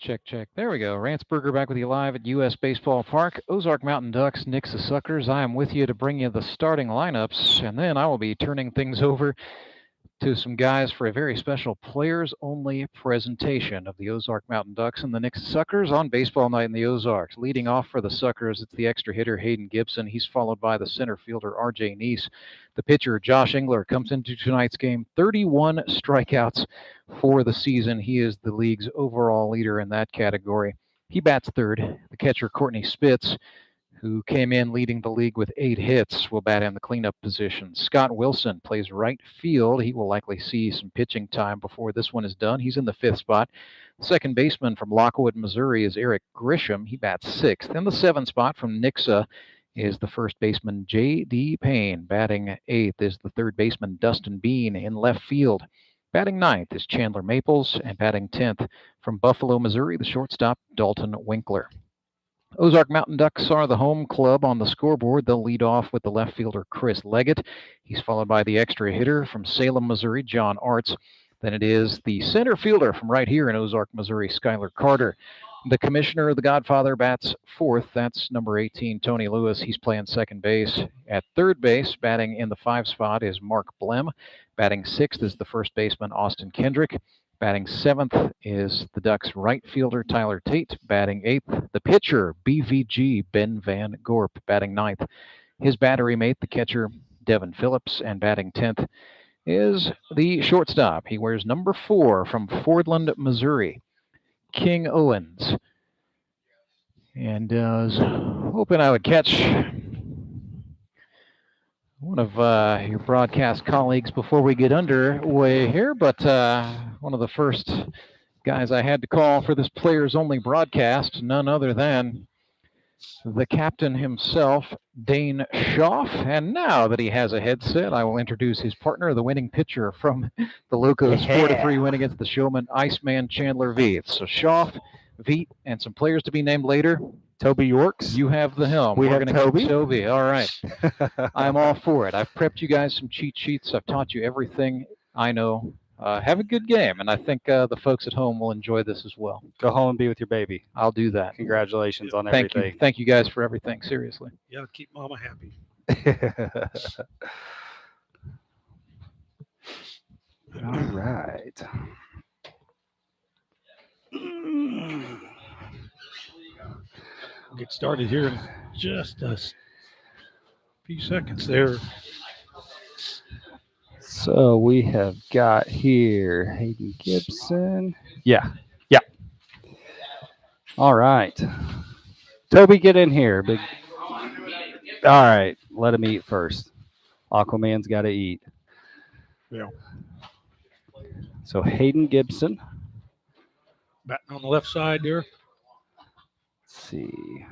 Check, check. There we go. Rantzberger back with you live at U.S. Baseball Park. Ozark Mountain Ducks, Nixa Suckers. I am with you to bring you the starting lineups, and then I will be turning things over to some guys for a very special players-only presentation of the Ozark Mountain Ducks and the Nixa Suckers on Baseball Night in the Ozarks. Leading off for the Suckers, it's the extra hitter, Hayden Gibson. He's followed by the center fielder, R.J. Neese. The pitcher, Josh Engler, comes into tonight's game 31 strikeouts for the season. He is the league's overall leader in that category. He bats third. The catcher, Courtney Spitz, who came in leading the league with 8 hits, will bat in the cleanup position. Scott Wilson plays right field. He will likely see some pitching time before this one is done. He's in the 5th spot. Second baseman from Lockwood, Missouri is Eric Grisham. He bats 6th. In the 7th spot from Nixa is the first baseman, J.D. Payne. Batting 8th is the third baseman, Dustin Bean, in left field. Batting 9th is Chandler Maples, and batting 10th from Buffalo, Missouri, the shortstop, Dalton Winkler. Ozark Mountain Ducks are the home club on the scoreboard. They'll lead off with the left fielder, Chris Leggett. He's followed by the extra hitter from Salem, Missouri, John Arts. Then it is the center fielder from right here in Ozark, Missouri, Skylar Carter. The commissioner, the Godfather, bats 4th. That's number 18, Tony Lewis. He's playing second base. At third base, batting in the 5 spot is Mark Blem. Batting 6th is the first baseman, Austin Kendrick. Batting 7th is the Ducks' right fielder, Tyler Tate. Batting 8th, the pitcher, BVG, Ben Van Gorp. Batting 9th, his battery mate, the catcher, Devin Phillips. And batting 10th is the shortstop. He wears number 4 from Fordland, Missouri, King Owens. And I was hoping I would catch one of your broadcast colleagues before we get underway here, but one of the first guys I had to call for this players-only broadcast, none other than the captain himself, Dane Schaff. And now that he has a headset, I will introduce his partner, the winning pitcher from the Locos 4-3 win against the Showmen, Iceman Chandler Veith. So Schaff, Veith, and some players to be named later. Toby Yorks. You have the helm. We're going to Toby. Toby. All right. I'm all for it. I've prepped you guys some cheat sheets. I've taught you everything I know. Have a good game, and I think the folks at home will enjoy this as well. Go home and be with your baby. I'll do that. Congratulations on everything. Thank you guys for everything, seriously. Yeah, keep Mama happy. All right. We'll get started here in just a few seconds there. So we have got here Hayden Gibson. Yeah. All right. Toby, get in here. Big. All right. Let him eat first. Aquaman's got to eat. Yeah. So Hayden Gibson. Batting on the left side there. Let's see.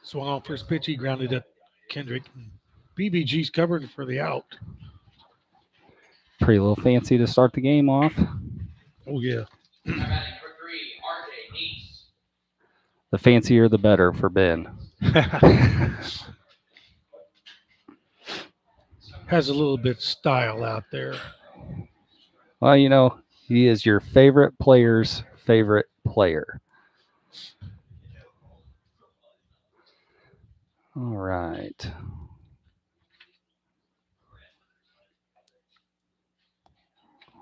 Swung on first pitch. He grounded at Kendrick. BBG's covered for the out. Pretty little fancy to start the game off. Oh, yeah. The fancier, the better for Ben. Has a little bit of style out there. Well, you know, he is your favorite player's favorite player. All right.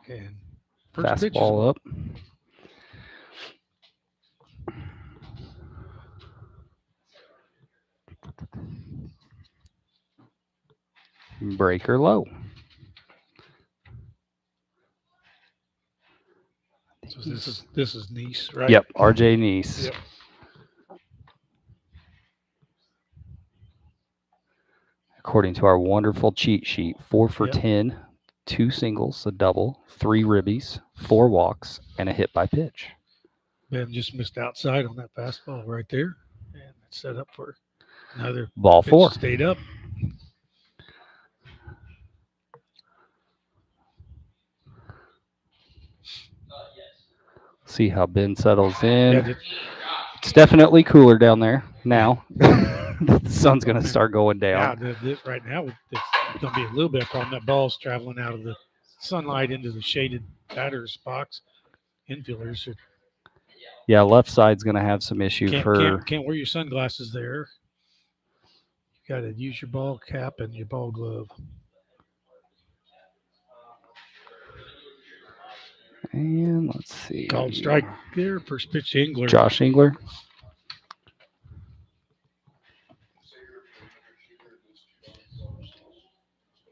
And first pitch Fastball up. Breaker low. So this is Neese, right? Yep, RJ Neese. Yep. According to our wonderful cheat sheet, 4 for 10, 2 singles, a double, 3 ribbies, 4 walks, and a hit by pitch. Ben just missed outside on that fastball right there, and it's set up for another ball pitch. 4. Stayed up. See how Ben settles in. Yeah, it's definitely cooler down there now. The sun's going to start going down. Yeah, right now it's going to be a little bit of a problem. That ball's traveling out of the sunlight into the shaded batter's box. infielders. Yeah, left side's going to have some issue Can't wear your sunglasses there. You got to use your ball cap and your ball glove. And let's see. Called strike there. First pitch to Engler. Josh Engler.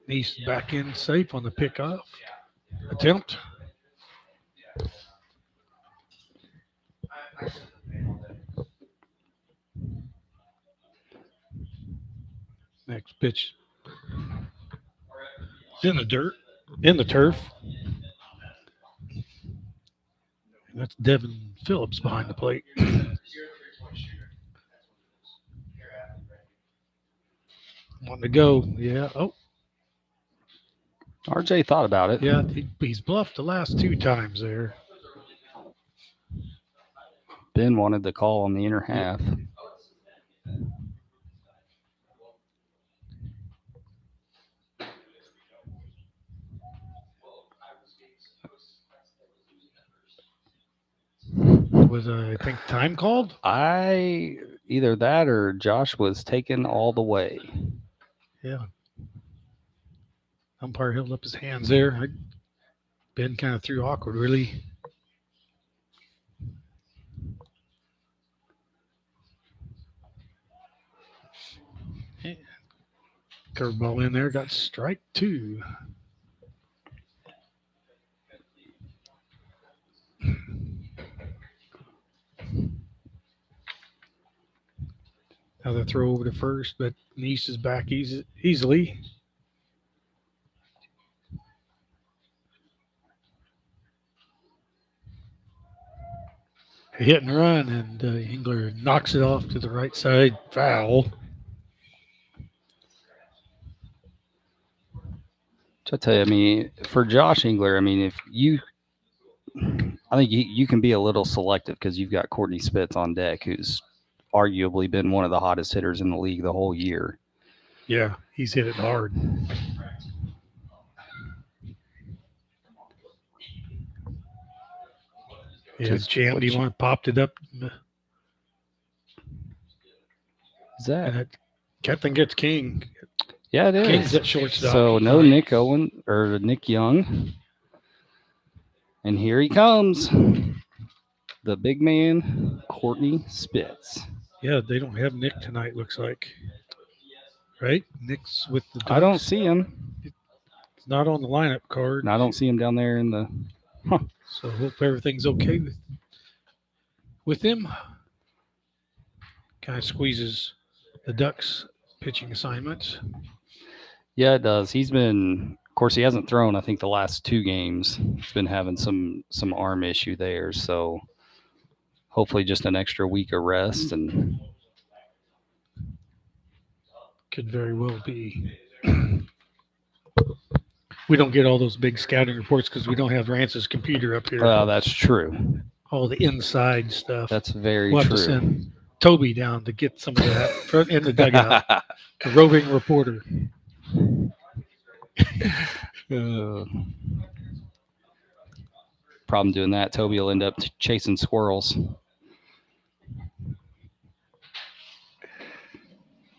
Nixa back in safe on the pickoff attempt. Next pitch. In the dirt. In the turf. That's Devin Phillips behind the plate. Wanting to go. Yeah. Oh. RJ thought about it. Yeah, he's bluffed the last 2 times there. Ben wanted the call on the inner half. Was, I think, time called? Either that or Josh was taken all the way. Yeah. Umpire held up his hands there. Ben kind of threw awkward, really. Curveball in there, got strike 2. Another throw over to first, but Nixa is back easily. A hit and run, and Engler knocks it off to the right side. Foul. I tell you, I mean, for Josh Engler, I mean, I think you can be a little selective because you've got Courtney Spitz on deck, who's arguably been one of the hottest hitters in the league the whole year. Yeah, he's hit it hard. Yeah, Champ, do you want to popped it up? Is that? Captain gets King. Yeah, it is. King's at shortstop. So no Nick Young. And here he comes. The big man, Courtney Spitz. Yeah, they don't have Nick tonight, looks like. Right? Nick's with the Ducks. I don't see him. It's not on the lineup card. And I don't see him down there in the... So hope everything's okay with him. Kind of squeezes the Ducks pitching assignments. Yeah, it does. He's been... Of course, he hasn't thrown, I think, the last 2 games. He's been having some arm issue there, so hopefully just an extra week of rest. And could very well be. We don't get all those big scouting reports because we don't have Rance's computer up here. Well, that's true. All the inside stuff. That's very we'll true. Have to send Toby down to get some of that in the dugout. The roving reporter. Problem doing that. Toby will end up chasing squirrels.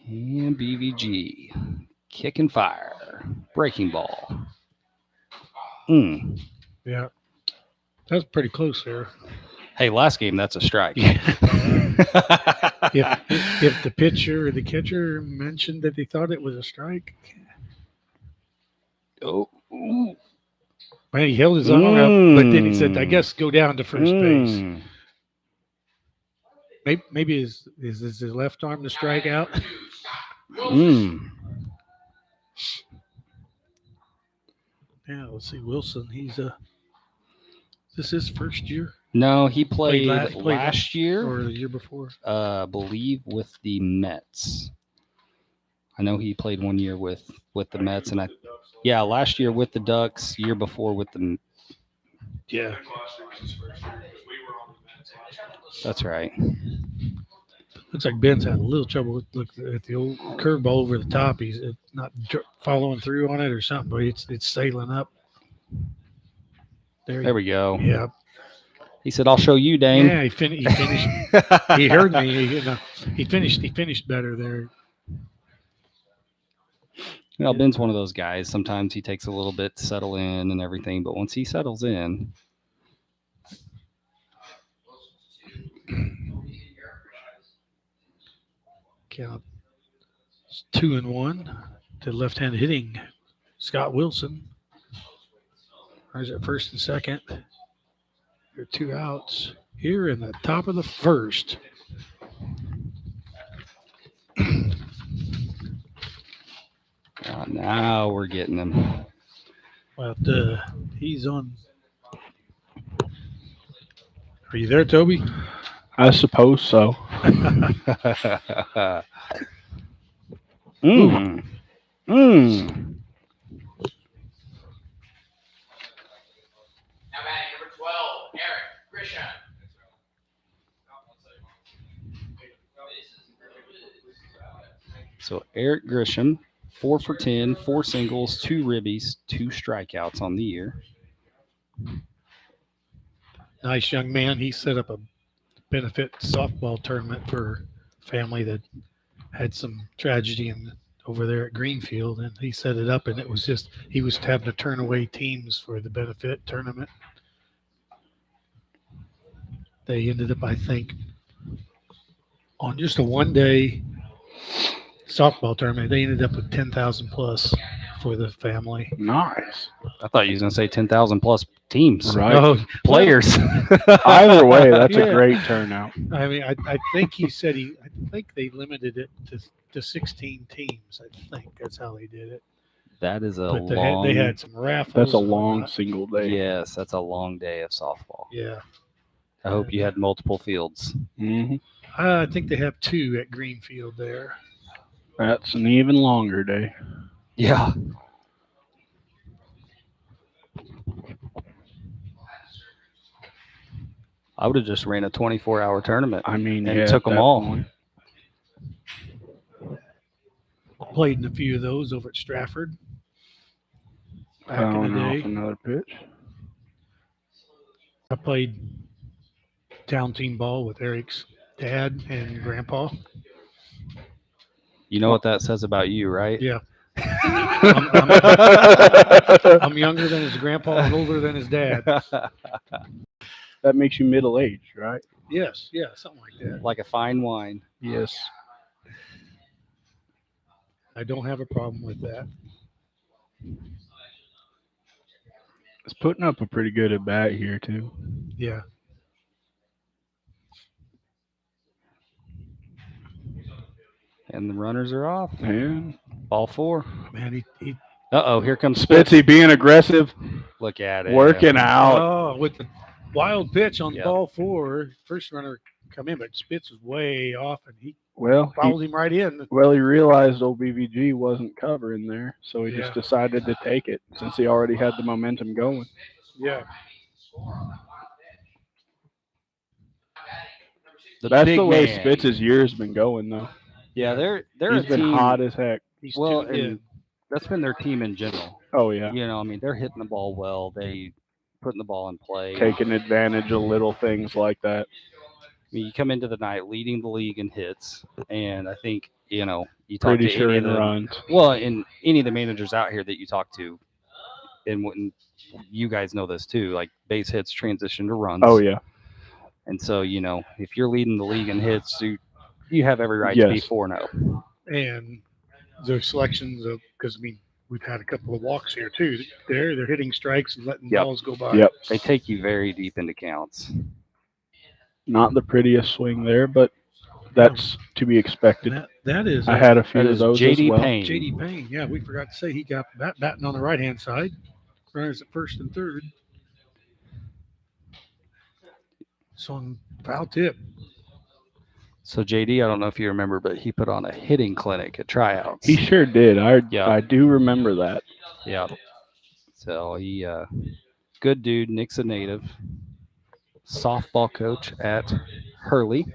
And BVG. Kick and fire. Breaking ball. Yeah. That was pretty close there. Hey, last game, that's a strike. If the pitcher or the catcher mentioned that they thought it was a strike. Oh. Man, he held his arm up, but then he said, I guess go down to first base. Maybe is his left arm to strike out? Yeah, let's see. Wilson, he's this is his first year? No, he played last year. Or the year before? I believe with the Mets. I know he played 1 year with the Mets, and last year with the Ducks, year before with the. Yeah. That's right. Looks like Ben's had a little trouble with at the old curveball over the top. He's not following through on it or something, but it's sailing up. There we go. Yeah. He said, "I'll show you, Dane." Yeah, he finished. He heard me. He finished better there. You know, Ben's one of those guys. Sometimes he takes a little bit to settle in and everything, but once he settles in, Count 2-1 to left-hand hitting Scott Wilson. There's at first and second. There are 2 outs here in the top of the first. now we're getting him. But he's on. Are you there, Toby? I suppose so. Mm. Mm. Now batting number 12, Eric Grisham. So Eric Grisham, 4 for 10, 4 singles, 2 ribbies, 2 strikeouts on the year. Nice young man. He set up a benefit softball tournament for a family that had some tragedy over there at Greenfield, and he set it up, and it was just he was having to turn away teams for the benefit tournament. They ended up, I think, on just a one-day softball tournament, they ended up with 10,000 plus for the family. Nice. I thought you was going to say 10,000 plus teams. Right. Oh, Players. Either way, that's Yeah. a great turnout. I mean, I think he said I think they limited it to 16 teams. I think that's how they did it. That is a But long. they had some raffles. That's a and long whatnot. single day. Yes, that's a long day of softball. Yeah. I hope you had multiple fields. Mm-hmm. I think they have 2 at Greenfield there. That's an even longer day. Yeah. I would have just ran a 24-hour tournament I mean, and yeah, took at them that all. point. Played in a few of those over at Stratford back in Fouling the off day. another pitch. I played town team ball with Eric's dad and grandpa. You know what that says about you, right? Yeah. I'm younger than his grandpa and older than his dad. That makes you middle-aged, right? Yes, yeah, something like that. Like a fine wine. Yes. I don't have a problem with that. It's putting up a pretty good at bat here, too. Yeah. And the runners are off. And Ball 4. Man, he Uh-oh, here comes Spitz. Spitzy being aggressive, Look at it. working out. with the wild pitch on Yep. ball 4, first runner come in, but Spitz was way off, and he Well, fouled him right in. he realized old BVG wasn't covering there, so he Yeah. just decided to take it since he already had the momentum going. Yeah. That's big the way man. Spitz's year's been going, though. Yeah, they're He's a been team. hot as heck. He's Well, tuned in. and that's been their team in general. Oh, yeah. You know, I mean, they're hitting the ball well. They putting the ball in play. Taking advantage of little things like that. I mean, you come into the night leading the league in hits, and I think, you know, you talk Pretty to sure any in of the, runs. well, and any of the managers out here that you talk to, and when you guys know this too, like base hits transition to runs. Oh, yeah. And so, you know, if you're leading the league in hits, you have every right to be Yes. 4-0. And the selections of, because I mean, we've had a couple of walks here too. They're hitting strikes and letting Yep. balls go by. Yep. They take you very deep into counts. Not the prettiest swing there, but that's to be expected. And that is I had a few That of is those JD as well. Payne. JD Payne. Yeah, we forgot to say he got that batting on the right hand side. Runners at first and third. So on foul tip. So JD, I don't know if you remember, but he put on a hitting clinic at tryouts. He sure did. Yeah. I do remember that. Yeah. So he, good dude, Nixa native, softball coach at Hurley.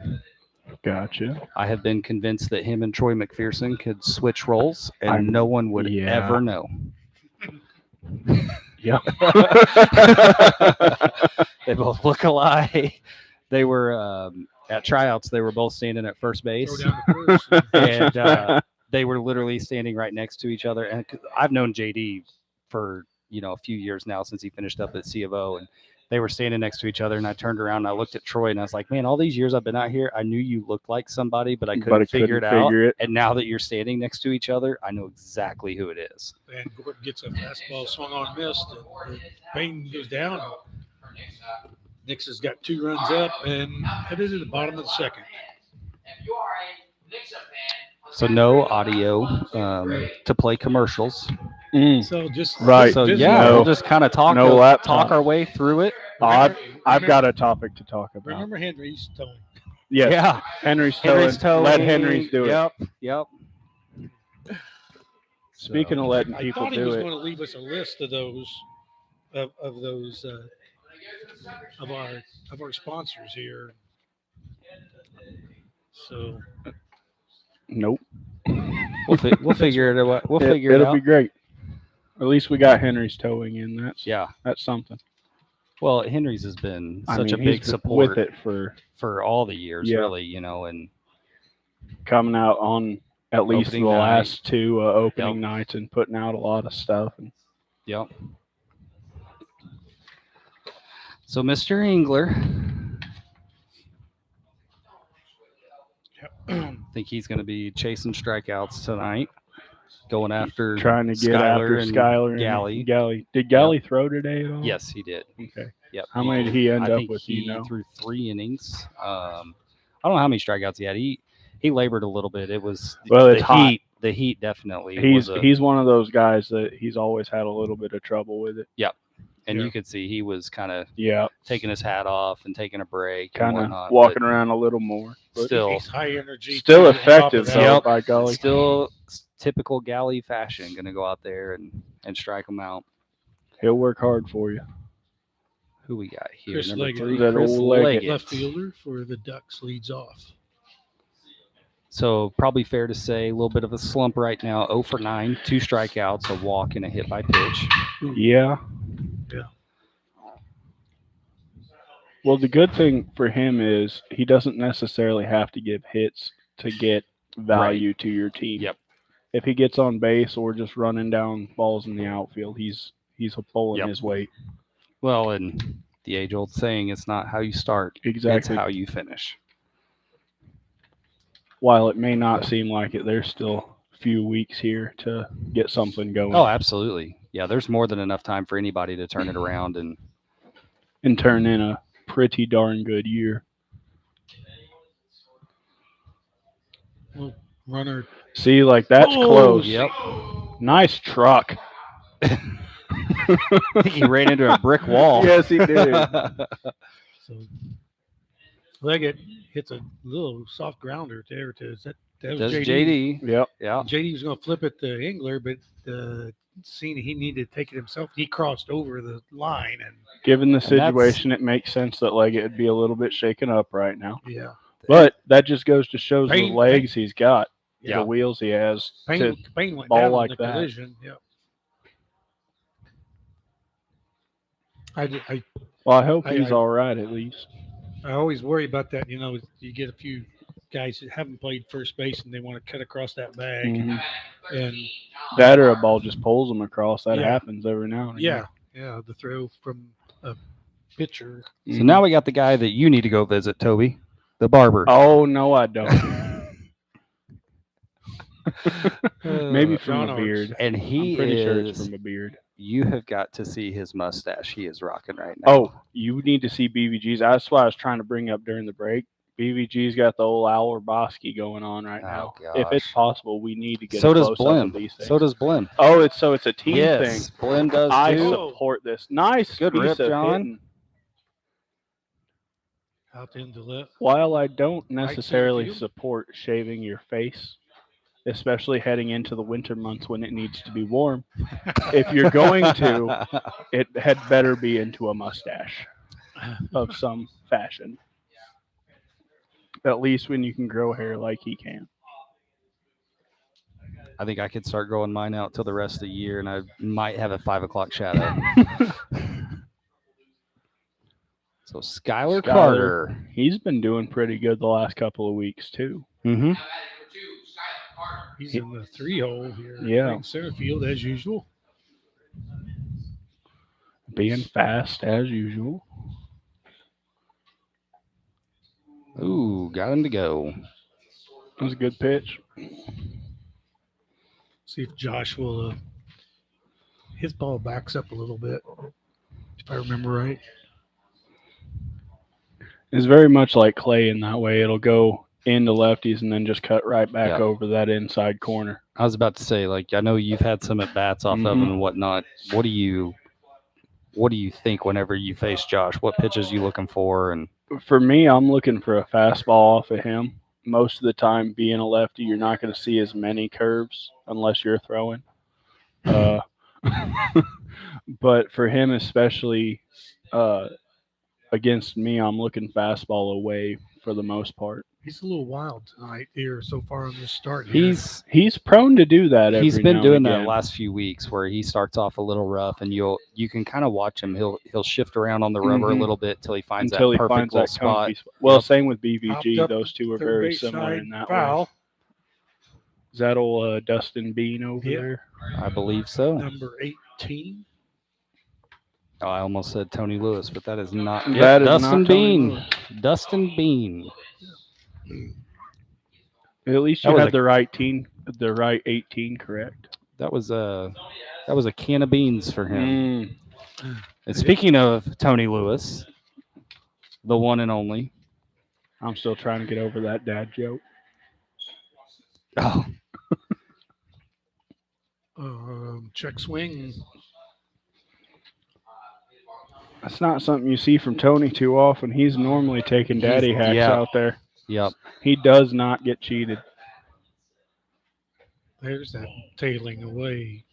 Gotcha. I have been convinced that him and Troy McPherson could switch roles, and no one would yeah. ever know. Yeah. They both look alike. They were at tryouts. They were both standing at first Throw base, down the first. and they were literally standing right next to each other. And I've known JD for a few years now since he finished up at C of O, and they were standing next to each other. And I turned around and I looked at Troy and I was like, "Man, all these years I've been out here, I knew you looked like somebody, but I couldn't figure it out. And now that you're standing next to each other, I know exactly who it is." And Gorp gets a fastball swung on, missed, and Payne goes down. Nixa's got 2 runs up and headed to the bottom of the second. If you are a Nixa fan, So no audio to play commercials. So just Right. So just yeah, No. we'll just kind of talk laptop. our way through it. I've got a topic to talk about. Remember Henry's towing. Yes. Yeah, Henry's Henry's towing. Let Henry's do it. Yep. Speaking of letting I people thought he do was it, going to leave us a list of those of our sponsors here. So nope. We'll figure it out. We'll figure it It'll out. be great. At least we got Henry's towing in. That's something. Well, Henry's has been such a he's big been support with it for all the years, Yeah. really. And coming out on at least the Opening night. last 2 opening Yep. nights and putting out a lot of stuff. And yep. So, Mr. Engler, I think he's going to be chasing strikeouts tonight, going after trying to get Skyler after and Skyler Galley. and Galley. Did Galley throw today at all? Yes, he did. Okay. Yep. How many did he end I up think with? He You know? threw 3 innings. I don't know how many strikeouts he had. He labored a little bit. It was It's the hot. heat. The heat definitely. He's one of those guys that he's always had a little bit of trouble with it. and Yeah. you could see he was kind of Yeah, taking his hat off and taking a break, and kind of whatnot, walking but around a little more. But Still, He's high energy. still too, on top of effective that. though, Yep. by golly. still typical Galley fashion, going to go out there and strike them out. He'll work hard for you. Who we got here? Chris Number Leggett. 3, That Chris old Leggett. Leggett. Left fielder for the Ducks leads off. So probably fair to say a little bit of a slump right now. 0 for 9, 2 strikeouts, a walk, and a hit by pitch. Yeah. Yeah. Well, the good thing for him is he doesn't necessarily have to give hits to get value to your team. Yep. If he gets on base or just running down balls in the outfield, he's pulling Yep. his weight. Well, and the age-old saying, it's not how you start, it's Exactly. how you finish. While it may not seem like it, there's still a few weeks here to get something going Oh, absolutely. Yeah, there's more than enough time for anybody to turn it around. And and turn in a pretty darn good year. Well, runner. See, like that's Oh, close. yep. Nice truck. I think he ran into a brick wall. Yes, he did. So Leggett hits a little soft grounder there. That was Does JD. JD. Yep. Yeah. JD was going to flip it to Engler, but seeing he needed to take it himself, he crossed over the line. And Given the And that's- situation, it makes sense that Leggett would be a little bit shaken up right now. yeah, But that just goes to show the Payne- legs he's got, Yeah. the wheels he has. Payne went ball down like in the that. collision. Yeah. I Well, I hope I- he's I- all right at least. I always worry about that. You know, you get a few guys that haven't played first base and they want to cut across that bag. Mhm. And That or a ball just pulls him across. That Yeah. happens every now and again. yeah, the throw from a pitcher. So now we got the guy that you need to go visit, Toby, the barber. Oh, no, I don't. Maybe from John a Arts. beard. And he I'm pretty sure is. it's from a beard. You have got to see his mustache he is rocking right now. Oh, you need to see BVG's. That's what I was trying to bring up during the break. BVG's got the old Al Bosky going on right now. If it's gosh. possible, we need to get So a does close-up Blim. of these things. So does Blim. Oh, it's a team Yes, thing. Blim does I too. support this. Nice Good piece rip, of John. hitting. Out into left. While I don't center necessarily field. support shaving your face, especially heading into the winter months when it needs to be warm, if you're going to, it had better be into a mustache of some fashion. At least when you can grow hair like he can. I think I could start growing mine out till the rest of the year, and I might have a 5 o'clock shadow. So Skylar Skylar. Carter. He's been doing pretty good the last couple of weeks too. Mm-hmm. He's in the 3-hole here. Yeah. In center field as usual. Being fast as usual. Ooh, got him to go. That was a good pitch. See if Josh will. His ball backs up a little bit, if I remember right. It's very much like Clay in that way. It'll go into lefties and then just cut right back Yeah. over that inside corner. I was about to say, like, I know you've had some at bats off of him and whatnot. What do you think whenever you face Josh? What pitches you looking for? And For me, I'm looking for a fastball off of him. Most of the time, being a lefty, you're not going to see as many curves unless you're throwing. But for him, especially against me, I'm looking fastball away for the most part. He's a little wild tonight here so far on this start. Here. He's prone to do that. he's every been now doing and that again. last few weeks where he starts off a little rough, and you can kind of watch him. He'll shift around on the rubber a little bit till he finds until that he perfect finds little that spot. comfy spot. Well, Yep. same with Popped BVG. up Those two are third very base similar side in that foul. way. Is that old Dustin Bean over there? I believe so. Number 18. Oh, I almost said Tony Lewis, but that is not. That Yep, is Dustin not Tony Bean. Lewis. Dustin Bean. At least That you was had the right 18 correct. That was a can of beans for him. Mm. And speaking of Tony Lewis, the one and only. I'm still trying to get over that dad joke. Oh, Check swing. That's not something you see from Tony too often. He's normally taking daddy hacks yeah. out there. yep. He does not get cheated. There's that tailing away.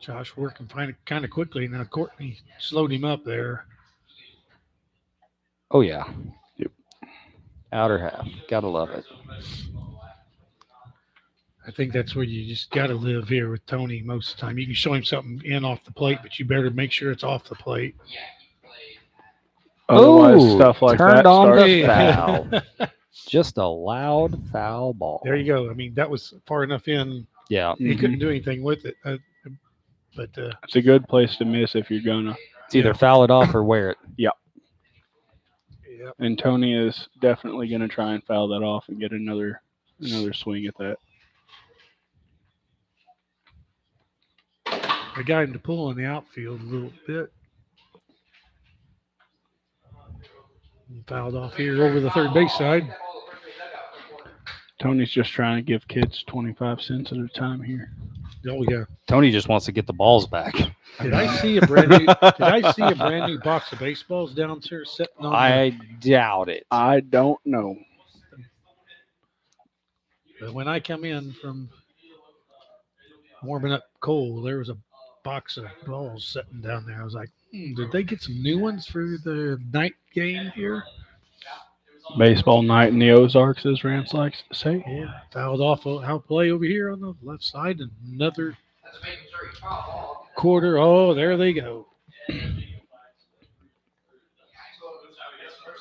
Josh working kind of quickly. Now Courtney slowed him up there. Oh yeah. Yep. Outer half. Gotta love it. I think that's where you just got to live here with Tony most of the time. You can show him something in off the plate, but you better make sure it's off the plate. Otherwise, Ooh, stuff like turned that on starts. the foul. Just a loud foul ball. There you go. I mean, that was far enough in. Yeah. He couldn't do anything with it. But It's a good place to miss if you're gonna. It's either foul it off or wear it. yeah, And Tony is definitely gonna try and foul that off and get another swing at that. I got him to pull in the outfield a little bit. He fouled off here over the third base side. Tony's just trying to give kids 25 cents at a time here. Oh yeah. Tony just wants to get the balls back. Did I see a brand new box of baseballs downstairs sitting on? I doubt it. I don't know. But when I come in from warming up coal, there was a box of balls sitting down there. I was like, did they get some new ones for the night game here? Baseball night in the Ozarks, as Rance likes to say. Yeah, fouled off out play over here on the left side. Another quarter. Oh, there they go.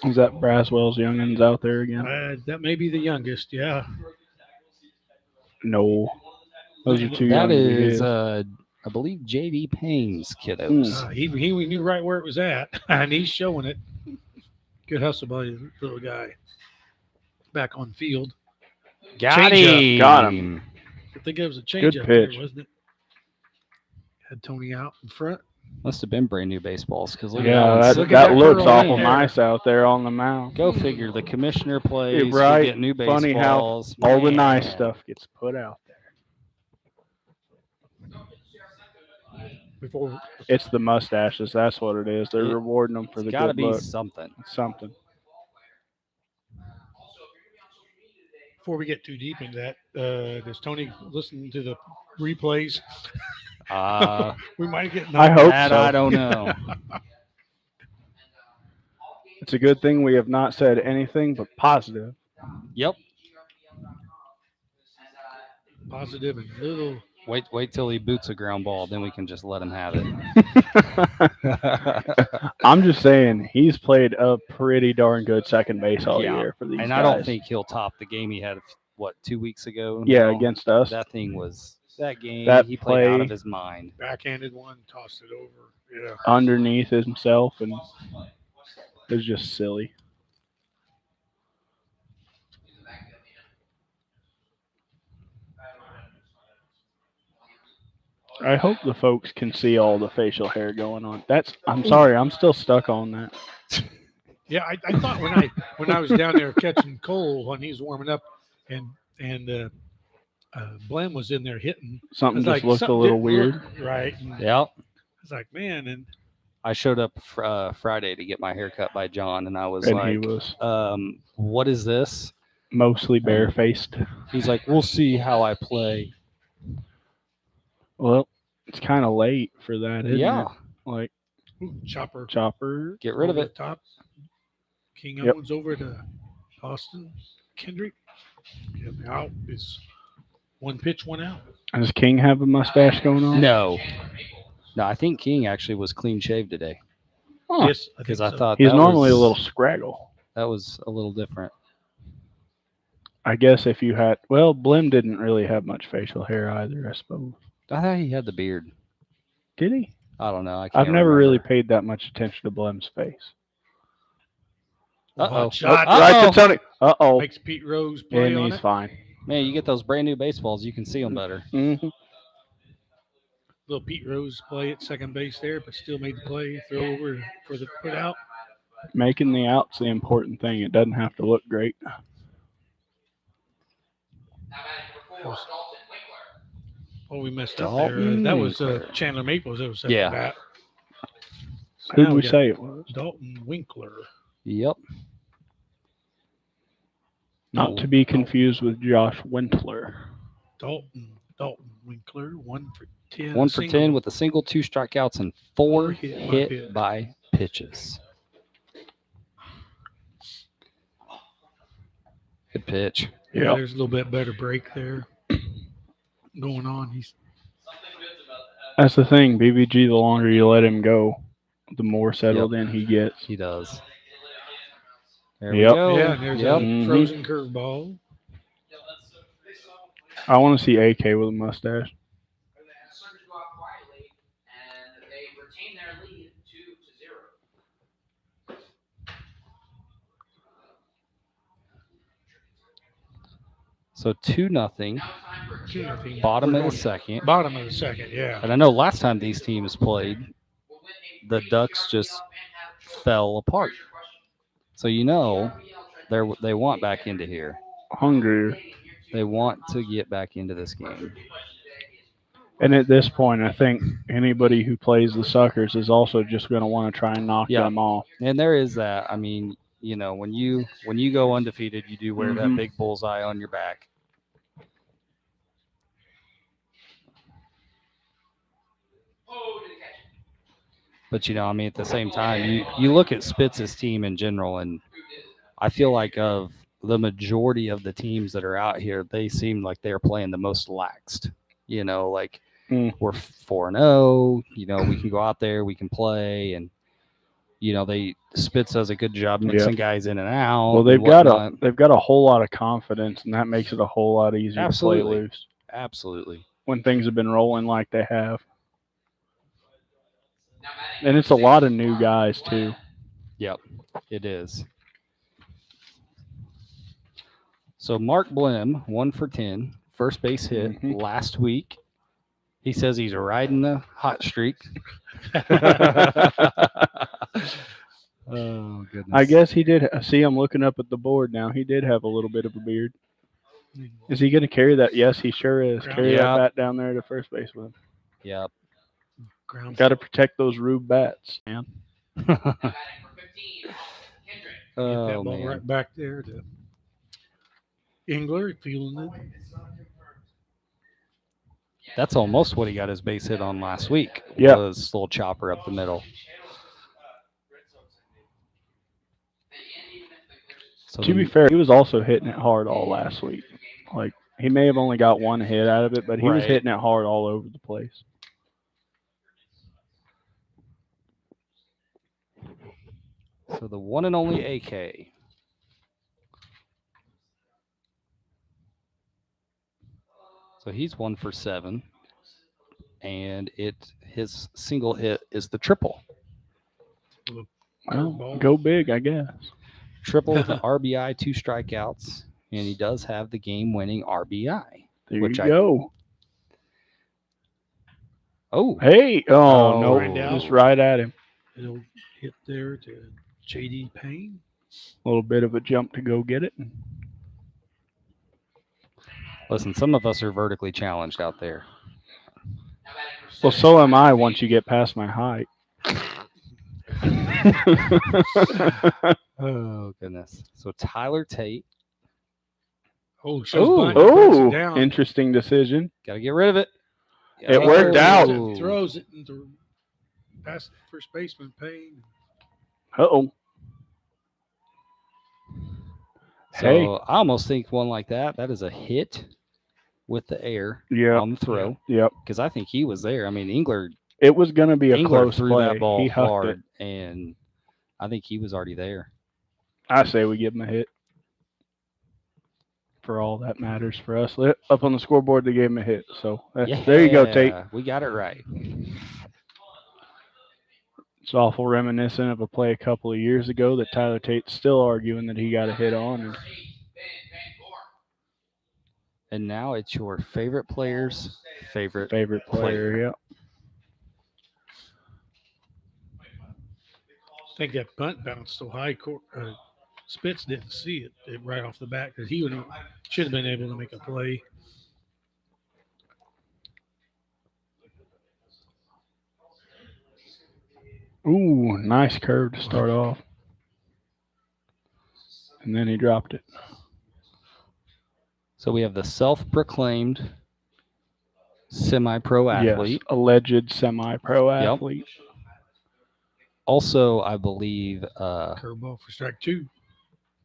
Is that Braswell's youngins out there again? That may be the youngest. Yeah. No. Those are too That young. to be is, his. I believe, J.D. Payne's kiddos. He knew right where it was at, and he's showing it. Good hustle by the little guy. Back on field. Got Changeup. him. Got him. I think it was a Good change up there, pitch. wasn't it? Had Tony out in front. Must have been brand new baseballs because look Yeah, at Look at that that looks curl awful in there. nice out there on the mound. Go figure. The commissioner plays. Yeah, right. We get new baseballs. Funny how all the nice Man. stuff gets put out there. Before It's the mustaches. That's what it is. They're It- rewarding them for the It's got to good be look. something. It's something. before we get too deep into that, does Tony listen to the replays? We might get. I hope that so. I don't know. It's a good thing we have not said anything but positive. Yep. Positive and little Wait till he boots a ground ball, then we can just let him have it. I'm just saying he's played a pretty darn good second base all Yeah, year for these and guys. I don't think he'll top the game he had, 2 weeks ago? Yeah, now? against us. That thing was that game. That he played out play- of his mind. Backhanded one, tossed it over. Yeah. Underneath himself, and it was just silly. I hope the folks can see all the facial hair going on. I'm sorry, I'm still stuck on that. Yeah, I thought when I was down there catching Cole when he was warming up, and Blem was in there hitting. Something It's just like, looked something a little didn't weird. look right. And Yep. it's like, man, and I showed up Friday to get my hair cut by John, and I was And like, he was what is this? mostly barefaced. He's like, we'll see how I play. Well, it's kind of late for that, isn't Yeah. it? Like ooh, chopper Get rid of over it. the top. King Yep. Owens over to Austin Kendrick. Yep, out is one pitch, one out. Does King have a mustache going on? No, I think King actually was clean shaved today Huh. Yes, because think I so. thought He's that normally was, a little scraggle. that was a little different. I guess if you had, well, Blim didn't really have much facial hair either, I suppose. I thought he had the beard. Did he? I don't know. I can't I've never really remember. paid that much attention to Blim's face. Uh-oh. Shot. Right to Tony. Uh-oh. Makes Pete Rose play And on he's it. fine. Man, you get those brand new baseballs, you can see them better. Mm-hmm. Little Pete Rose play at second base there, but still made the play. Throw over for the put out. Making the out's the important thing. It doesn't have to look great. Oh, we messed up there. Dalton That was Winkler. Chandler Maples. That was Yeah. That. So Who'd now we got say it was? Dalton Winkler. Yep. Not to be confused with Josh Wentler. Dalton Winkler. 1 for 10. 1 for 10 with a single, 2 strikeouts, and 4 hit hit by pitches. Good pitch. Yeah, Yep. there's a little bit better break there going on. He's That's the thing. BBG, the longer you let him go, the more settled in he gets. He does. There Yep. we go. yeah. There's Yep. a frozen curveball. I want to see AK with a mustache. Suckers go out quietly, and they retain their lead 2-0. So 2-0. Now time for Nothing. Bottom We're of the going second. Bottom of the second, yeah. And I know last time these teams played, the Ducks just fell apart. So you know they want back into here. Hungrier. They want to get back into this game. And at this point, I think anybody who plays the Suckers is also just going to want to try and knock Yeah. them off. And there is that. I mean, you know, when you go undefeated, you do wear that Mhm. big bullseye on your back. But you know, I mean, at the same time, you look at Spitz's team in general, and I feel like of the majority of the teams that are out here, they seem like they are playing the most laxed. You know, like we're 4-0. You know, we can go out there, we can play, and you know, Spitz does a good job mixing guys in and out. Well, they've and got whatnot. a whole lot of confidence, and that makes it a whole lot easier Absolutely. to play loose Absolutely. when things have been rolling like they have. And it's a lot of new guys too. Yep, it is. So Mark Blim, 1 for 10, first base hit last week. He says he's riding the hot streak. Oh, goodness. I guess he did. See, I'm looking up at the board now. He did have a little bit of a beard. Is he going to carry that? Yes, he sure is. Carry that bat down there to first base with him. Yep. Got to protect those Rube bats, man. Oh, That ball man. right back there to Engler feeling it. That's almost what he got his base hit on last week. Yeah. Was a little chopper up the middle. So To be fair, he was also hitting it hard all last week. Like, He may have only got one hit out of it, but he was Right. hitting it hard all over the place. So the one and only AK. So he's 1 for 7. And his single hit is the triple. Well, Curveball. go big, I guess. Triple with an RBI, 2 strikeouts. And he does have the game-winning RBI. There Which you go. Oh, Hey. Oh, no. Right out. Just right at him. It'll hit there to J.D. Payne. A little bit of a jump to go get it. listen, some of us are vertically challenged out there. Well, so am I once you get past my height. Oh, goodness. So Tyler Tate. Oh, shows Ooh. bunt, puts it Oh, down. interesting decision. Got to get rid of it. It worked out. Throws it into past first baseman Payne. Uh-oh. So Hey. I almost think one like that is a hit with the air Yeah. on the throw. Yep. Because I think he was there. I mean, Engler It was going to be a close threw play. that ball He hucked hard, it. and I think he was already there. I say we give him a hit. For all that matters for us. Up on the scoreboard, they gave him a hit. So there you go, Tate. We got it right. It's awful reminiscent of a play a couple of years ago that Tyler Tate's still arguing that he got a hit on. And now it's your favorite player's favorite Player, yeah. I think that bunt bounced so high. Spitz didn't see it right off the bat because he should have been able to make a play. Ooh, nice curve to start off. And then he dropped it. So we have the self-proclaimed semi-pro athlete. Yes, alleged semi-pro Yep. athlete. Also, I believe Curveball for strike 2.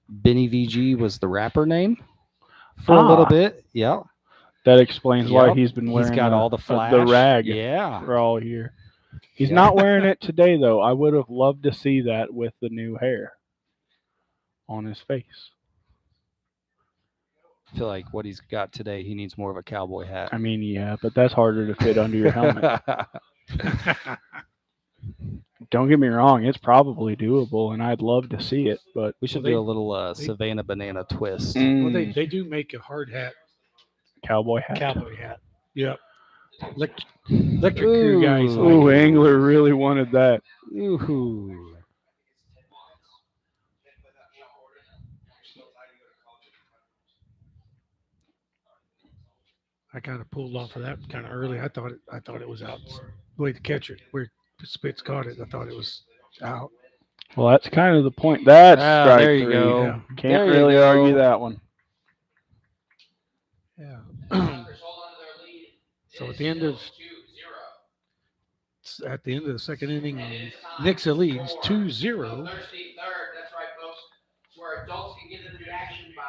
Benny VG was the rapper name for a little bit. Yeah. That explains why Yep. he's been wearing He's got all the flash. the rag Yeah. for all year. He's Yeah. not wearing it today, though. I would have loved to see that with the new hair on his face. I feel like what he's got today, he needs more of a cowboy hat. I mean, yeah, but that's harder to fit under your helmet. Don't get me wrong, it's probably doable, and I'd love to see it. But We should do a little Savannah banana twist. Well, they do make a hard hat, cowboy hat. cowboy hat. Yep. Electric crew guys. Ooh. like Ooh, it. Engler really wanted that. Ooh. I kind of pulled off of that kind of early. I thought it was out. The way to catch it, where Spitz caught it, I thought it was out. Well, that's kind of the point. That's strike there you 3. go. Yeah. Can't There you really go. argue that one. Yeah. So at the end of the second inning, Nixa leads 2-0. Thirsty third, that's right, folks. Where adults can get into the action by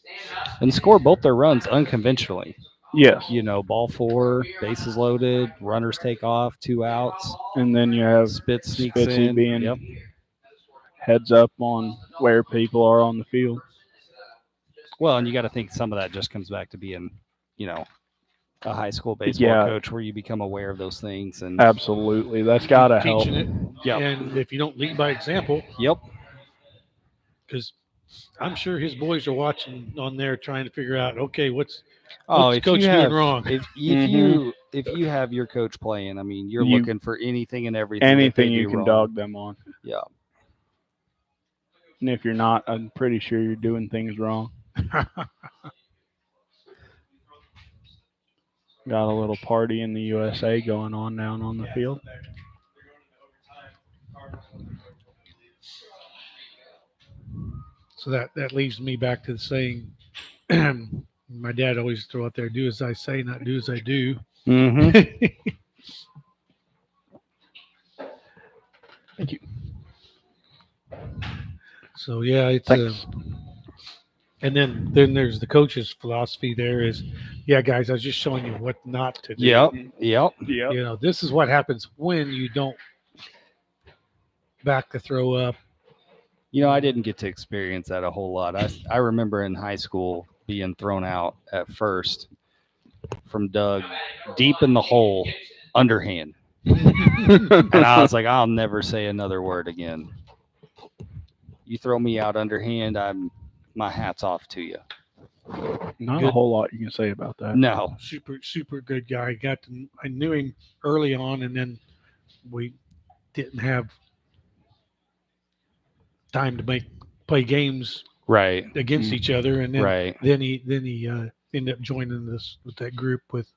standing up. And score both their runs unconventionally. Yes. You know, ball 4, bases loaded, runners take off, 2 outs. And then you have Spitz sneaks Spitzy in. being Yep. heads up on where people are on the field. Well, and you got to think some of that just comes back to being, you know, a high school baseball coach where you become aware of those things. And Absolutely. That's got to help. Teaching it. Yep. And if you don't lead by example, Yep. because I'm sure his boys are watching on there trying to figure out, okay, what's If coach you doing have, wrong? If you have your coach playing, I mean, you're You- looking for anything and everything. that Anything they you do can wrong. dog them on. Yeah. And if you're not, I'm pretty sure you're doing things wrong. Got a little party in the USA going on down on the field. So that leaves me back to the saying, my dad always throw out there, do as I say, not do as I do. Mm-hmm. Thank you. So, yeah, it's Thanks. And then there's the coach's philosophy. There is, yeah, guys, I was just showing you what not to do. Yep. Yep. You know, this is what happens when you don't back the throw up. You know, I didn't get to experience that a whole lot. I remember in high school being thrown out at first from Doug deep in the hole, underhand. And I was like, I'll never say another word again. You throw me out underhand, my hat's off to you. Not Good. a whole lot you can say about that. No. Super good guy. I knew him early on, and then we didn't have time to play games Right. against each other, and then Right. then he ended up joining us with that group with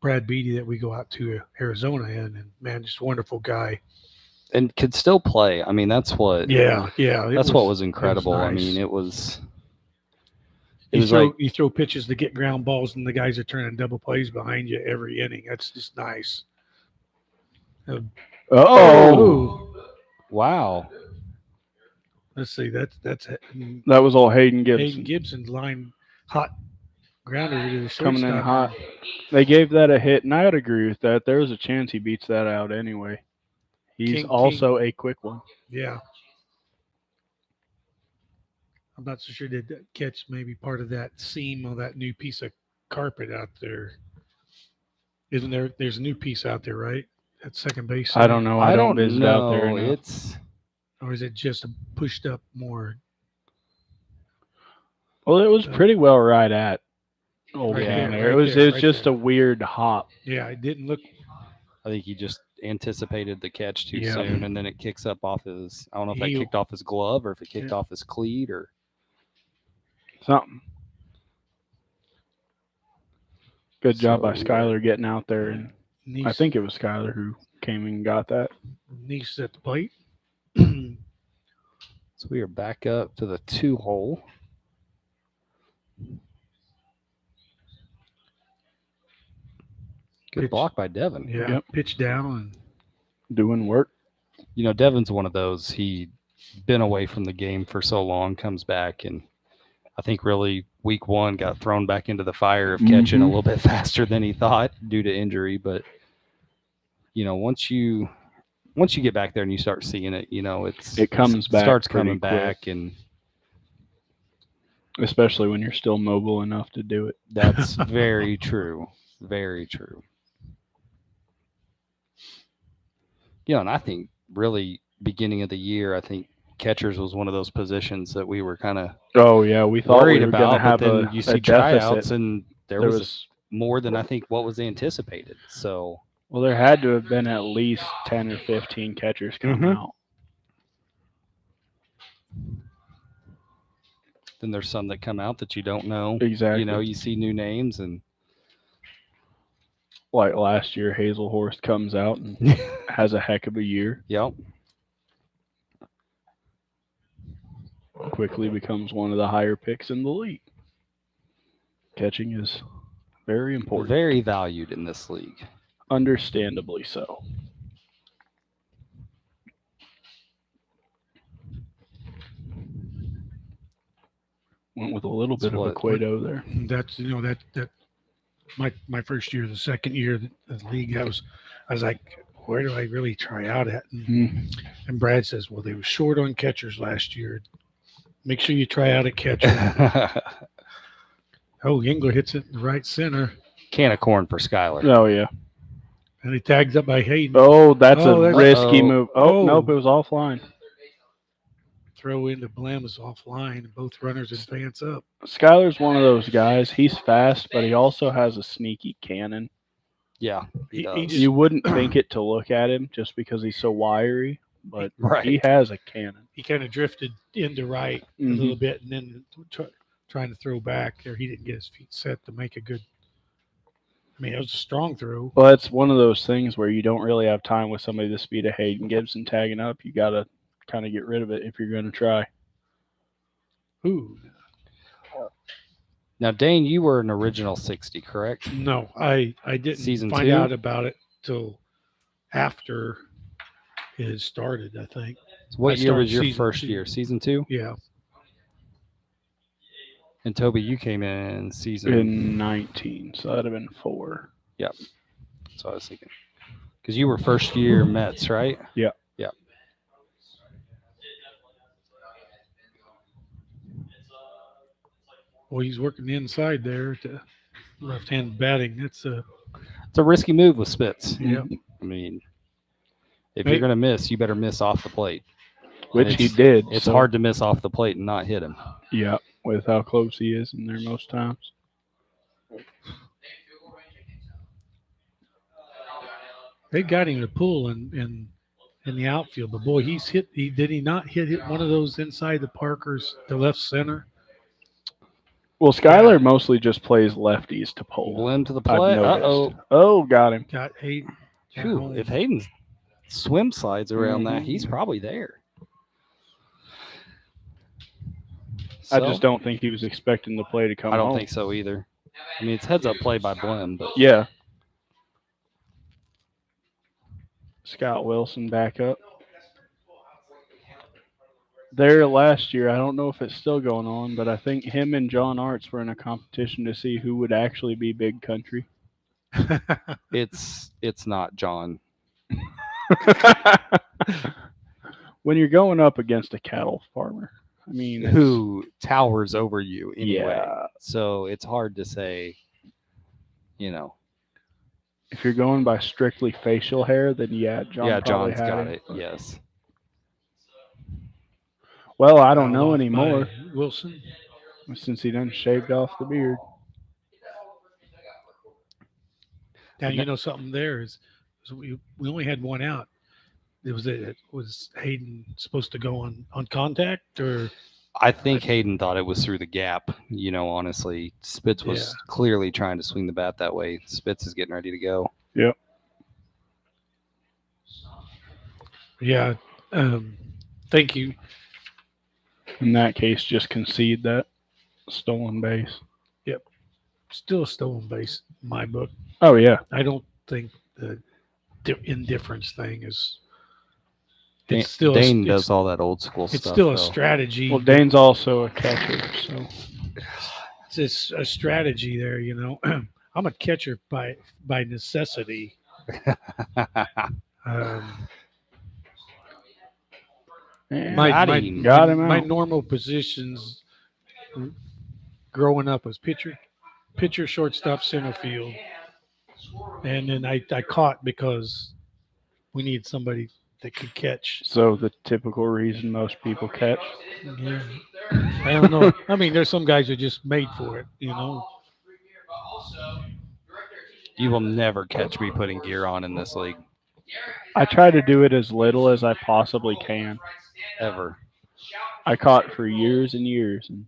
Brad Beatty that we go out to Arizona in, and man, just a wonderful guy. And could still play. I mean, that's what. Yeah. That's what was incredible. nice. I mean, it was. You throw pitches to get ground balls, and the guys are turning double plays behind you every inning. That's just nice. Oh, Wow. Let's see. That's that was all Hayden Gibson. Hayden Gibson's line hot grounder to the shortstop. Coming in hot. They gave that a hit, and I would agree with that. There was a chance he beats that out anyway. He's also a quick one. Yeah. I'm not so sure did that catch maybe part of that seam of that new piece of carpet out there. Isn't there? There's a new piece out there, right? At second base. I don't know. I don't visit know. out there enough. It's. Or is it just pushed up more? Well, it was pretty well right at old Right down there, there. right It was there, right just there. a weird hop. Yeah, it didn't look. I think he just anticipated the catch too Yeah. soon, and then it kicks up off his. I don't know if that Heel. kicked off his glove or if it kicked off his cleat or Something. Good job by Skyler getting out there, and I think it was Skyler who came and got that. Nixa at the plate. So we are back up to the 2-hole. Good Pitch. block by Devin. Yeah, Yep. pitch down and Doing work. You know, Devin's one of those. He'd been away from the game for so long, comes back, and I think really week one got thrown back into the fire of catching a little bit faster than he thought due to injury. But, you know, once you get back there and you start seeing it, you know, it comes back starts pretty coming back, and especially when you're still mobile enough to do it. that's very true. Very true. You know, and I think really beginning of the year, I think catchers was one of those positions that we were kind of Oh yeah, we thought worried we were going to about, have but then a you see deficit. tryouts and there was more than I think what was anticipated. So Well, there had to have been at least 10 or 15 catchers come out. then there's some that come out that you don't know. Exactly. You know, you see new names and Like last year, Hazelhorst comes out and has a heck of a year. yep. Quickly becomes one of the higher picks in the league. Catching is very important. Very valued in this league. Understandably so. Went with a little bit of a Cueto there. that's that my first year, the second year of the league, I was like, where do I really try out at? And Brad says, well, they were short on catchers last year. Make sure you try out a catcher. Oh, Engler hits it in the right center. Can of corn for Skyler. Oh, yeah. And he tags up by Hayden. Oh, that's a that's- risky move. Oh, Oh. nope, it was offline. Throw into Blam is offline, and both runners advance up. Skyler's one of those guys. He's fast, but he also has a sneaky cannon. Yeah, he He does. just- You wouldn't think it to look at him just because he's so wiry, but Right. he has a cannon. He kind of drifted into right a little bit, and then trying to throw back there. He didn't get his feet set to make a good. I mean, it was a strong throw. Well, that's one of those things where you don't really have time with somebody the speed of Hayden Gibson tagging up. You got to kind of get rid of it if you're going to try. Ooh, Now, Dane, you were an original 60, correct? no, I didn't Season find 2? out about it till after it had started. I think. So what I year was started your season first 2. year? Season 2? Yeah. And Toby, you came in season. in 19, so that'd have been 4. That's what I was thinking. Because you were first year Mets, right? Yeah. Yeah. Well, he's working the inside there to left-hand batting. That's a It's a risky move with Spitz. yeah. I mean, if you're going to miss, you better miss off the plate. Which he It's- did. It's so- hard to miss off the plate and not hit him. Yeah, with how close he is in there most times. They got him to pull in the outfield, but boy, he's hit. Did he not hit one of those inside the Parkers, the left center? Well, Skyler mostly just plays lefties to pull. Blend to the I've plate. noticed. Oh, got him. Got Hayden. Phew, if Hayden swim slides around that, Mhm. he's probably there. I So, just don't think he was expecting the play to come I don't home. think so either. I mean, it's heads up play by Blem, but Yeah. Scott Wilson back up. There last year, I don't know if it's still going on, but I think him and John Arts were in a competition to see who would actually be big country. it's not John. When you're going up against a cattle farmer, I mean, it's- Who towers over you anyway. Yeah. So it's hard to say, you know. If you're going by strictly facial hair, then John probably John's had got him. it. Yes. Well, I don't know Fouled off anymore by Wilson. since he done shaved off the beard. Now you know something there is we only had one out. Was Hayden supposed to go on contact or I think Hayden thought it was through the gap. You know, honestly, Spitz was clearly trying to swing the bat that way. Spitz is getting ready to go. Yep. yeah? Thank you. In that case, just concede that stolen base. Still a stolen base in my book. Oh yeah, I don't think the indifference thing is. Dane, It's still Dane does all that old school It's stuff. still a though. strategy. well, Dane's also a catcher, so It's just a strategy there, you know. I'm a catcher by necessity. yeah. My Got him my out. normal positions growing up was pitcher, shortstop, center field, and then I caught because we need somebody that could catch. So the typical reason most people catch. Yeah. I don't know. I mean, there's some guys who are just made for it, you know. You will never catch me putting gear on in this league, I try to do it as little as I possibly can. ever. I caught for years and years, and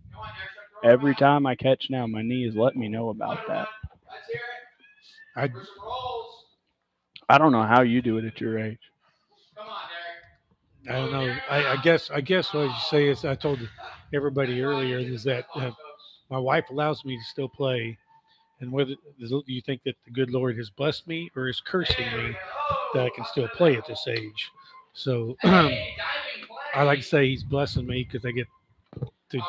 every time I catch now, my knee is letting me know about that. I I don't know how you do it at your age. I don't know. I guess what you say is I told everybody earlier is that my wife allows me to still play, and whether you think that the good Lord has blessed me or is cursing me that I can still play at this age. So I like to say He's blessing me because I get to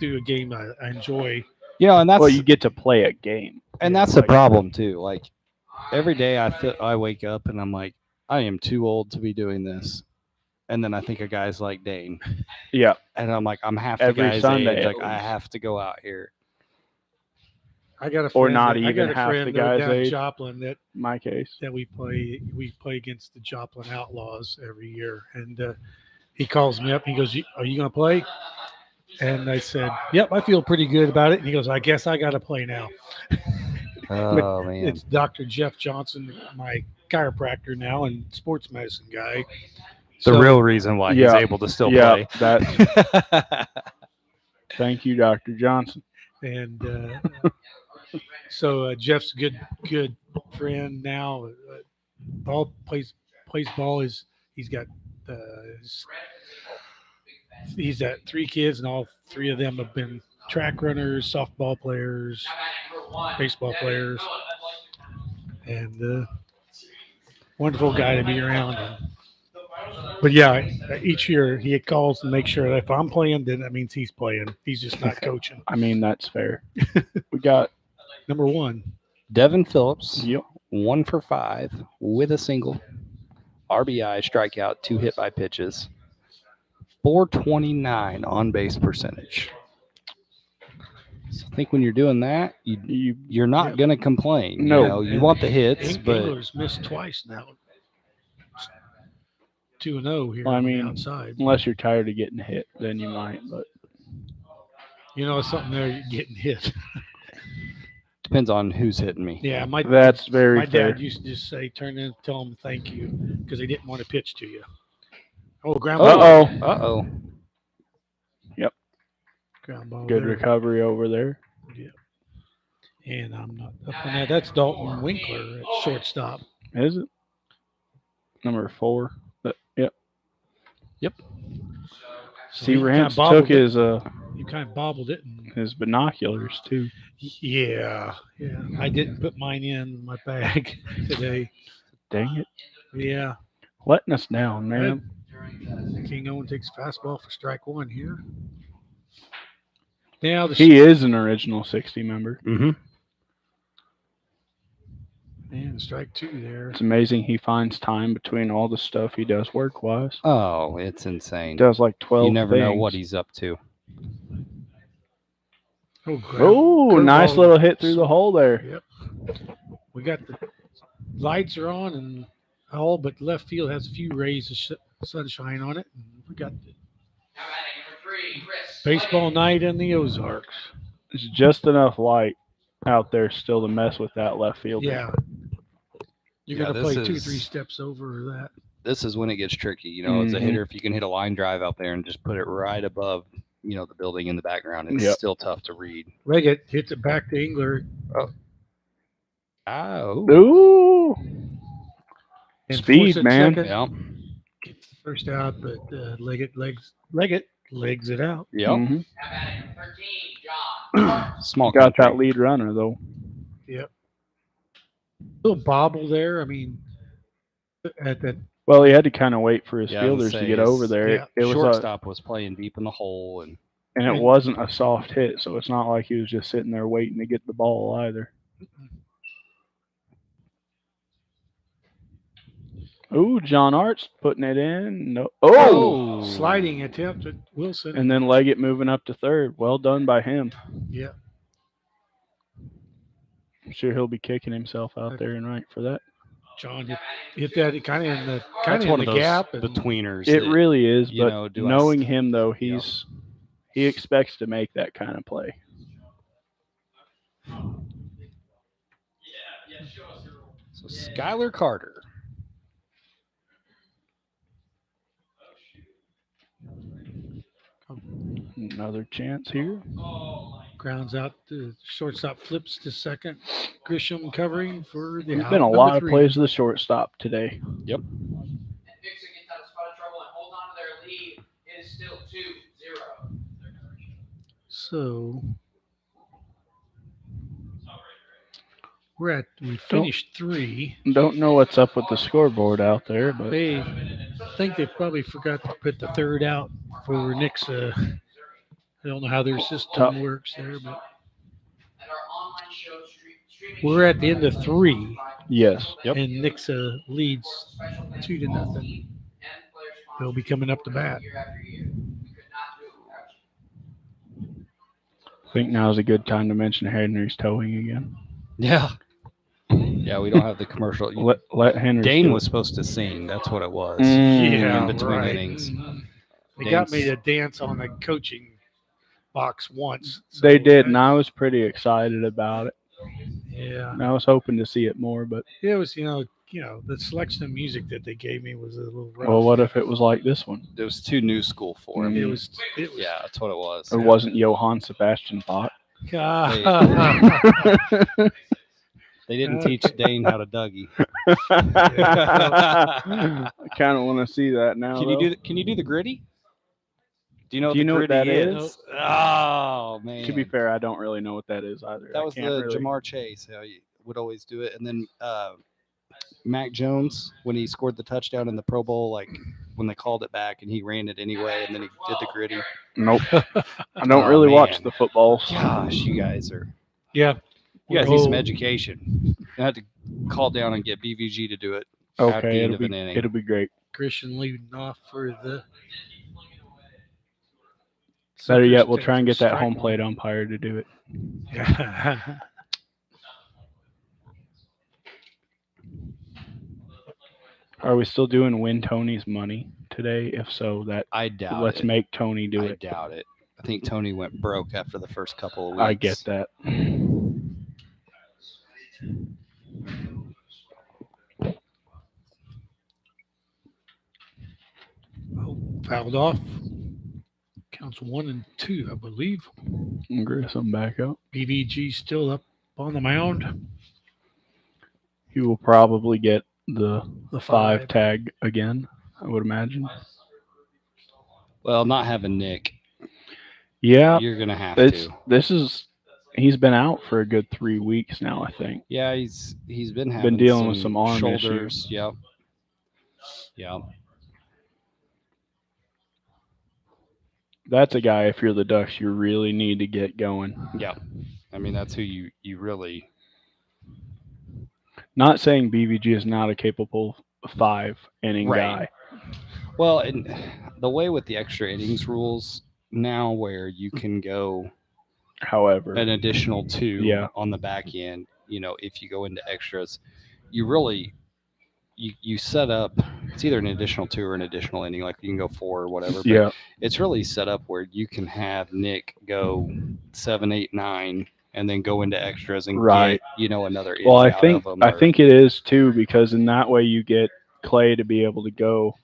do a game I enjoy. You know, and that's Well, you get to play a game. and that's the problem too. Like every day I wake up and I'm like, I am too old to be doing this. And then I think of guys like Dane. Yeah. And I'm like, I'm half the Every guy's Sunday, age. at Like I least. have to go out here. I got a Or friend not that- I even got a half friend the down guy's age. Joplin that In my case. we play against the Joplin Outlaws every year, and he calls me up. He goes, "Are you going to play?" And I said, "Yep, I feel pretty good about it." And he goes, "I guess I got to play now." Oh man. It's Dr. Jeff Johnson, my chiropractor now and sports medicine guy. The So- real reason why he's Yeah. able to still Yeah, play. that's. Thank you, Dr. Johnson. and so Jeff's a good friend now. Ball plays ball. He's got he's got 3 kids, and all 3 of them have been track runners, softball players, baseball players, and wonderful guy to be around. And But yeah, each year he calls and makes sure that if I'm playing, then that means he's playing. He's just not coaching. I mean, that's fair. We got Number one. Devin Phillips, yep. 1 for 5 with a single. RBI, strikeout, 2 hit by pitches. 429 on base percentage. So I think when you're doing that, you're not Yep. going to complain. No. You know, you want the hits, but Engler's missed twice now. 2-0 here Well, I on mean, the outside. unless you're tired of getting hit, then you might. But You know, something there, you're getting hit. depends on who's hitting me. Yeah, that's very my fair. dad used to just say, turn in, tell him thank you, because they didn't want to pitch to you. Oh, ground ball. Uh-oh. Uh-oh. Ground ball. Good there. recovery over there. Yeah. And I'm not up on that. That's Dalton Winkler at shortstop. Is it? Number 4. Yep. Yep. So See, he kinda Rance bobbled took it. his You kind of bobbled it. And, his binoculars too. yeah. I didn't put mine in my bag today. Dang it. Yeah. Letting us down, man. King Owen takes fastball for strike 1 here. Now He is an original 60 member. Mm-hmm. and strike 2 there. It's amazing he finds time between all the stuff he does work-wise. Oh, it's insane. Does like 12 You never know things. what he's up to. Oh, nice curveball. little hit through the hole there. Yep. We got the lights are on and all, but left field has a few rays of sunshine on it. And we got the Now batting number 3, Chris. baseball night in the Ozarks. It's just enough light out there still to mess with that left fielder. Yeah. You're Yeah, going to this play 2 or is- 3 steps over that. This is when it gets tricky. You know, as a Mhm. hitter, if you can hit a line drive out there and just put it right above, you know, the building in the background, it's Yep. still tough to read. Leggett hits it back to Engler. Oh. Ooh. And Speed, force it man. second. Yeah. Gets the first out, but Leggett legs it out. Yep. Mhm. Now batting number 13, John. Small Got country. that lead runner though. Yep. Little bobble there. I mean, at that. Well, he had to kind of wait for his Yeah, I was fielders gonna to say, get over there. yeah, It was Shortstop was playing deep in the hole, and and it wasn't a soft hit, so it's not like he was just sitting there waiting to get the ball either. Ooh, John Arts putting it in. No. Oh, Sliding attempt at Wilson. and then Leggett moving up to third. Well done by him. Yeah. I'm sure he'll be kicking himself out there and right for that. John hit that kind of in the that's one of those gap. And betweeners. It that, really is, you but know, do I knowing st- him though, he expects to make that kind of play. So Skylar Carter. Another chance here. grounds out. The shortstop flips to second. Grisham covering for the There's out. been a Number lot of 3. plays to the shortstop today. Yep. And Dixon gets out of spot of trouble and holds on to their lead. It is still 2-0. So we finished 3. Don't know what's up with the scoreboard out there, but They think they probably forgot to put the third out for Nixa. I don't know how their system Tough. works there, but And our online show streaming. we're at the end of 3, yes. Yep. and Nixa leads 2-0. They'll be coming up to bat. Year after year. We could not do it without you. I think now is a good time to mention Henry's towing again. Yeah. Yeah, we don't have the commercial. Let Henry. Dane do was it. supposed to sing. That's what it was. Yeah, in between right. innings. They got me to dance on the coaching box once. They so did, and that- I was pretty excited about it. Yeah, And I was hoping to see it more, but it was the selection of music that they gave me was a little rough. well, what if it was like this one? It was too new school for him. It was. Yeah, that's what it was. It wasn't Johann Sebastian Bach. They didn't teach Dane how to Dougie. I kind of want to see that now. Can you do the gritty? Do you know what that gritty is? Oh man. To be fair, I don't really know what that is either. that I was the can't really- Jamar Chase how you would always do it, and then Mac Jones when he scored the touchdown in the Pro Bowl like when they called it back and he ran it anyway, and then he did the gritty. Nope. I don't Oh, really watch man. the footballs. Gosh, you guys Yeah. need Oh. some education. You have to call down and get BVG to do it at the Okay, end of an inning. it'll be great. Christian leading off for the. Better yet, Suckers we'll try and get that strike home one. plate umpire to do it. Yeah. Are we still doing win Tony's money today? If so, I doubt let's it. make Tony do I it. doubt it. I think Tony went broke after the first couple of weeks. I get that. Oh, fouled off. Counts 1 and 2, I believe. Grissom back up. BVG still up on the mound. He will probably get the 5 5. tag again, I would imagine. Well, not having Nick, Yeah, you're gonna have to. He's been out for a good 3 weeks now, I think. Yeah, he's been having dealing with some arm shoulders. issues. Yeah. Yeah. That's a guy, if you're the Ducks, you really need to get going. Yeah. I mean, that's who you really. Not saying BVG is not a capable 5-inning Right. guy. Well, and the way with the extra innings rules now, where you can go However, an additional 2 Yeah. on the back end, if you go into extras, you really you set up. It's either an additional 2 or an additional inning. Like you can go 4 or whatever. But yeah, it's really set up where you can have Nick go 7, 8, 9, and then go into extras and Right. get another inning well, I out think of them. I think it is too, because in that way you get Clay to be able to go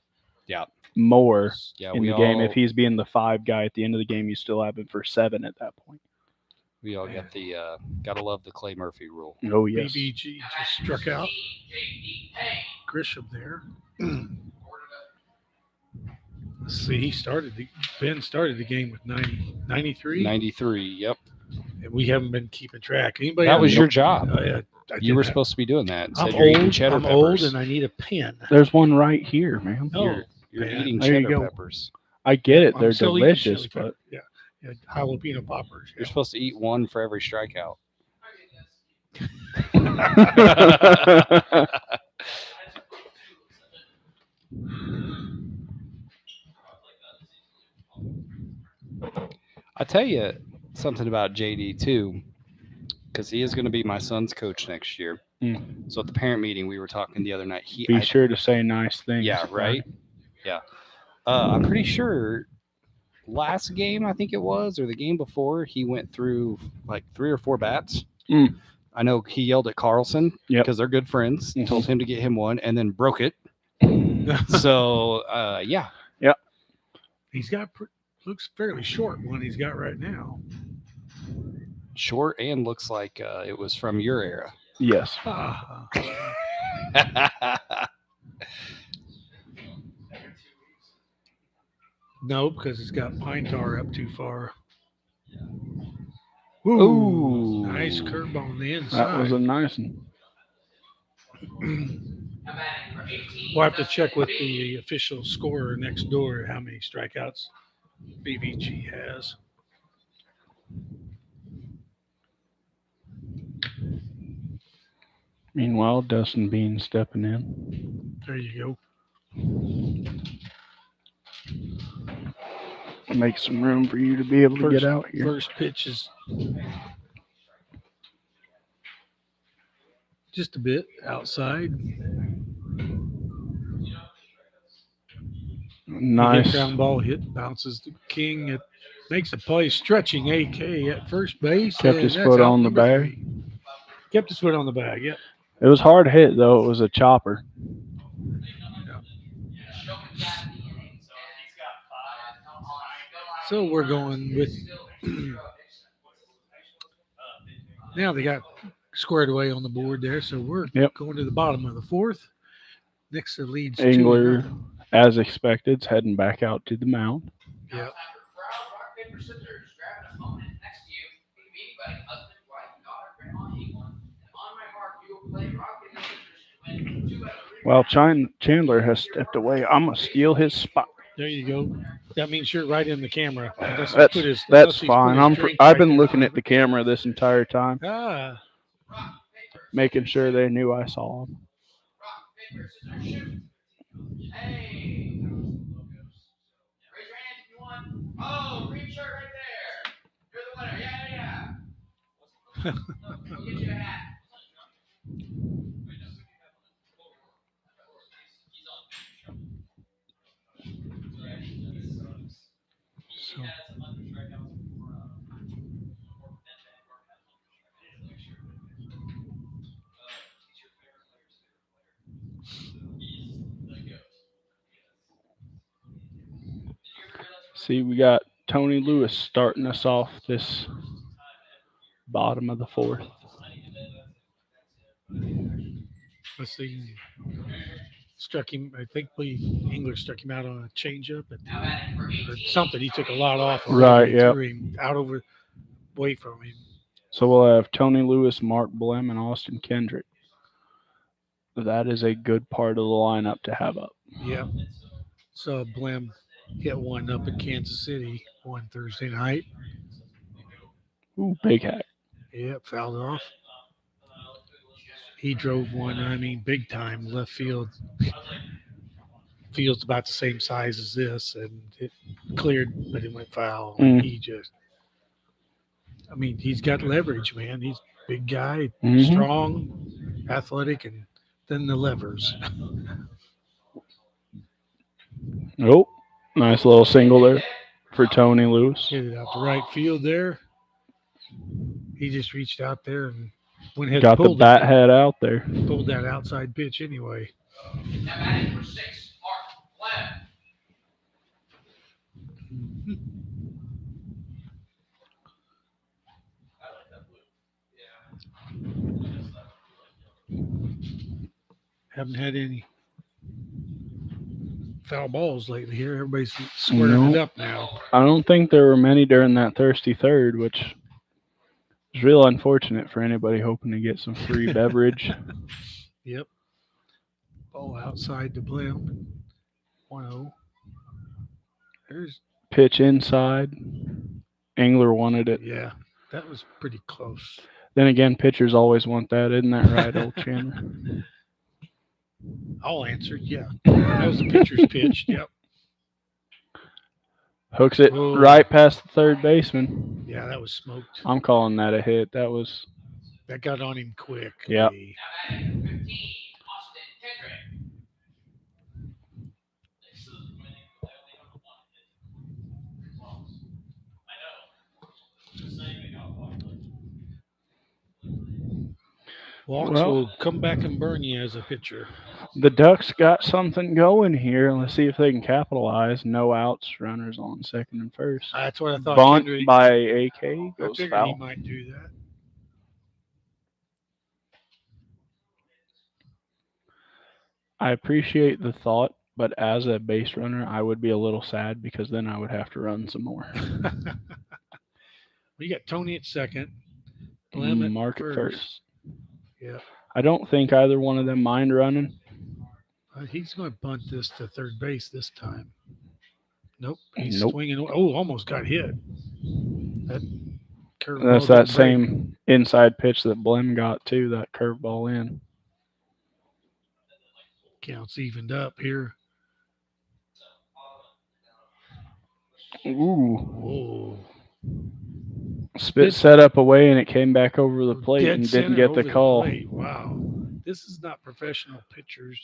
Yeah. more Yeah, in the game. If he's being the 5 guy at the end of the game, you still have him for 7 at that point. we all got the gotta love the Clay Murphy rule. Oh yes. BVG just struck out Grisham there. Let's see, Ben started the game with 93. 93. Yep. And we haven't been keeping track. Anybody? That have was any- your job. I You were did that. supposed to be doing that. I'm Instead, you're eating old. cheddar I'm old, peppers. and I need a pen. There's one right here, man. Oh, You're man. eating There you cheddar go. peppers. I get it. I'm They're still eating delicious, chili but pepper. Yeah, jalapeno poppers. You're supposed to eat one for every strikeout. I tell you something about JD too, because he is going to be my son's coach next year. So at the parent meeting we were talking the other night, be sure to say nice things. Yeah, right. Yeah, I'm pretty sure last game I think it was, or the game before, he went through like 3 or 4 bats. I know he yelled at Carlson because they're good friends. Told him to get him one, and then broke it. So yeah. He's got looks fairly short one he's got right now. Short and looks like it was from your era. Yes. No, because it's got pine tar up too far. Ooh. Nice curve on the inside. That was a nice one. We'll have to check with the official scorer next door how many strikeouts BVG has. Meanwhile, Dustin Bean stepping in. There you Make some room for you to be able to get out go. here. First pitch is just a bit outside. Nice. Ground ball hit, bounces to King. It makes a play, stretching AK at first base. Kept and his that's foot out on the number bag. 3. Kept his foot on the bag, yeah. It was hard hit, though. It was a chopper. So we're going with now they got squared away on the board there. So we're going to the bottom of the 4th. Nixa leads Engler, 2-0. as expected, is heading back out to the mound. Yeah. Well, Chandler has stepped away. I'm gonna steal his spot. There you go. That means you're right in the camera. Unless That's he's put his, that's unless he's put fine. his drink I've right been there. looking at the camera this entire time, Ah, making sure they knew I saw them. Rock, paper, scissors, shoot. Hey. Raise your hands if you want. Oh, green shirt right there. You're the winner. Yeah. We'll get you a hat. so See, we got Tony Lewis starting us off this bottom of the fourth. let's see. Struck him. I think Engler struck him out on a changeup Now batting for or 18. something. He took a lot off. of Right, him. He yep. threw him out away from him. So we'll have Tony Lewis, Mark Blem, and Austin Kendrick. That is a good part of the lineup to have up. Yeah. So Blem hit one up in Kansas City one Thursday night. Ooh, big hack. Yep, fouled it off. He drove one, I mean, big time left field. Field's about the same size as this, and it cleared, but it went foul. Mm. He's got leverage, man. He's a big guy, Mhm. strong, athletic, and then the levers. Nope. Nice little single there for Tony Lewis. Hit it out to right field there. He just reached out there and went ahead Got and the pulled bat it. head out there. Pulled that outside pitch anyway. Now batting for 6, Mark Blem. Haven't had any foul balls lately here. Everybody's squaring it up now. I don't think there were many during that thirsty third, which is real unfortunate for anybody hoping to get some free beverage. Yep. Ball outside to Blem. 1-0. There's, Pitch inside. Engler wanted it. yeah, that was pretty close. Then again, pitchers always want that, isn't that right, old Chandler? I'll answer. Yeah. That was the pitcher's pitch. Yep. Hooks it Whoa. right past the third baseman. Yeah, that was smoked. I'm calling that a hit. That Got on him quick. Yep. Now batting for 15, Austin Kendrick. Walks Well- will come back and burn you as a pitcher. The Ducks got something going here. Let's see if they can capitalize. No outs, runners on second and first. That's what I thought. Bunt Kendrick, by AK I goes figured he foul. might do that. I appreciate the thought, but as a base runner, I would be a little sad because then I would have to run some more. We got Tony at second. Blem at Mark at first. Yeah. I don't think either one of them mind running. He's going to bunt this to third base this time. Nope. He's Nope. swinging. Oh, almost got hit. That curveball That's that didn't break. same inside pitch that Blem got too, that curveball in. Counts evened up here. Ooh. Whoa. Spitz set up away and it came back over the plate Dead and didn't center get over the call. plate. Wow. This is not professional pitchers.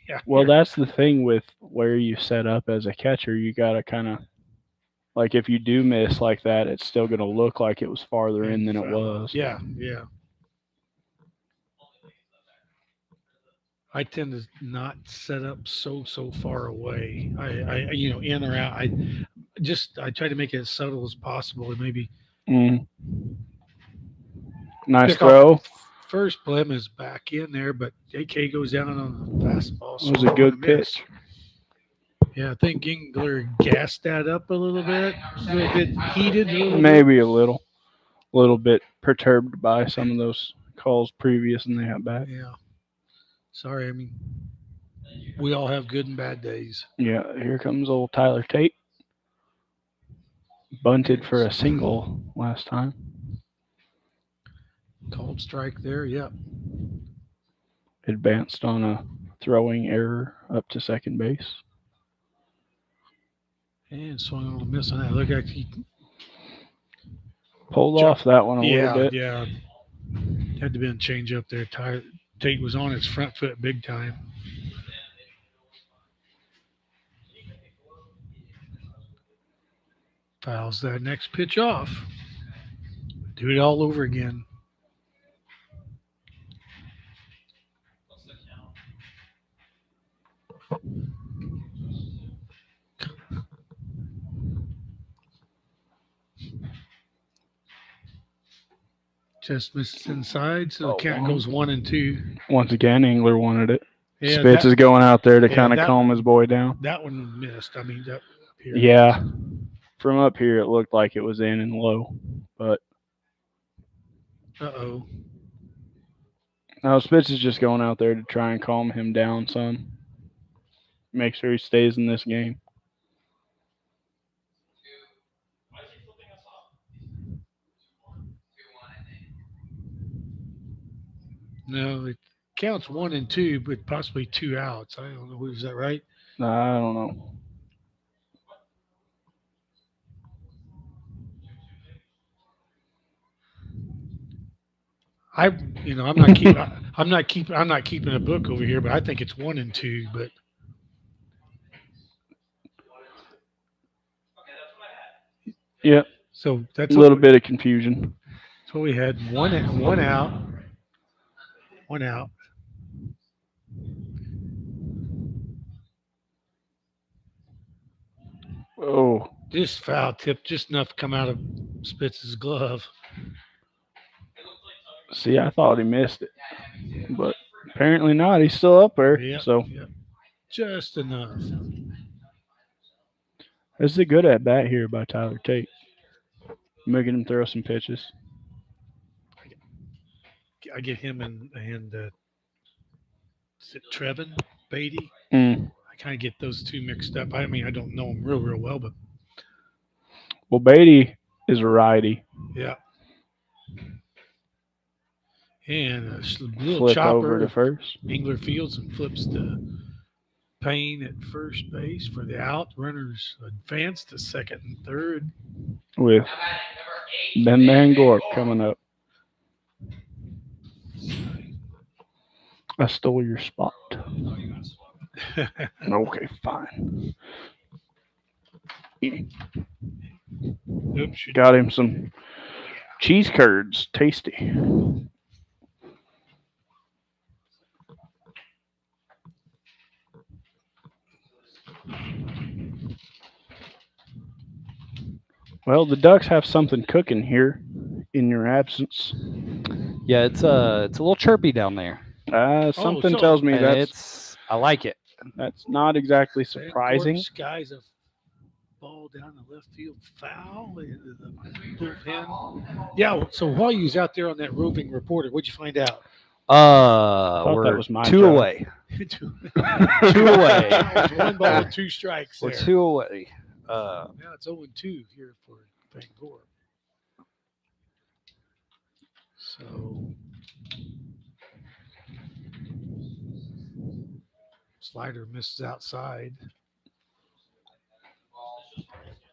Yeah, Well, that's the thing with where you set up as a catcher. You got to kind of, like, if you do miss like that, it's still going to look like it was farther in than it was. Yeah. I tend to not set up so far away. I in or out. I try to make it as subtle as possible and maybe Nice pick off throw. First Blem is back in there, but AK goes down on the fastball. It was a good pitch. Yeah, I think Engler gassed that up a little bit heated. Maybe a little bit perturbed by some of those calls previous in the at bat. Yeah. Sorry, We all have good and bad days. Yeah, here comes old Tyler Tate. Bunted for a single last time. Called strike there. Yep. Advanced on a throwing error up to second base. And swung a little miss on that. Look like he Pulled off that one a yeah, little bit. yeah. Had to be a change up there. Tate was on his front foot big time. Fouls that next pitch off. Do it all over again. Just misses inside, so the count goes 1-2. Once again, Engler wanted it. Yeah, Spitz is going out there to yeah, kind of that- calm his boy down. That one missed. I mean, that here. Yeah. From up here, it looked like it was in and low. But Uh-oh. no, Spitz is just going out there to try and calm him down, son. Make sure he stays in this game. No, it counts 1-2, but possibly 2 outs. I don't know. Is that right? I don't know. I'm not keeping a book over here, but I think it's 1-2. But Yeah, so that's a little bit of confusion. So we had one out. One out. Oh, Just foul tip, just enough to come out of Spitz's glove. see, I thought he missed it, but apparently not. He's still up there. Yep, So yep. Just enough. this is a good at bat here by Tyler Tate, making him throw some pitches. I get him and is it Trevin Beatty? Mm. I kind of get those two mixed up. I mean, I don't know them real well, but Well, Beatty is a righty. yeah. And a little Flip chopper. over to first. Engler fields and flips to Payne at first base for the out. Runners advance to second and third. With Ben Man Gorp coming up. I stole your spot. Okay, fine. Oops, Got him some cheese curds. Tasty. Well, the Ducks have something cooking here in your absence. Yeah, it's a little chirpy down there. Something so- tells me And I like it. that's not exactly surprising. Skies a ball down the left field foul into the bullpen. Yeah. So while you was out there on that roving reporter, what'd you find out? thought We're that was my 2 job. away. 2 away. 1 ball with 2 strikes. We're There. 2 away. Now it's 0-2 here for Van Gorp. So slider misses outside.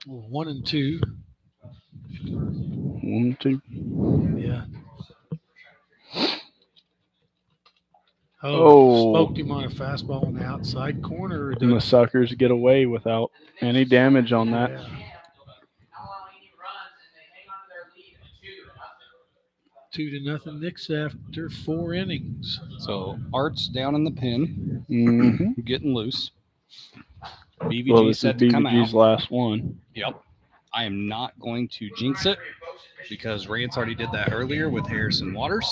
1-2. 1-2. Yeah. Oh. Smoked him on a fastball on the outside corner. And the Suckers get away without any damage on that. Yeah. 2-0 Knicks after 4 innings. So Art's down in the pin, Mm-hmm. getting loose. BVG Well, this is set to come BVG's out. last one. Yep. I am not going to jinx it because Rance already did that earlier with Harrison Waters.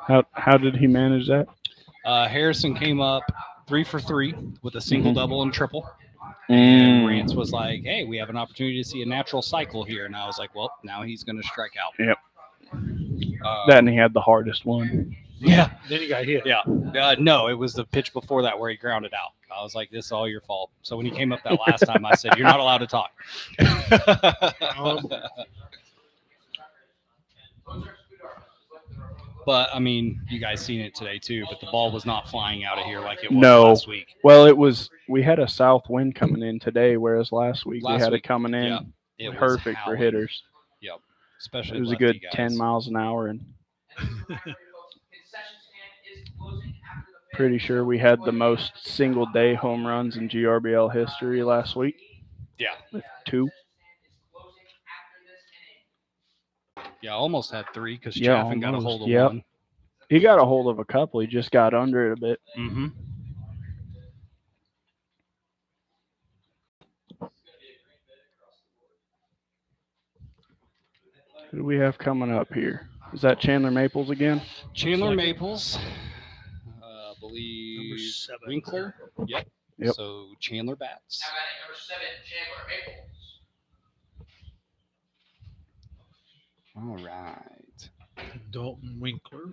How did he manage that? Harrison came up 3 for 3 with a single, Mhm. double, and triple. And Mm. Rance was like, hey, we have an opportunity to see a natural cycle here. And I was like, well, now he's going to strike out. Yep. Um, That and he had the hardest one. Yeah. Then he got hit. Yeah. No, it was the pitch before that where he grounded out. I was like, this is all your fault. So when he came up that last time, I said, you're not allowed to talk. But, I mean, you guys seen it today, too. But the ball was not flying out of here like it was last week. Well, it was. We had a south wind coming in today, whereas last week we had it coming in It was perfect for howling. hitters. Yep. Especially It was a lefty good guys. 10 miles an hour, and pretty sure we had the most single-day home runs in GRBL history last week. Yeah. With 2. Yeah, almost had 3 because Yeah, Chaffin got a almost. hold of Yep. one. He got a hold of a couple. He just got under it a bit. Mm-hmm. Who do we have coming up here? Is that Chandler Maples again? Chandler Maples. I believe Number 7. Winkler. Yep. Yep. So Chandler bats. Now batting number 7, Chandler Maples. All right. Dalton Winkler.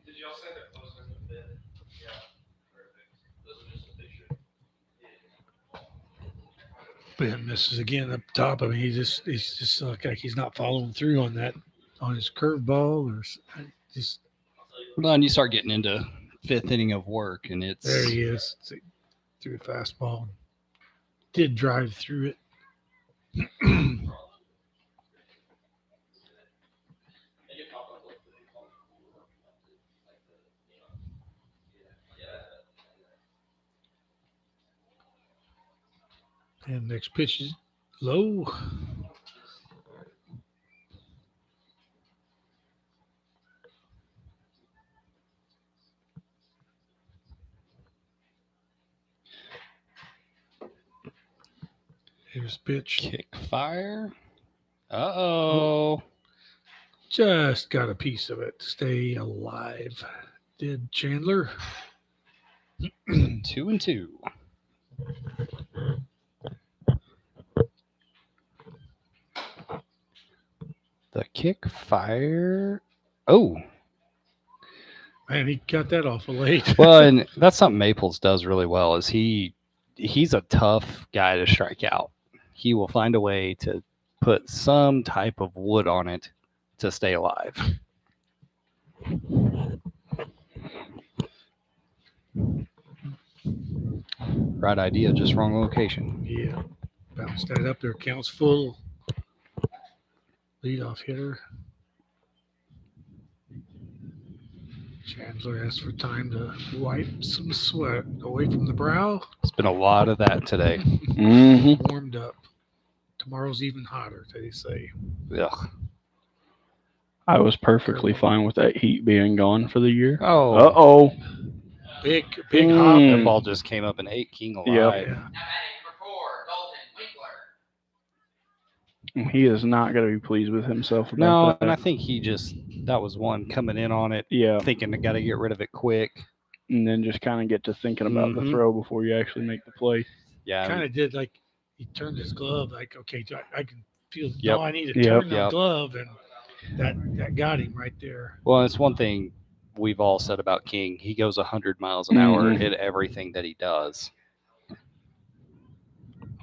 Did y'all say they're closing the bid? Yeah. Perfect. Those are just a picture. Ben misses again up top. I mean, he's just like he's not following through on that, on his curveball or just. Well, and you start getting into 5th inning of work, and it's There he is. Threw a fastball. Did drive through it. And next pitch is low. Here's pitch. kick fire. Uh-oh. Just got a piece of it to stay alive. Did Chandler? 2-2. The kick fire. Oh, Man, he got that awful late. well, and that's something Maples does really well. Is he's a tough guy to strike out. He will find a way to put some type of wood on it to stay alive. Right idea, just wrong location. Yeah. Bounce that up there. Counts full. Leadoff hitter. Chandler asks for time to wipe some sweat away from the brow. It's been a lot of that today. Mm-hmm. Warmed up. Tomorrow's even hotter, they say. Ugh. I was perfectly fine with that heat being gone for the year. Oh, Uh-oh. Big hop. that ball just came up and ate King alive. Yeah. Now batting number 4, Dalton Winkler. He is not going to be pleased with himself about No, that. and I think that was one coming in on it, Yeah, thinking I got to get rid of it quick. and then just kind of get to thinking about the Mhm. throw before you actually make the play. Yeah. Kind of did like he turned his glove like, okay, I can feel. Yep. No, I need to Yep. turn the Yep. glove, and that got him right there. Well, it's one thing we've all said about King. He goes 100 miles an hour Mhm. in everything that he does.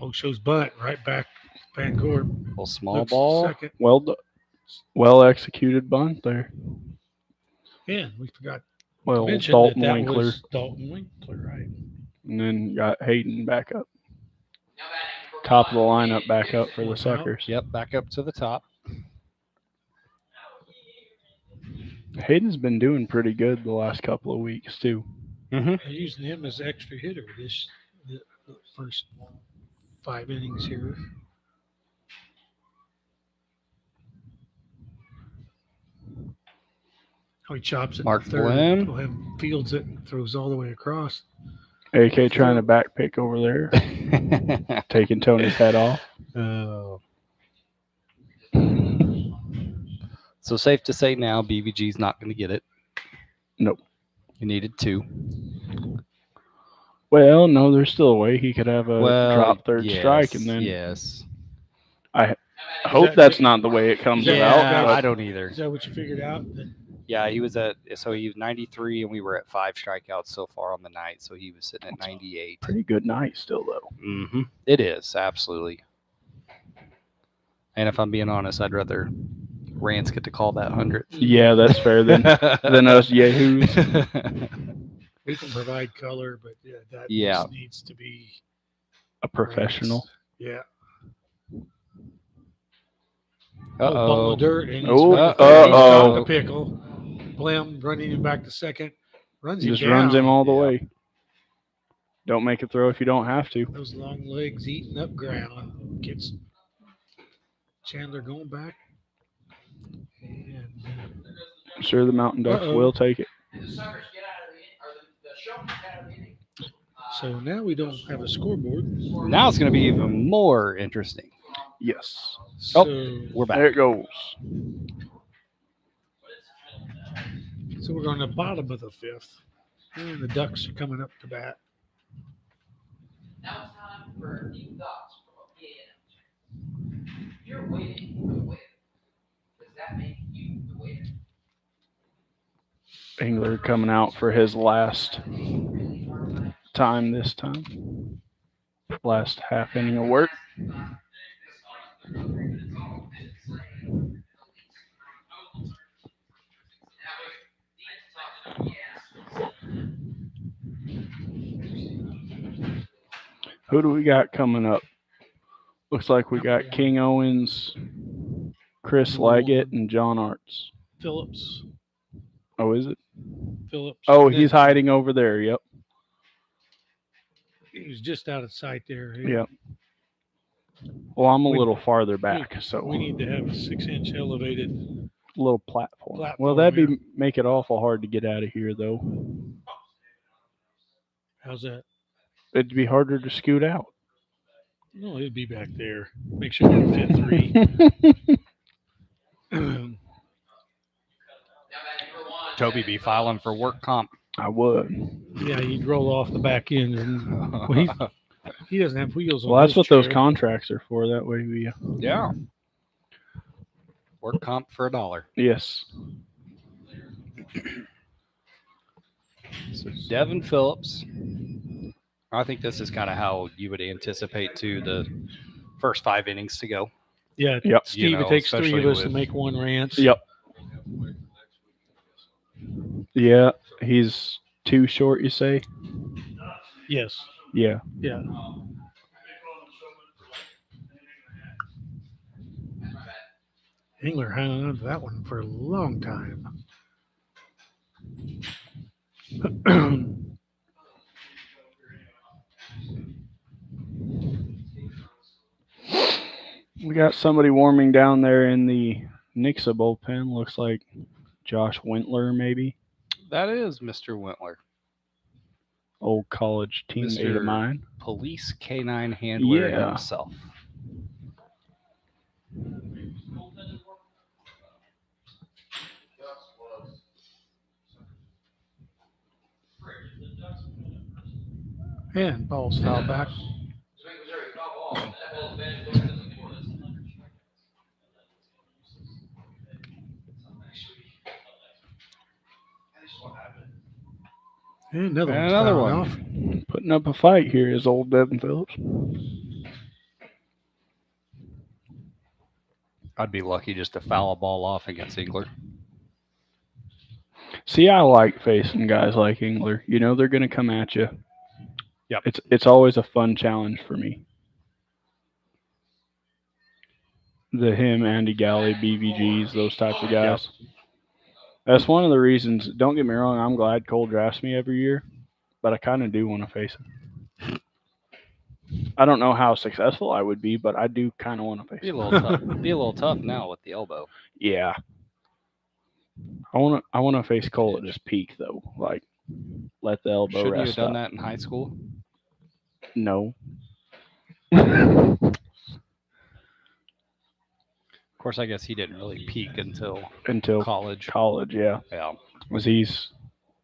Oh, shows bunt right back. Van Gorp. Little small looks ball. Second. Well executed bunt there. Yeah, we forgot Well, to mention Dalton that Winkler, was Dalton Winkler, right? and then got Hayden back up. Now batting number Top of the 1, lineup back up for the One out. Suckers. Yep, back up to the top. Hayden's been doing pretty good the last couple of weeks too. Mm-hmm. They're using him as extra hitter the first 5 innings here. Oh, he chops it. Mark to third. Blim. Blim fields it and throws all the way across. AK trying to back pick over there, taking Tony's head off. Oh. So safe to say now, BVG's not going to get it. Nope. You needed 2. Well, no, there's still a way he could have a drop third yes, strike, and then yes. I hope that- that's not the way it comes that- about. Yeah, but I don't either. Is that what you figured out? Yeah, he was 93, and we were at 5 strikeouts so far on the night, so he was sitting at 98. Pretty good night still, though. Mm-hmm. It is, absolutely. And if I'm being honest, I'd rather Rance get to call that 100th. Yeah, that's fair than us yahoos. We can provide color, but that Yeah. just needs to be A professional. Yeah. Uh-oh. Ball of dirt, and he's Oh, right uh-oh. there. He's caught the pickle. Blim running him back to second. Just down. runs him all the Yeah. way. Don't make a throw if you don't have to. Those long legs eating up ground. Gets Chandler going back. And I'm sure the Mountain Ducks Uh-oh. will take it. The Suckers get out of the inning, or the Showmen get out of the inning. so now we don't have a scoreboard. Now it's going to be even more interesting. Yes. So, We're back. There it goes. so we're on the bottom of the fifth. And the Ducks are coming up to bat. Now it's time for deep thoughts from a PA announcer. If you're waiting for the waiter, does that make you the waiter? Engler coming out for his last time this time. Last half inning of work. Who do we got coming up? Looks like we got King Owens, Chris Leggett, and John Arts. Phillips. Oh, is it? Phillips. Oh, And he's then hiding over there. Yep. He was just out of sight there. Yep. Well, I'm a We- little farther back, so We need to have a 6-inch elevated. little platform. Well, Platform, that'd yeah. make it awful hard to get out of here, though. How's that? It'd be harder to scoot out. No, it'd be back there. Make sure you can fit 3. Toby be filing for work comp. I would. Yeah, he'd roll off the back end, and well, he doesn't have wheels on. Well, that's his what those chair. contracts are for. That way we. Yeah. Work comp for $1. Yes. So Devin Phillips. I think this is kind of how you would anticipate to the first 5 innings to go. Yeah, Yep. Steve, You know, it takes 3 of especially us to with- make one Rance. Yep. Yeah, he's too short. You say? Yes. Yeah. Yeah. Engler hung on to that one for a long time. We got somebody warming down there in the Nixa bullpen. Looks like Josh Engler, maybe. That is Mr. Wentler, Old college teammate of Mr. mine. police canine handler Yeah. himself. And ball's foul back. And another, And one's another fouling one. off. Putting up a fight here is old Devin Phillips. I'd be lucky just to foul a ball off against Engler. See, I like facing guys like Engler. You know they're going to come at you. Yep. It's always a fun challenge for me. Him, Andy Galley, BVGs, those types of guys. That's one of the reasons. Don't get me wrong. I'm glad Cole drafts me every year, but I kind of do want to face him. I don't know how successful I would be, but I do kind of want to face Be a him. little tough. Be a little tough now with the elbow. Yeah. I want to face Cole at his peak though. Like, let the elbow Shouldn't you have rest done up. that in high school? No. Of course, I guess he didn't really peak until Until college. college, yeah. Yeah. Was he's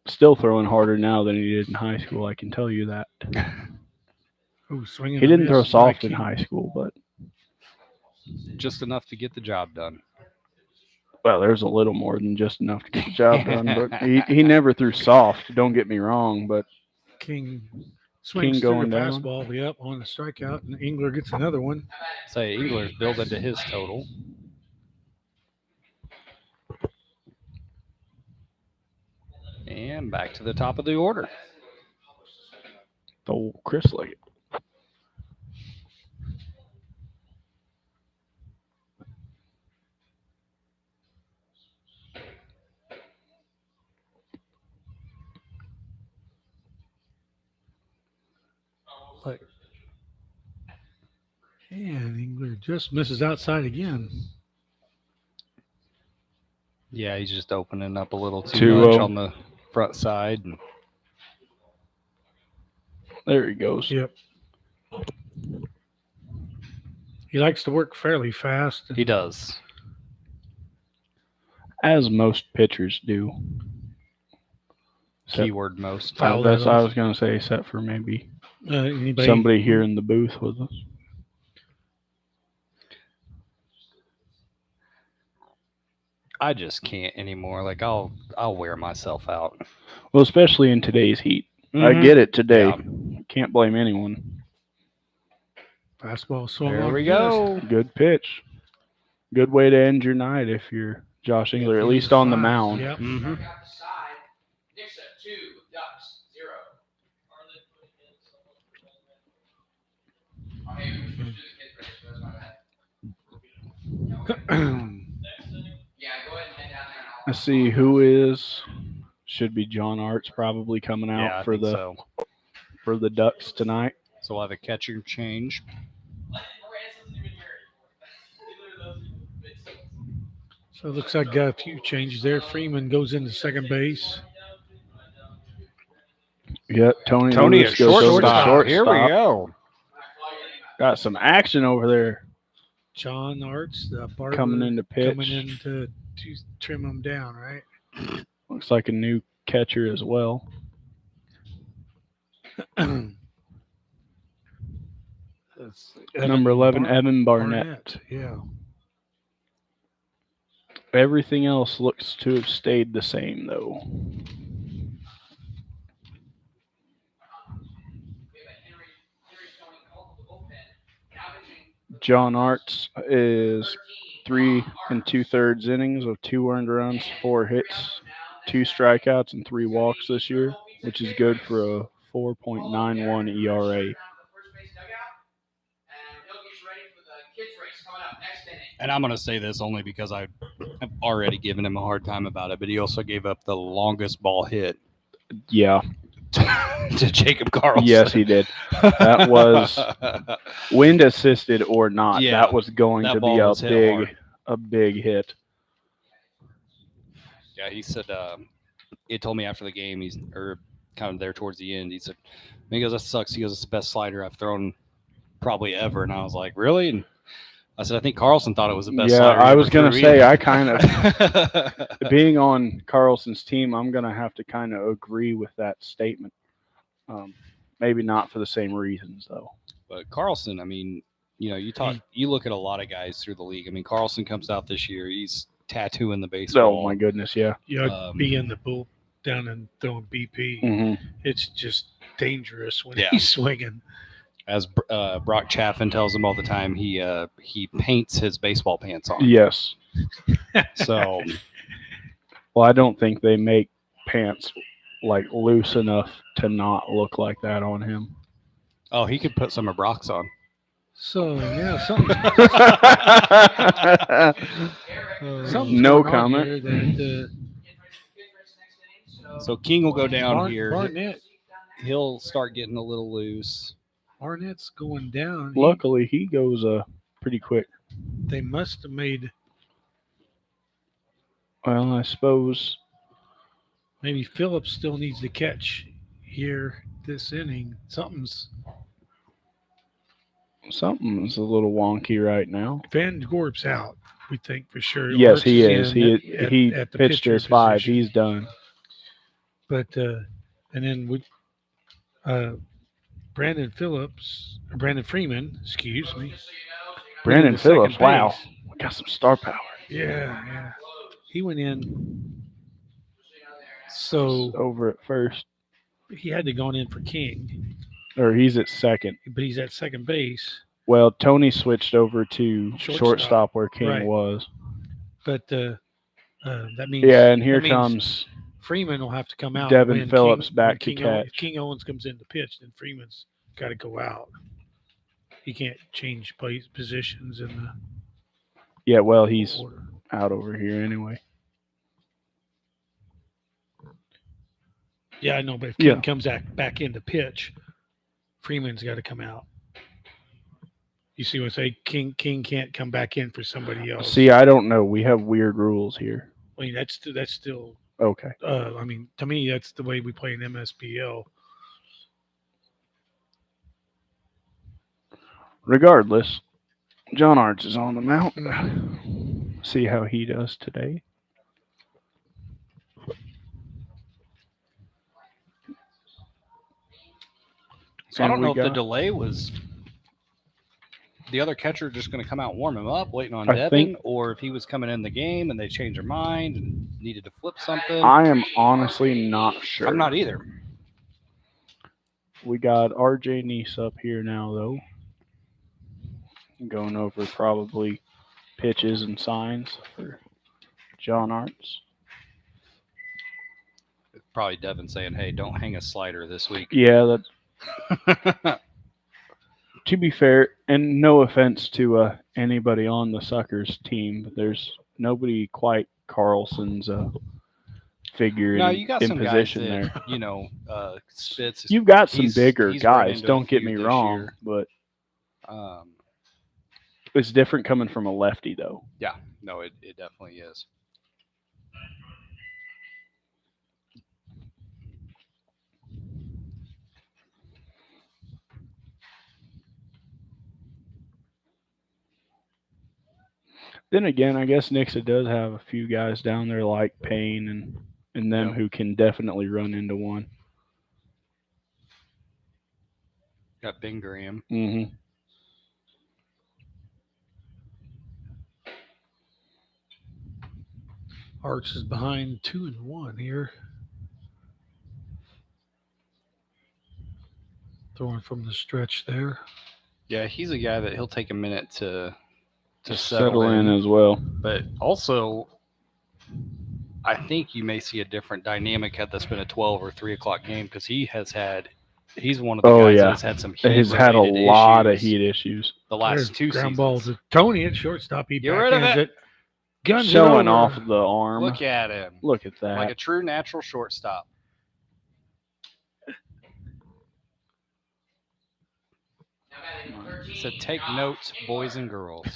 still throwing harder now than he did in high school. I can tell you that. Ooh, swinging. He and a didn't throw miss by soft in King. high school, but Just enough to get the job done. well, there's a little more than just enough to get the job done. But he never threw soft. Don't get me wrong, but King swings King through going the down. fastball. Yep, on the strikeout, and Engler gets another one. Say Engler's building to his total. And back to the top of the order. the old Chris Leggett. But and Engler just misses outside again. Yeah, he's just opening up a little too 2-0. much on the front side. And There he goes. Yep. He likes to work fairly fast. he does. As most pitchers do. Except- Keyword most. Foul that's that what I off. was going to say, except for maybe Anybody? somebody here in the booth with us. I just can't anymore. Like I'll wear myself out. Well, especially in today's heat. I get it today. Yeah. Can't blame anyone. Fastball swung There on we and go. Good pitch. Good way to end your night if you're Josh Engler, at least on the mound. Yep. Mm-hmm. Nixa 2, Ducks 0. Okay, we switched to the kids race, so that's my bad. Yeah, go ahead and head down there and I'll. Let's see who is. Should be John Arts probably coming out Yeah, I for think the so. for the Ducks tonight. So we'll have a catcher change. So it looks like got a few changes there. Freeman goes into second base. Yep, Tony Tony Lewis at goes over to shortstop. Here we shortstop. go. Got some action over there John Arts, the barber, coming into pitch. coming in to trim him down, right? Looks like a new catcher as well. That's Number 11, Evan Barnett. Yeah. Everything else looks to have stayed the same, though. John Arts is 3 2/3 innings of 2 earned runs, 4 hits, 2 strikeouts, and 3 walks this year, which is good for a 4.91 ERA. And I'm going to say this only because I've already given him a hard time about it, but he also gave up the longest ball hit Yeah, to Jacob Carlson. yes, he did. That was wind assisted or not. Yeah, that was going that to ball be was hit hard. a big hit. Yeah, he said he told me after the game, he's or kind of there towards the end. He said, he goes, that sucks. He goes, it's the best slider I've thrown probably ever. And I was like, really? And I said, I think Carlson thought it was the best Yeah, slider. I he was ever going to threw say, either. I kind of, being on Carlson's team, I'm going to have to kind of agree with that statement. Maybe not for the same reasons, though. But Carlson, I mean, you look at a lot of guys through the league. I mean, Carlson comes out this year. He's tattooing the baseball. Oh, my goodness, yeah. Yeah, be in the bull down and throwing BP. Mm-hmm. It's just dangerous when Yeah. he's swinging. As Brock Chaffin tells him all the time, he paints his baseball pants on. Yes. So, Well, I don't think they make pants like loose enough to not look like that on him. oh, he could put some of Brock's on. So yeah, something. something's No going on comment. here that, So King will go down here. Barnett, He'll start getting a little loose. Barnett's going down. Luckily, he goes pretty quick. They must have made Well, I suppose. maybe Phillips still needs to catch here this inning. Something's Something's a little wonky right now. Van Gorp's out. We think for sure. Yes, Arts he is. in He at the pitched pitcher his 5. position. He's done. But and then we Brandon Freeman, excuse me. Brandon into second Phillips. Wow, base. we got some star power. Yeah. He went in. So Over at first, he had to go in for King, or he's at second. but he's at second base. Well, Tony switched over to shortstop where King Right. was. But that means Yeah, and here that means comes Freeman will have to come out. Devin when Phillips King, back when to King catch. King Owens comes in to pitch, then Freeman's got to go out. He can't change positions in the Yeah, well, he's order. out over here anyway. Yeah, I know, but if King comes back in to pitch, Freeman's got to come out. You see what I say? King can't come back in for somebody else. See, I don't know. We have weird rules here. I mean, that's still Okay. I mean, to me, that's the way we play in MSBL. Regardless, John Arts is on the mound. See how he does today. So I don't know if the delay was the other catcher just going to come out and warm him up, waiting on Devin, or if he was coming in the game and they changed their mind and needed to flip something. I am honestly not sure. I'm not either. We got RJ Nice up here now, though. Going over probably pitches and signs for John Arts. Probably Devin saying, hey, don't hang a slider this week. Yeah, that. To be fair, and no offense to anybody on the Suckers team, but there's nobody quite Carlson's figure you got in some position guys that, there. You know, Spitz. You've got some bigger he's run guys. into Don't a get few me this wrong, year. but it's different coming from a lefty, though. Yeah, no, it definitely is. Then again, I guess Nixa does have a few guys down there like Payne and them who can definitely run into one. Got Bingham. Mm-hmm. Arts is behind 2-1 here. Throwing from the stretch there. Yeah, he's a guy that he'll take a minute to settle in as well. But also, I think you may see a different dynamic had this been a 12 or 3 o'clock game because he's one of the guys that has had some heat. He's had a lot of heat issues. The last two ground seasons. balls to Tony at shortstop. He Get rid of it. Guns showing off the arm. Look at him. Look at that. Like a true natural shortstop. So take notes, boys and girls.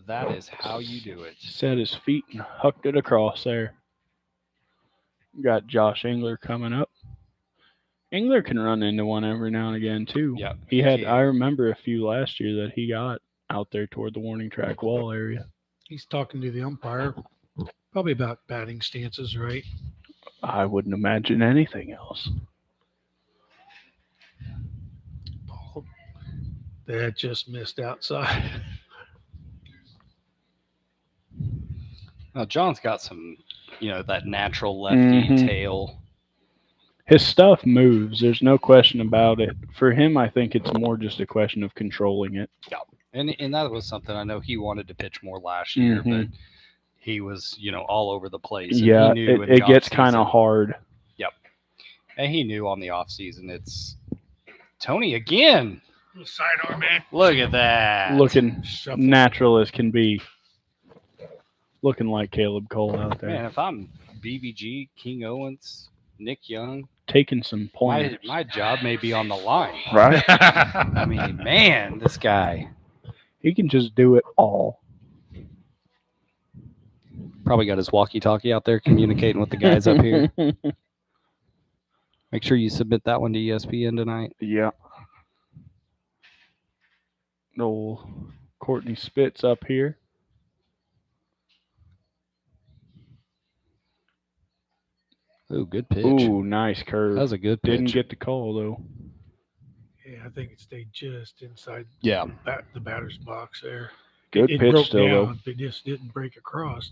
That is how you do it. Set his feet and hucked it across there. Got Josh Engler coming up. Engler can run into one every now and again, too. Yep. I remember a few last year that he got out there toward the warning track wall area. He's talking to the umpire, probably about batting stances, right? I wouldn't imagine anything else. Ball that just missed outside. Now, John's got some, that natural lefty tail. His stuff moves. There's no question about it. For him, I think it's more just a question of controlling it. Yeah. And that was something I know he wanted to pitch more last year, but he was, all over the place. And yeah, he knew it gets kind of hard. Yep. And he knew on the offseason it's Tony again. Sidearm, man. Look at that. Looking natural as can be. Looking like Caleb Cole out there. Man, if I'm BBG, King Owens, Nick Young, taking some points. My job may be on the line. Right? I mean, man, this guy. He can just do it all. Probably got his walkie-talkie out there communicating with the guys up here. Make sure you submit that one to ESPN tonight. Yeah. Old Courtney Spitz up here. Ooh, good pitch. Ooh, nice curve. That was a good pitch. Didn't get the call, though. I think it stayed just inside Yeah. the batter's box there. Good it pitch broke still, though. down, but just didn't break across.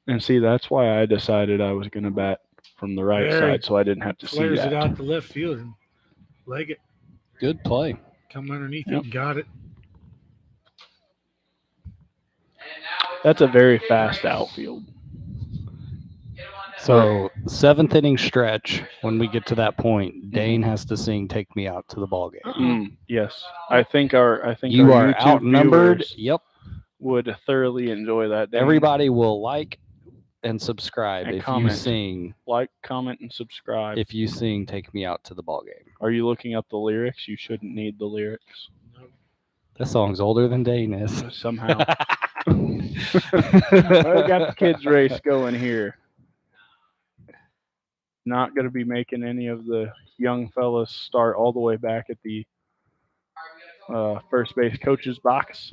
And see, that's why I decided I was going to bat from the right There he side, so I didn't have to see Flares that. it out to left field and leg it. Good play. Come underneath Yep. it and got it. That's a very fast outfield. So 7th inning stretch. When we get to that point, Dane has to sing "Take Me Out to the Ball Game." Yes, I think you are our YouTube outnumbered. viewers Yep. would thoroughly enjoy that. Dane. Everybody will like and subscribe And if comment. you sing. Like, comment, and subscribe. If you sing "Take Me Out to the Ball Game." Are you looking up the lyrics? You shouldn't need the lyrics. That song's older than Dane is. Somehow. I got the kids race going here. Not going to be making any of the young fellas start all the way back at the first base coach's box,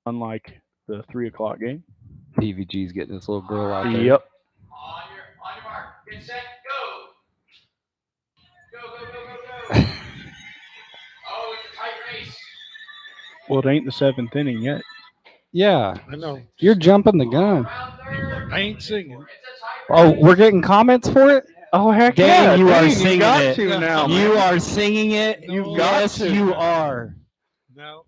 unlike the 3 o'clock game. PVG's getting this little girl out there. Yep. On your mark. Get set. Go. Go. Oh, it's a tight race. Well, it ain't the 7th inning yet. Yeah. I know. You're jumping the gun. I ain't singing. Oh, we're getting comments for it? Oh, heck Dane, yeah. you are Dane, singing you got it. to now, You man. are singing it. You've got Yes, to. you are. No,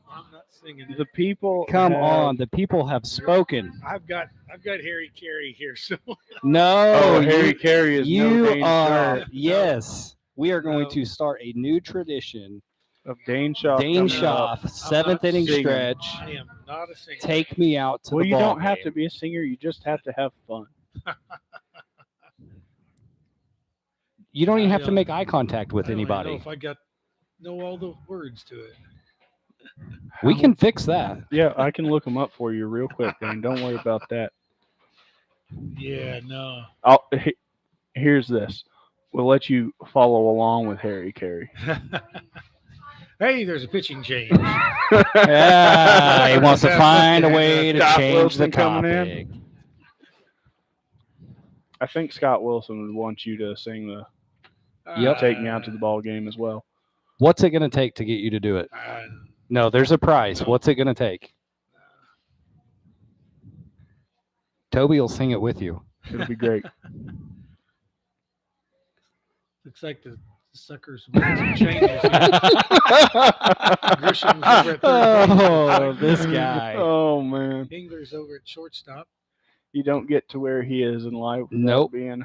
I'm not singing it. The people Come have- on. The people have spoken. I've got Harry Carey here, so No. Oh, Harry Carey is no You Dane are. Shaw. Yes. We are going No. to start a new tradition. Of Dane Shaw. Dane coming up. Shaw, 7th inning singing. stretch. I am not a singer. Take me out to Well, the you ball don't have game. to be a singer. You just have to have fun. You don't even have I, to make eye contact with I don't even know anybody. if I know all the words to it. We can fix that. Yeah, I can look them up for you real quick, Dane. Don't worry about that. Yeah, no. Here's this. We'll let you follow along with Harry Carey. Hey, there's a pitching change. Yeah, he wants to find a way to Scott change Wilson the coming topic. in. I think Scott Wilson would want you to sing the Yep. "Take Me Out to the Ball Game" as well. What's it going to take to get you to do it? No, there's a price. What's it going to take? Toby will sing it with you. It'll be great. Looks like the Suckers made some changes. Grisham's over at third Oh, base. this guy. Oh, man. Engler's over at shortstop. You don't get to where he is in life without Nope. being.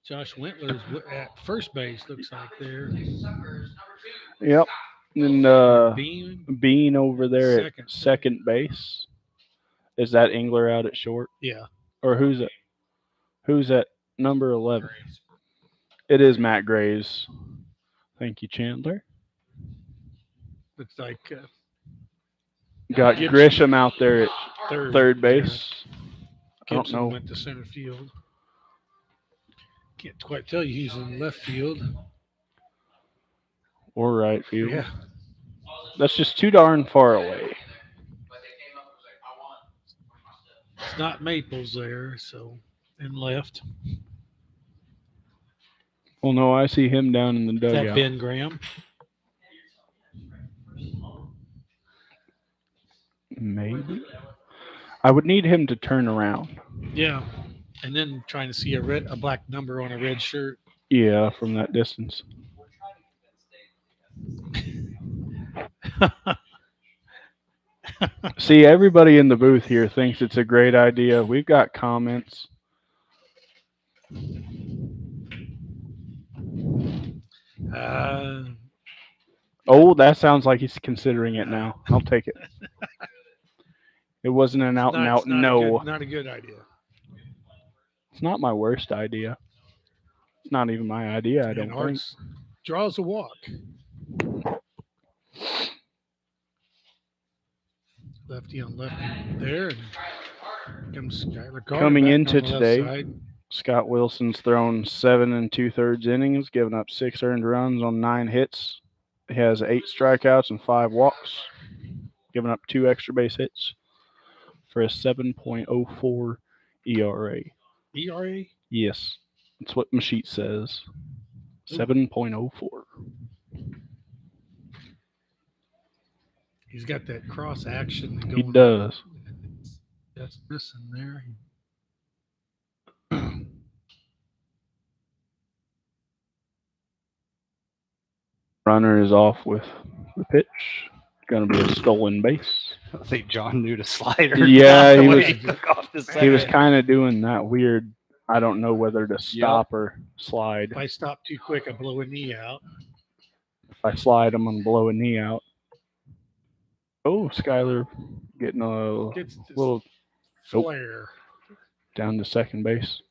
Josh Wentler's at first base, looks like there. Yep. And Beam. Bean over there Second. at second base. Is that Engler out at short? Yeah. Or who's it? Who's at number 11? It is Matt Graves. Thank you, Chandler. Looks like Got Gibson. Grisham out there at third there. base. I don't Gibson know. went to center field. Can't quite tell you he's in left field. Or right field. Yeah. That's just too darn far away. It's not Maples there, so and left. Well, no, I see him down in the Is that dugout. Ben Graham? Maybe. I would need him to turn around. Yeah. And then trying to see a black number on a red shirt. Yeah, from that distance. See, everybody in the booth here thinks it's a great idea. We've got comments. Oh, that sounds like he's considering it now. I'll take it. It wasn't an out and out no. Not a good idea. It's not my worst idea. It's not even my idea, I And don't think. Arts draws a walk. Lefty on lefty there. And comes Skylar Carter Coming back into on the left today, side. Scott Wilson's thrown 7 2/3 innings, given up 6 earned runs on 9 hits. He has 8 strikeouts and 5 walks, giving up 2 extra base hits for a 7.04 ERA. ERA? Yes. That's what my sheet says. 7.04. He's got that cross action going. He does. That's missing there. Runner is off with the pitch. Going to be a stolen base. I think John knew to slider. Yeah, The he way was- he took off the He was second. kind of doing that weird. I don't know whether to stop or slide. If I stop too quick, I blow a knee out. If I slide, I'm going to blow a knee out. Oh, Skyler getting a Gets this little flare. down to second base.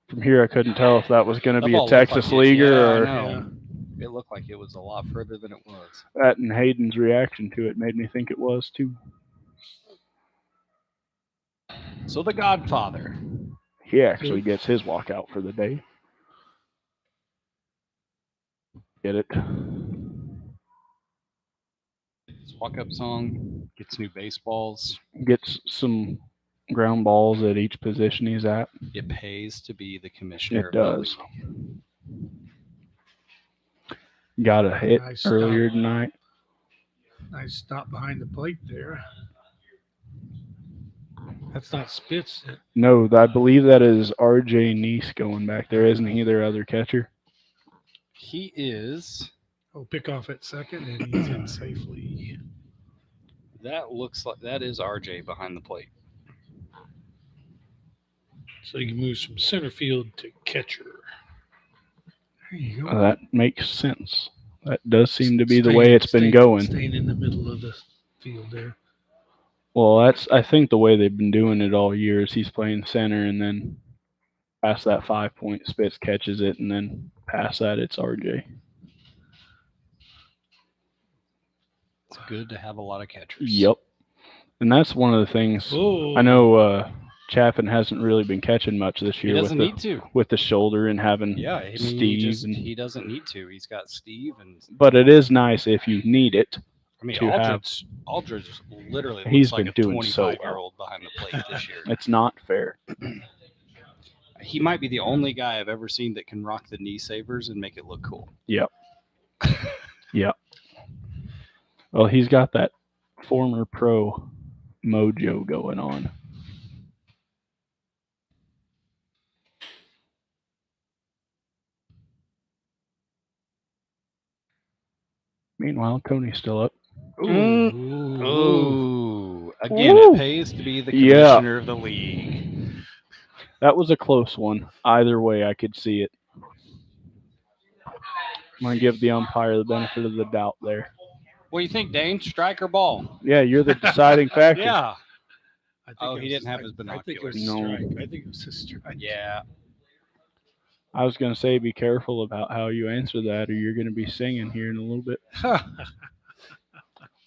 From here, I couldn't tell if that was going to That be ball a looked Texas like it- leaguer yeah, I or know. It looked like it was a lot further than it was. that, and Hayden's reaction to it made me think it was too. So the Godfather. He actually gets his walkout for the day. Get it? His walk-up song gets new baseballs. Gets some ground balls at each position he's at. It pays to be the commissioner. It of the does. league. Got a hit Nice earlier stop. tonight. Nice stop behind the plate there. That's not Spitz. No, I believe that is RJ Neese going back there. Isn't he their other catcher? He is. Oh, pick off at second, and he's in safely. That looks like that is RJ behind the plate. So he moves from center field to catcher. There you go. That makes sense. That does seem to be the way it's been going. Staying in the middle of the field there. Well, I think the way they've been doing it all year is he's playing center and then past that 5 point, Spitz catches it, and then past that it's RJ. It's good to have a lot of catchers. Yep. And that's one of the things. Oh, I know Chaffin hasn't really been catching much this He year doesn't need to. with the shoulder and having Yeah, I mean, Steve. he doesn't need to. He's got Steve and But it is nice if you need it. I mean, to have- Aldridge literally He's looks like been a doing so well. 25-year-old behind the plate this year. It's not fair. He might be the only guy I've ever seen that can rock the knee savers and make it look cool. Yep. Yep. Well, he's got that former pro mojo going on. Meanwhile, Tony's still up. Oh, again, Ooh. it pays to be the Yeah. commissioner of the league. That was a close one. Either way, I could see it. I'm going to give the umpire the benefit of the doubt there. What do you think, Dane? Strike or ball? Yeah, you're the deciding factor. Yeah. I think Oh, it he was- didn't have his I think it binoculars. was a No. strike. I think it was a strike. Yeah. I was going to say be careful about how you answer that, or you're going to be singing here in a little bit, a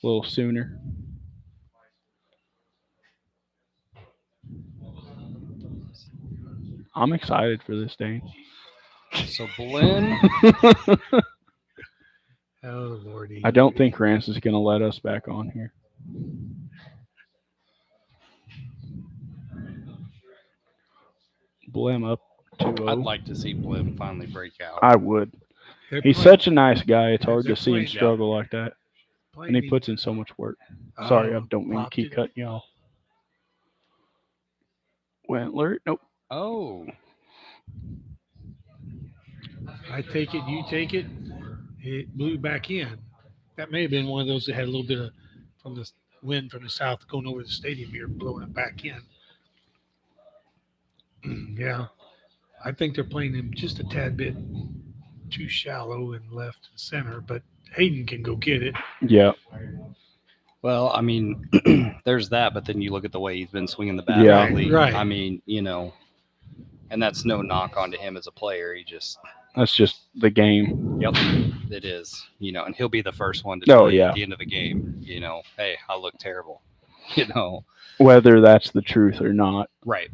little sooner. I'm excited for this, Dane. So Blinn, Oh, Lordy. I don't think Rance is going to let us back on here. Blim up 2-0. I'd like to see Blinn finally break out. I would. They're He's playing- such a nice guy. It's hard They're to see him playing- struggle like that. playing And he him- puts in so much work. Sorry, I Oh, don't mean to popped keep it. cutting you off. Wentler? Nope. Oh, I take it, you take it. It blew back in. That may have been one of those that had a little bit of from the wind from the south going over the stadium here, blowing it back in. Yeah, I think they're playing him just a tad bit too shallow and left and center, but Hayden can go get it. Yeah. well, I mean, there's that, but then you look at the way he's been swinging the bat Yeah. lately. Right. I mean, and that's no knock onto him as a player. He just, That's just the game. yep, it is. And he'll be the first one to Oh, tell you yeah. at the end of the game, hey, I look terrible. Whether that's the truth or not. Right.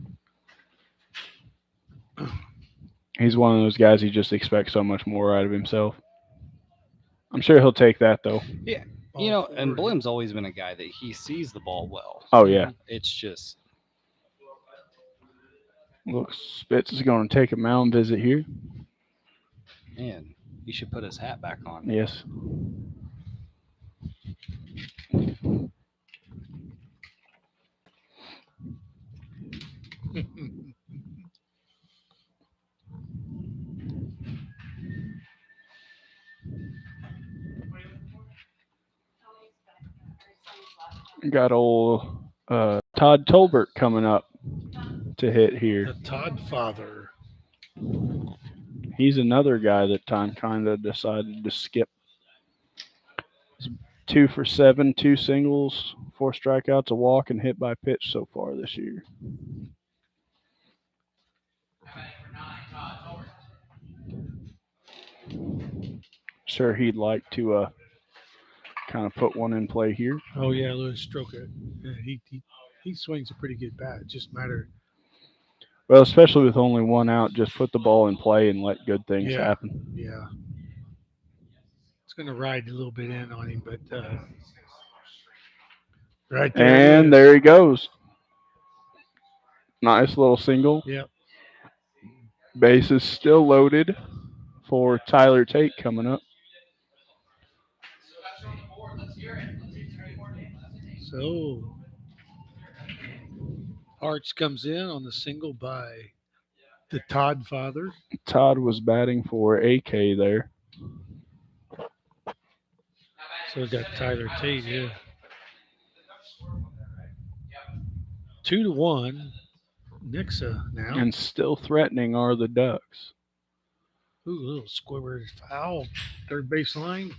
He's one of those guys who just expects so much more out of himself. I'm sure he'll take that, though. Ball And forward. Blim's always been a guy that he sees the ball well. Oh, yeah. It's just, Looks Spitz is going to take a mound visit here. Man, he should put his hat back on. Yes. Got old Todd Tolbert coming up to hit here. The Todd father. He's another guy that time kind of decided to skip. He's 2 for 7, 2 singles, 4 strikeouts, a walk, and hit by pitch so far this year. Sure, he'd like to kind of put one in play here. Oh yeah, Lewis stroke it. Yeah, he swings a pretty good bat. It just matter. Well, especially with only one out, just put the ball in play and let good things Yeah. happen. Yeah. It's going to ride a little bit in on him, but right there. And there he goes. Nice little single. Yep. Base is still loaded for Tyler Tate coming up. So Arch comes in on the single by the Todd father. Todd was batting for AK there. So we got Tyler Tate here. 2-1. Nixa now. And still threatening are the Ducks. Ooh, a little squibbered foul. Third base line.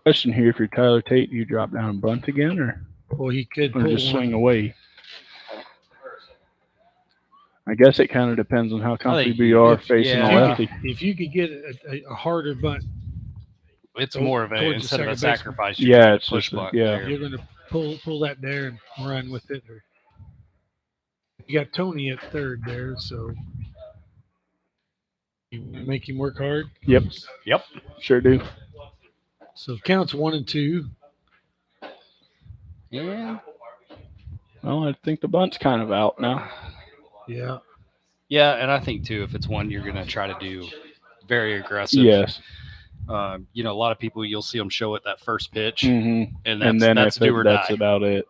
Question here, if you're Tyler Tate, do you drop down and bunt again or Well, he could pull just swing one. away? I guess it kind of depends on how comfortable you are facing yeah. a lefty. If you could get a harder bunt, It's more of a, Towards the instead of a second baseman. sacrifice, Yeah, you're it's push just bunt yeah. there. you're going to pull that there and run with it. Or you got Tony at third there, so you make him work hard. Yep. Yep. Sure do. So counts 1 and 2. Yeah. Well, I think the bunt's kind of out now. Yeah. Yeah, and I think too, if it's one you're going to try to do very aggressive. Yes. A lot of people, you'll see them show it that first pitch, Mm-hmm. and And then that's do or that's die. about it.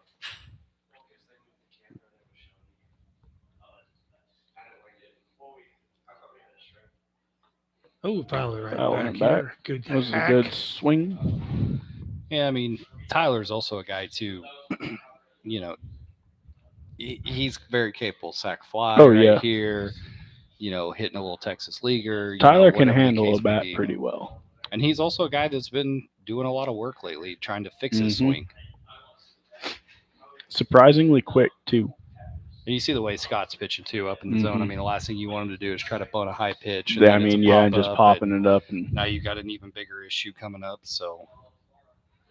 Oh, Fowler right Fowler back back. here. Good. That was a hack. good swing. Yeah, I mean, Tyler's also a guy too. He's very capable. Sack fly Oh, right yeah. here. Hitting a little Texas leaguer. Tyler can whatever the handle case a may bat be. pretty well. And he's also a guy that's been doing a lot of work lately, trying to fix his Mhm. swing. Surprisingly quick, too. And you see the way Scott's pitching too up in the zone. I Mhm. mean, the last thing you want him to do is try to bunt a high pitch. Yeah, I mean, yeah, and just popping it up. And Now you got an even bigger issue coming up. So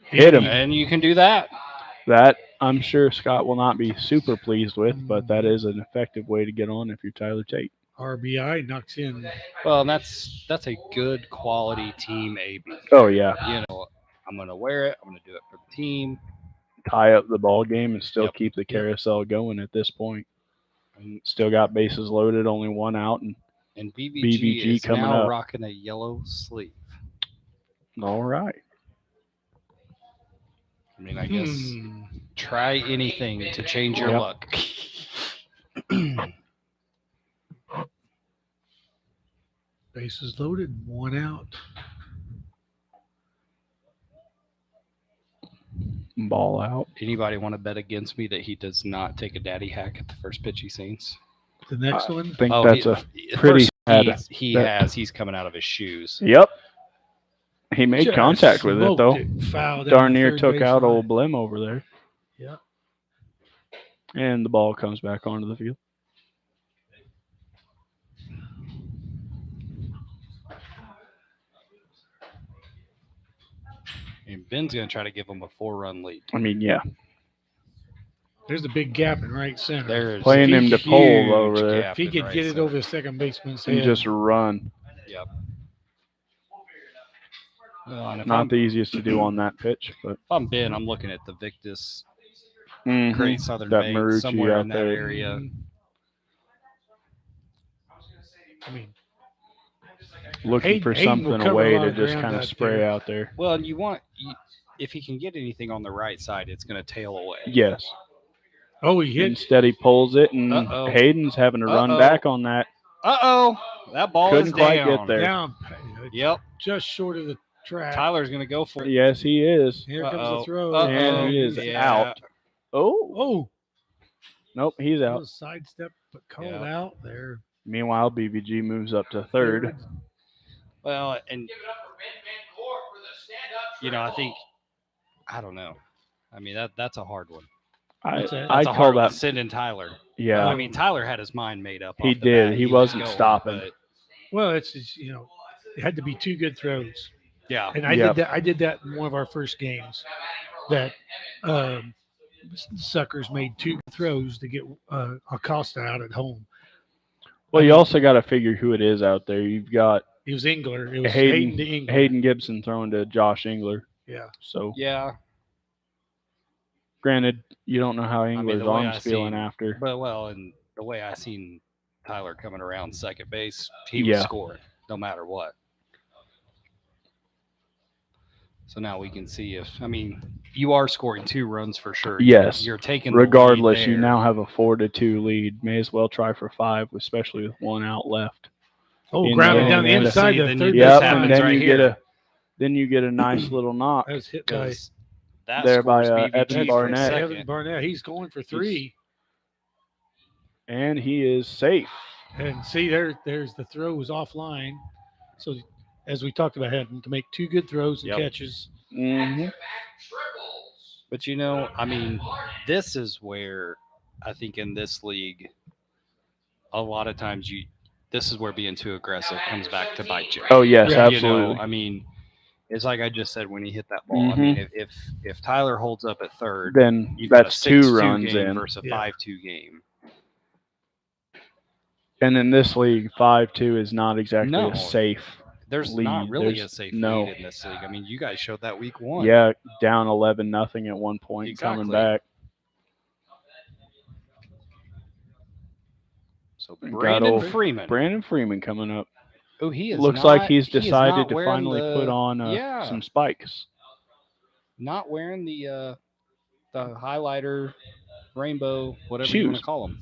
hit him. and you can do that. That I'm sure Scott will not be super pleased with, but that is an effective way to get on if you're Tyler Tate. RBI knocks in. Well, and that's a good quality team AB. Oh, yeah. I'm gonna wear it. I'm gonna do it for the team. Tie up the ball game and still Yep. keep the carousel going at this point. And, Still got bases loaded, only one out. And BVG is coming now up. rocking a yellow sleeve. all right. I mean, I guess try anything to change your Yep. luck. Bases loaded. 1 out. Ball out. Anybody want to bet against me that he does not take a daddy hack at the first pitch he sees? The next I one. think that's a pretty bad. He's coming out of his shoes. Yep. He made Just contact with it, smoked though. Fouled Darn down the near third took base out line. old Blim over there. Yeah. And the ball comes back onto the field. And Ben's going to try to give him a 4-run lead. I mean, yeah. There's a big gap in right center. There's Playing a him to huge pull over there. gap If he in could right get it center. over the second baseman's And head. just run. Yep. Well, and if Not I'm, the easiest to do on that pitch, but if I'm Ben, I'm looking at the Victus, mhm, Great Southern that Bank, Marucci somewhere out in that there. area. I mean, looking for Hayden will something cover a away lot to of just ground kind of out spray there. out there. Well, and if he can get anything on the right side, it's going to tail away. Yes. Oh, he hit. Instead, he pulls it, and Uh-oh. Hayden's having to run Uh-oh. back on that. That ball Couldn't is quite down. get there. Down. Yep. Just short of the track. Tyler's going to go for it. Yes, he is. Here comes the throw. And he is out. Oh. Oh. Nope, he's A out. little sidestep, but called out there. Meanwhile, BVG moves up to third. Well, and, Give it up for Ben Gorp for the stand-up I triple. think, I don't know. I mean, that's a hard one. That's That's I a call hard one. that. Sending Tyler. Yeah. I mean, Tyler had his mind made up. He off the did. bat. He was wasn't going, stopping. but, Well, it's it had to be two good throws. yeah. And I did that. I did that in one of our first games. That Suckers made two throws to get Acosta out at home. Well, you also got to figure who it is out there. You've got It was Engler. It was Hayden to Engler. Hayden Gibson throwing to Josh Engler. Yeah. So, Yeah. granted, you don't know how Engler's the way arm's I feeling seen- after. But, well, and the way I seen Tyler coming around second base, he was scoring no matter what. So now we can see if, you are scoring 2 runs for sure. Yes. You're taking the lead Regardless, you there. now have a 4-2 lead. May as well try for 5, especially with one out left. Oh, In grounded the down the end. inside. See, The then third you- base This Yep, happens and then right you here. get a nice little knock. That was hit by 'Cause that There by, scores BVG Evan for a Barnett. second. Evan Barnett. He's going for 3. And he is safe. And see, there's the throw was offline. So as we talked about, having to make 2 good throws and Yep. catches. Mm-hmm. But this is where I think in this league, a lot of times this is where being too aggressive comes back to bite you. Oh, yes, Yeah. absolutely. It's like I just said when he hit that ball. If Tyler holds up at third, Then you've got that's a 2 6-2 runs game in. versus a 5-2 game. And in this league, 5-2 is not exactly No. a safe There's lead. not really There's- a safe no. lead in this league. You guys showed that week 1. Yeah, down 11-0 at one point, coming Exactly. back. So Got Brandon old Freeman. Brandon Freeman coming up. Oh, he is. Looks not, like he's he is decided not to wearing finally the- put on yeah. some spikes. Not wearing the highlighter, rainbow, whatever you want Shoes. to call them.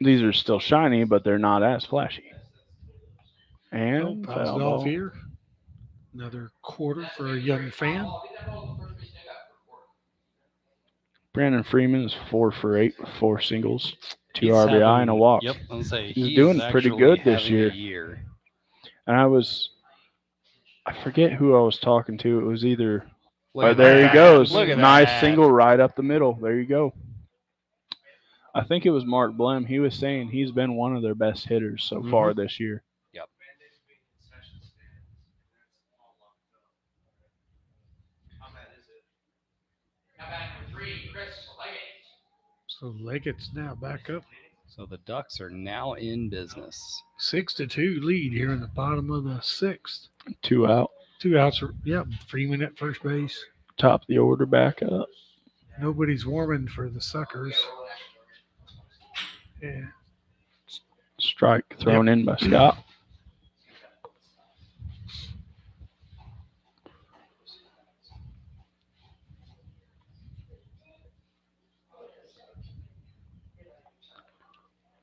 These are still shiny, but they're not as flashy. Oh, And fouls foul it off ball. here. Another quarter for a young fan. Brandon Freeman is 4 for 8 with 4 singles, 2 He's RBI and a having- walk. Yep, I'm saying He's he doing is pretty actually good this having a year. And I forget who I was talking to. It was either, Look at there that. he goes. Look at Nice that. single right up the middle. There you go. I think it was Mark Blem. He was saying he's been one of their best hitters so far this year. Yep. So Leggett's now back up. So the Ducks are now in business. 6-2 lead here in the bottom of the 6th. 2 out. 2 outs. Freeman at first base. Top of the order back up. Nobody's warming for the Suckers. Yeah. Strike thrown in by Scott.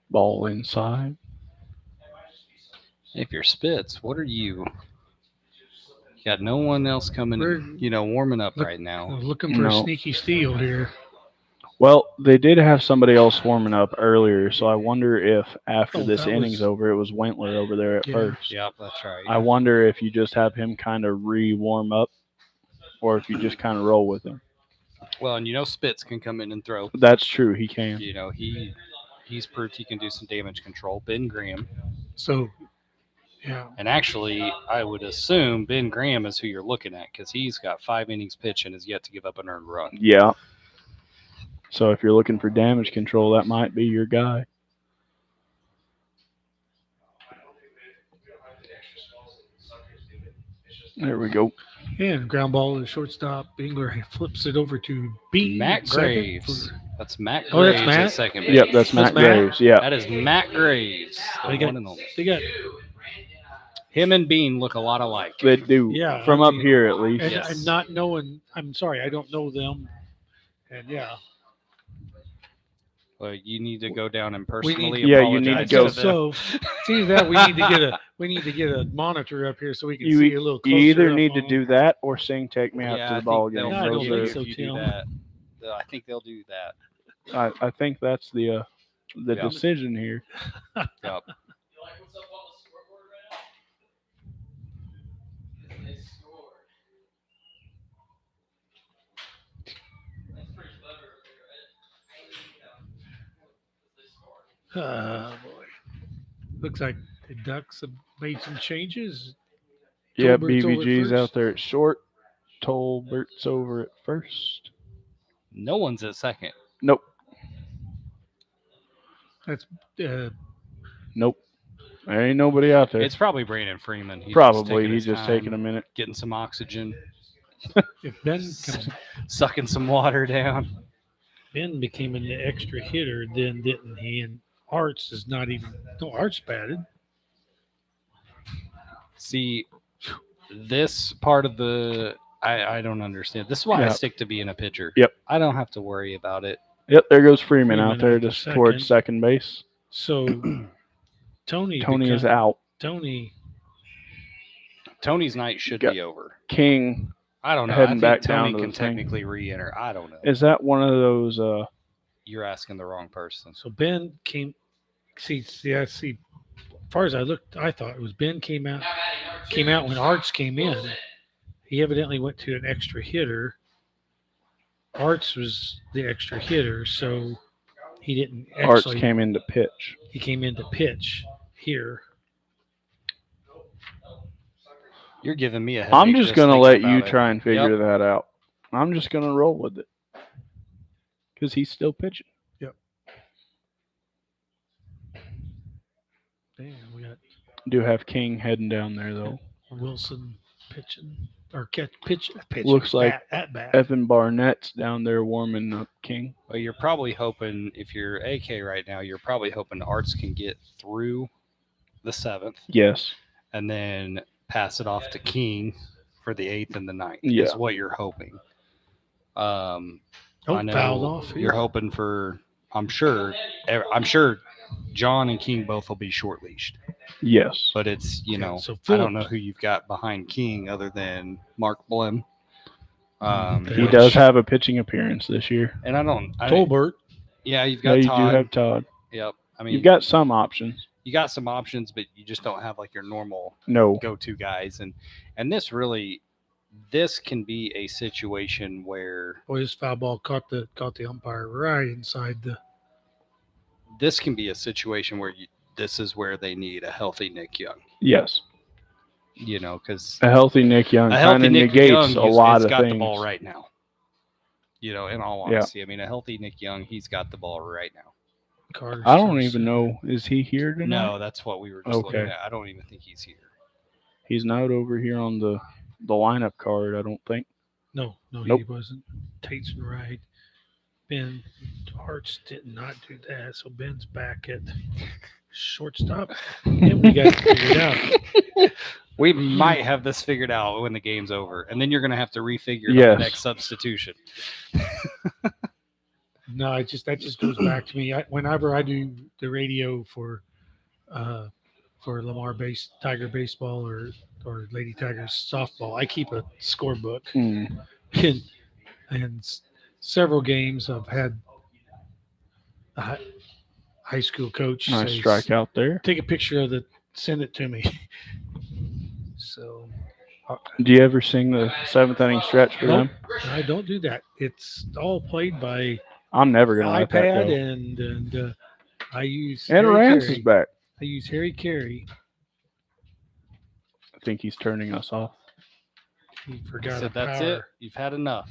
Ball inside. If you're Spitz, what are you? You got no one else coming, We're- warming up Look- right now. Looking for a No. sneaky steal here. Well, they did have somebody else warming up earlier, so I wonder if after Oh, this that innings was- over, it was Wentler over there at Yeah. first. Yep, that's right. I wonder if you just have him kind of re-warm up or if you just kind of roll with him. Well, and Spitz can come in and throw. That's true. He can. He's proved he can do some damage control. Ben Graham. So, yeah. And actually, I would assume Ben Graham is who you're looking at because he's got 5 innings pitch and has yet to give up an earned run. Yeah. So if you're looking for damage control, that might be your guy. There we go. And ground ball to the shortstop. Engler flips it over to B. Matt at second Graves. for- That's Matt Oh, that's Graves at Matt? second base. Yep, that's Matt Matt? Graves. Yeah. That is Matt Graves. The They got- one and only. They got, Him and Bean look a lot alike. They do. Yeah, From I up mean- here, at least. and Yes. I'm not knowing. I'm sorry, I don't know them. And yeah, Well, you need to go down and We need- personally Yeah, you need to apologize go. to them. so seeing that we need to get a monitor up here so we can You, see a little you closer. either up need to on- do that or sing "Take Me Out Yeah, to I the Ball think Game." they'll No, I don't forgive think you so, if you do Tim. that. I think they'll do that. I think that's the Yeah. decision here. Yep. You like what's up on the scoreboard right now? They scored. That's pretty clever of you, right? They scored. Boy, looks like the Ducks have made some changes. Yeah, Tolbert's over at BVG's out first. there at short. Tolbert's over at first. No one's at second. Nope. That's Nope. There ain't nobody out there. It's probably Brandon Freeman. He's Probably. He's He's just taking a minute. getting some oxygen, if Ben comes, sucking some water down. Ben became an extra hitter, then didn't he? And Arts is not even. No, Arts batted. See, this part of the I don't understand. This is why I Yeah. stick to being a pitcher. Yep. I don't have to worry about it. Yep, there goes Freeman Freeman out there out to just towards second base. So Tony Tony is out. Tony. Tony's night should Got- be over. King, I don't know. I heading think back Tony down to can the thing. technically re-enter. I don't know. is that one of those? You're asking the wrong person. So Ben came. See. As far as I looked, I thought it was Ben came out when Arts came in. He evidently went to an extra hitter. Arts was the extra hitter, so he didn't Arts actually. came in to pitch. He came in to pitch here. You're giving me a headache. I'm just gonna let thinking you about it. try and figure Yep. that out. I'm just gonna roll with it because he's still pitching. Damn, we got Do have King heading down there though. Wilson pitching or pitch. Looks like at bat. Evan Barnett's down there warming up King. Well, you're probably hoping, if you're AK right now, you're probably hoping Arts can get through the 7th Yes. and then pass it off to King for the 8th and the 9th. Yeah. Is what you're hoping. I know Fouled off. you're hoping for. I'm sure John and King both will be short leashed, Yes. but it's So I Phillip, don't know who you've got behind King other than Mark Blem. He Which- does have a pitching appearance this year. And I Tolbert. yeah, you've Yeah, got you Todd. do have Todd. Yep. I mean, You've got some options. you got some options, but you just don't have like your normal No. go-to guys. And this can be a situation where Boy, this foul ball caught the umpire right inside the. this is where they need a healthy Nick Young. Yes. Because A healthy Nick Young a kind healthy of Nick negates Young a lot has of got things. the ball right now. In all Yeah. honesty, I mean, a healthy Nick Young, he's got the ball right now. Carter I don't starts- even know. Is he here tonight? No, that's what we were just looking Okay. at. I don't even think he's here. He's not over here on the lineup card, I don't think. No, he Nope. wasn't. Tate's right. Ben Arts did not do that, so Ben's back at shortstop. And we got it figured out. We might have this figured out when the game's over, and then you're going to have to refigure it on Yes. the next substitution. No, that just goes back to me. Whenever I do the radio for Lamar Tiger baseball or Lady Tigers softball, I keep a scorebook. And several games I've had a high school coach Nice say, strikeout there. take a picture of send it to me. So Do you ever sing the 7th inning stretch for Nope. them? I don't do that. It's all played by I'm never going to let that iPad, go. and I use And Harry Rance Carey. is back. I use Harry Carey. I think he's turning us off. He I forgot said, a that's power. it. You've had enough.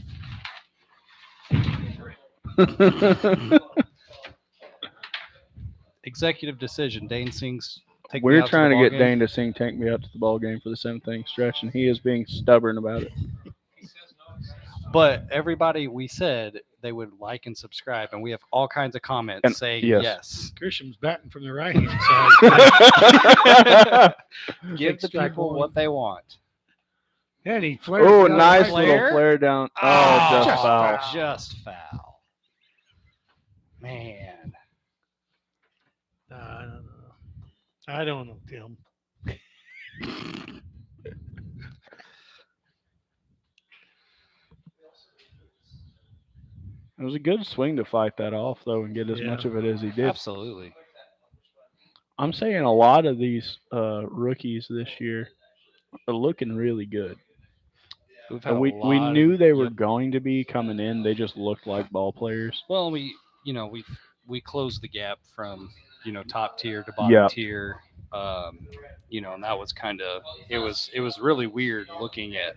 Executive decision. Dane sings Take me We're out to the trying to ball get game? Dane to sing "Take Me Out to the Ball Game" for the 7th inning stretch, and he is being stubborn about it. But everybody, we said they would like and subscribe, and we have all kinds of comments And- saying yes. yes. Grisham's batting from the right hand side. Give Take the strike people one. what they want. And he flares Oh, it out nice right little Flare? flare down. Oh, Ah, just just foul. foul. Just foul. Man. I don't know. I don't know, Tim. It was a good swing to fight that off, though, and get as Yeah. much of it as he did. Absolutely. I'm saying a lot of these rookies this year are looking really good. We've had And a we lot knew of, they were yep. going to be coming in. They just looked like ball players. Well, we closed the gap from top tier to bottom Yeah. tier, and that was kind of it was really weird looking at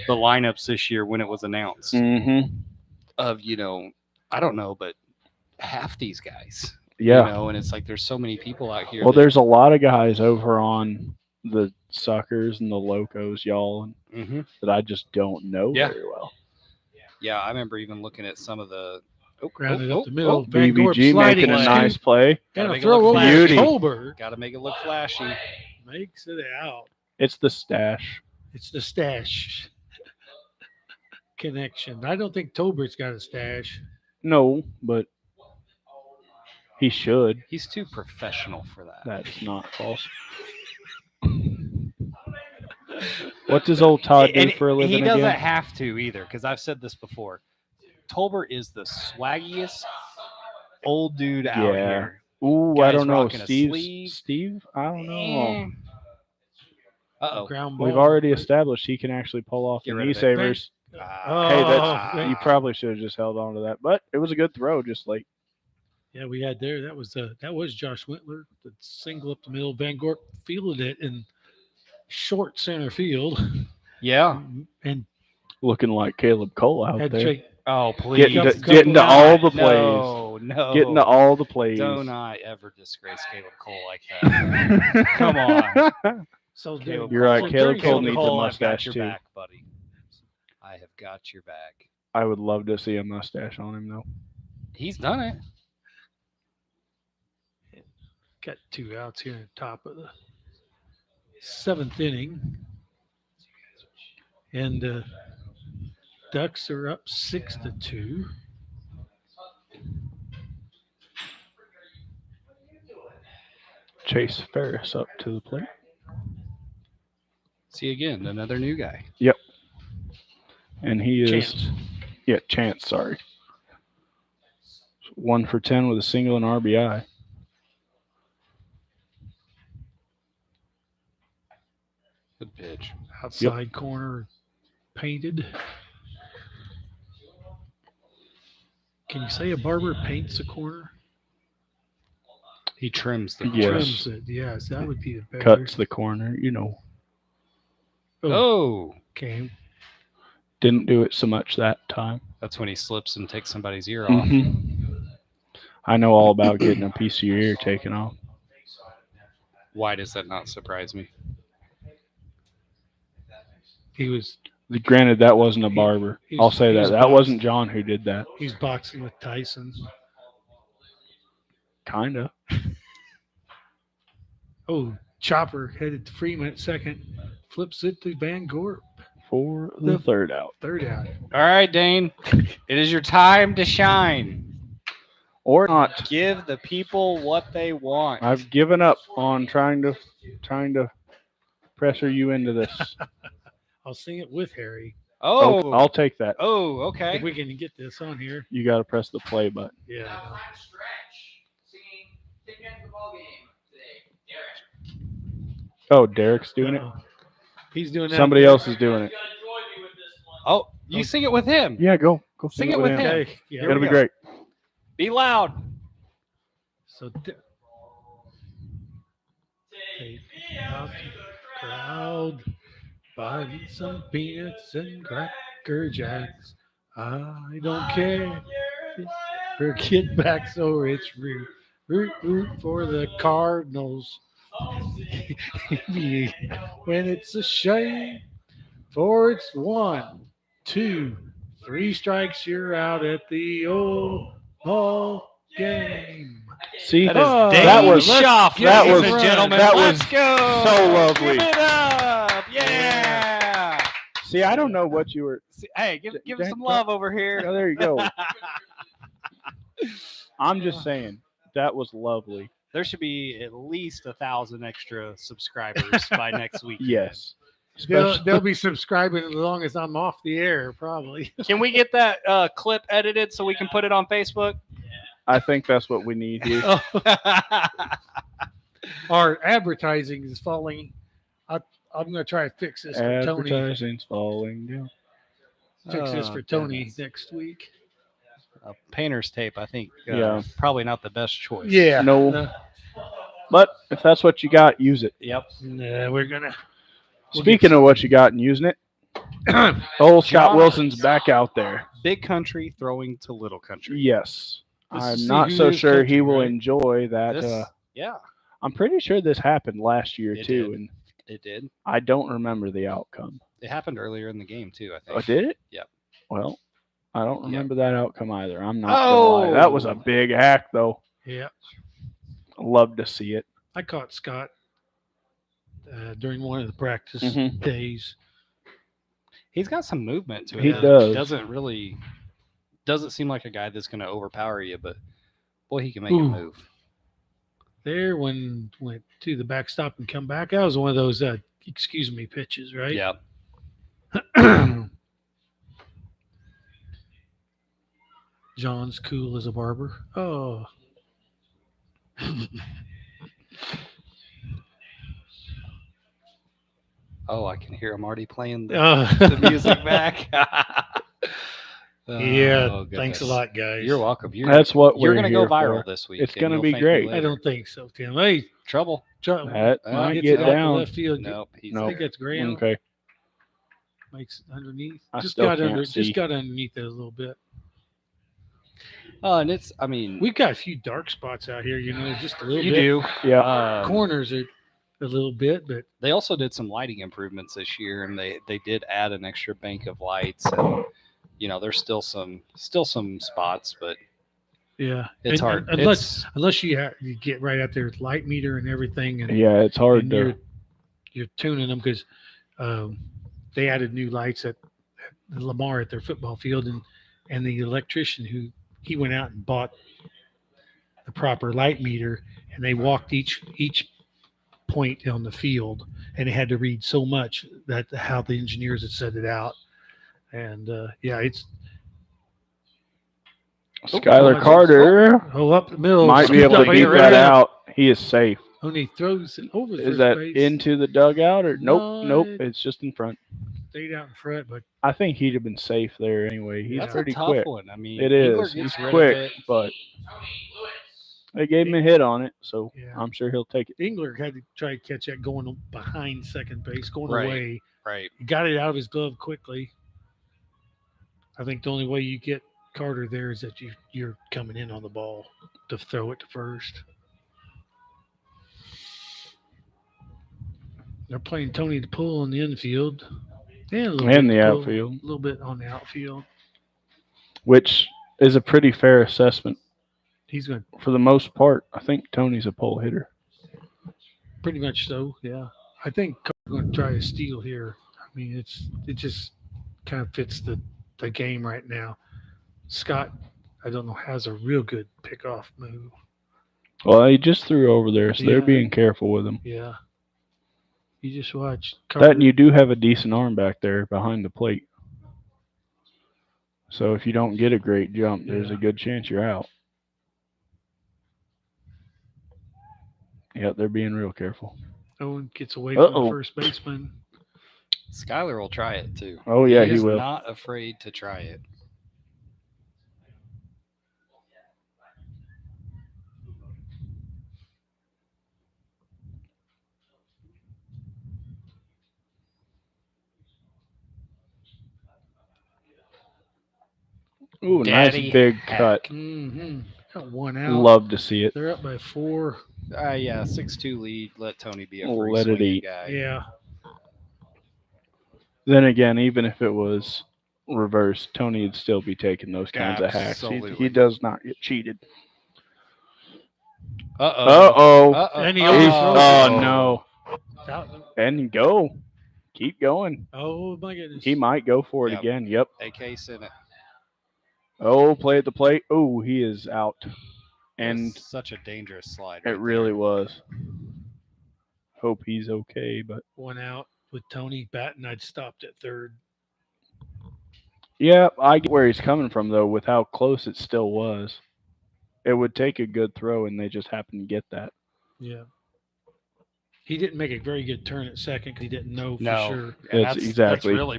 the lineups this year when it was announced Mm-hmm. of I don't know, but half these guys, Yeah. and it's like there's so many people out here. Well, there's a lot of guys over on the Suckers and the Locos, y'all, Mhm. that I just don't know Yeah. very well. Yeah, I remember even looking at some of the Grounded up the middle. Van BBG Gorp sliding making a play. nice play. Gotta And a make it throw look over to flashy. Tolbert. Got to make it look flashy. Makes it out. It's the stash. It's the stash connection. I don't think Tolbert's got a stash. No, but he should. He's too professional for that. That's not false. What does old Todd do And for a living he doesn't again? have to either, because I've said this before. Tolbert is the swaggiest old dude out Yeah. here. Ooh, I Guy's don't know. rocking a sleeve. Steve? I don't know. Uh-oh. Ground ball. We've already established he can actually pull off Get the rid knee of it. savers. Hey, Oh, you probably should have just held on to that. But it was a good throw, just like yeah, we had there. That was Josh Engler, the single up the middle. Van Gorp fielded it in short center field, Yeah. and looking like Caleb Cole out had there. Jake Oh, please. Getting to all the plays. No. Getting to all the plays. Do not ever disgrace Caleb Cole like that. Come on. So Caleb You're right. so Caleb during Cole the- needs a I've got mustache your too. back, buddy. I have got your back. I would love to see a mustache on him though. He's done it. Got 2 outs here in the top of the 7th inning, and Ducks are up 6-2. Chase Ferris up to the plate. See again, another new guy. And he is Chance. Chance, sorry. 1 for 10 with a single and RBI. Good pitch. Outside corner painted. Can you say a barber paints a corner? He trims the Yes. Trims it. Yes, that would be the better. Cuts the corner, Oh, Okay. Didn't do it so much that time. that's when he slips and takes somebody's ear off. Mhm. I know all about getting a piece of your ear taken off. Why does that not surprise me? He was Granted, that wasn't a barber. He's- I'll say that. he's That boxed. wasn't John who did that. he's boxing with Tyson. Kinda. Oh, chopper headed to Freeman at second. Flips it to Van Gorp. For the third out. Third out. All right, Dane. It is your time to shine. Or not. Give the people what they want. I've given up on trying to pressure you into this. I'll sing it with Harry Oh, I'll take that. oh, if okay. we can get this on here. You got to press the play button. Yeah. Time stretch. Singing, take me out to the ball game today. Derek. Oh, Derek's doing it. Uh-oh. He's doing that. Somebody else is doing it. You gotta join me with this one. Oh, you sing it with him. Yeah, go Sing it with him. Okay. Yeah. It'll we be go. great. Be loud. So Take take me out out to to the the crowd, buy some peanuts and cracker jacks. I don't care. For get back so it's root for the Cardinals. And it's a shame, for it's 1, 2, 3 strikes. You're out at the old ball game. See, That is Oh, Dave that was- Schaff, that ladies was- and gentlemen. that Let's was go. so lovely. Give it up. Yeah. see, I don't know what you were. Hey, give us Don't- some love over Oh, here. there you go. I'm just saying that was lovely. There should be at least 1,000 extra subscribers by next week. Yes. They'll be subscribing as long as I'm off the air, probably. Can we get that clip edited so we can put it on Facebook? I think that's what we need here. Our advertising is falling. I'm going to try to fix this for Tony. Advertising's falling down. Fix this for Tony next week. Painter's tape, I think. Yeah. Probably not the best choice. Yeah. No. But if that's what you got, use it. Yep. Nah, we're gonna. Speaking of what you got and using it, old Scott John- Wilson's back out there. Big country throwing to little country. Yes. Let's I'm see not who so is sure he country, will right? enjoy that. This, yeah, I'm pretty sure this happened last year It too, did. and it did. I don't remember the outcome. It happened earlier in the game too, I think. Oh, did it? Yep. Well, I don't Yep. remember that outcome either. I'm not gonna lie. That was a Oh. big hack, though. Yeah, Love to see it. I caught Scott during one of the practice Mhm. days. He's got some movement to it. He that does. Doesn't seem like a guy that's going to overpower you, but boy, he can make Ooh. a move. There, when went to the backstop and come back, that was one of those excuse me pitches, right? Yeah. John's cool as a barber. Oh, Oh, I can hear him already playing the the music back. Yeah, Oh, thanks a goodness. lot, guys. You're welcome. That's what you're we're going to go here viral for. this week. It's and gonna you'll be thank me great. I later. don't think so, Tim. Hey, Trouble. That might gets get it out to down. left field. Nope. He's I Nope. think that's Graham. Okay. Makes it underneath. I Just still got can't under. see. Just got underneath it a little bit. And it's, I mean, We've got a few dark spots out here. Just a little you bit. do. Yeah. Corners are a little bit, but They also did some lighting improvements this year, and they did add an extra bank of lights. And there's still some spots, but yeah, it's hard. Unless you get right out there with light meter and everything, and, Yeah, it's hard and to. you're tuning them because they added new lights at Lamar at their football field, and the electrician he went out and bought the proper light meter, and they walked each point on the field, and it had to read so much that how the engineers had set it out, and it's Skylar Carter up the middle might be scooped able to up beat right that around. out. He is safe. Only throws it over the Is first that base. into the dugout or No, nope? it- It's just in front. Stayed out in front, but I think he'd have been safe there anyway. He's that's pretty a tough quick. one. I mean, It Engler is. gets He's rid of quick, it. but they gave him a hit on it, so Yeah. I'm sure he'll take it. Engler had to try to catch that going behind second base, going Right. away. Right. He got it out of his glove quickly. I think the only way you get Carter there is that you're coming in on the ball to throw it to first. They're playing Tony to pull on the infield. And, a little And bit the to pull, outfield. A little bit on the outfield. Which is a pretty fair assessment. He's going to For the most part, I think Tony's a pole hitter. pretty much so, yeah. I think Carter's going to try to steal here. I mean, it just kind of fits the game right now. Scott, I don't know, has a real good pickoff move. Well, he just threw over there, so they're Yeah. being careful with him. Yeah. You just watch. That and you do have a decent arm back there behind the plate. So if you don't get a great jump, there's Yeah. a good chance you're out. Yep, they're being real careful. Owen gets away from the Uh-oh. first baseman. Skylar will try it too. Oh, yeah, he is will. not afraid to try it. Ooh, Daddy nice big hack. cut. Mm-hmm. Got one out. Love to see it. They're up by 4. Yeah, 6-2 lead. Let Tony be a Let free it swinging eat. guy. Yeah. Then again, even if it was reversed, Tony would still be taking those kinds of hacks. He Absolutely. does not get cheated. Uh-oh. And he He's- overthrows oh it. no! Out- And go, keep going. Oh my goodness. He might go for it Yep. again. Yep. AK sent it. Oh, play at the plate. Oh, he is out. And That's such a dangerous slide. it right really there. was. Hope he's okay, but One out with Tony batting. I'd stopped at third. yeah, I get where he's coming from though. With how close it still was, it would take a good throw, and they just happened to get that. Yeah. He didn't make a very good turn at second because he didn't know for No. sure. And That's that's exactly- really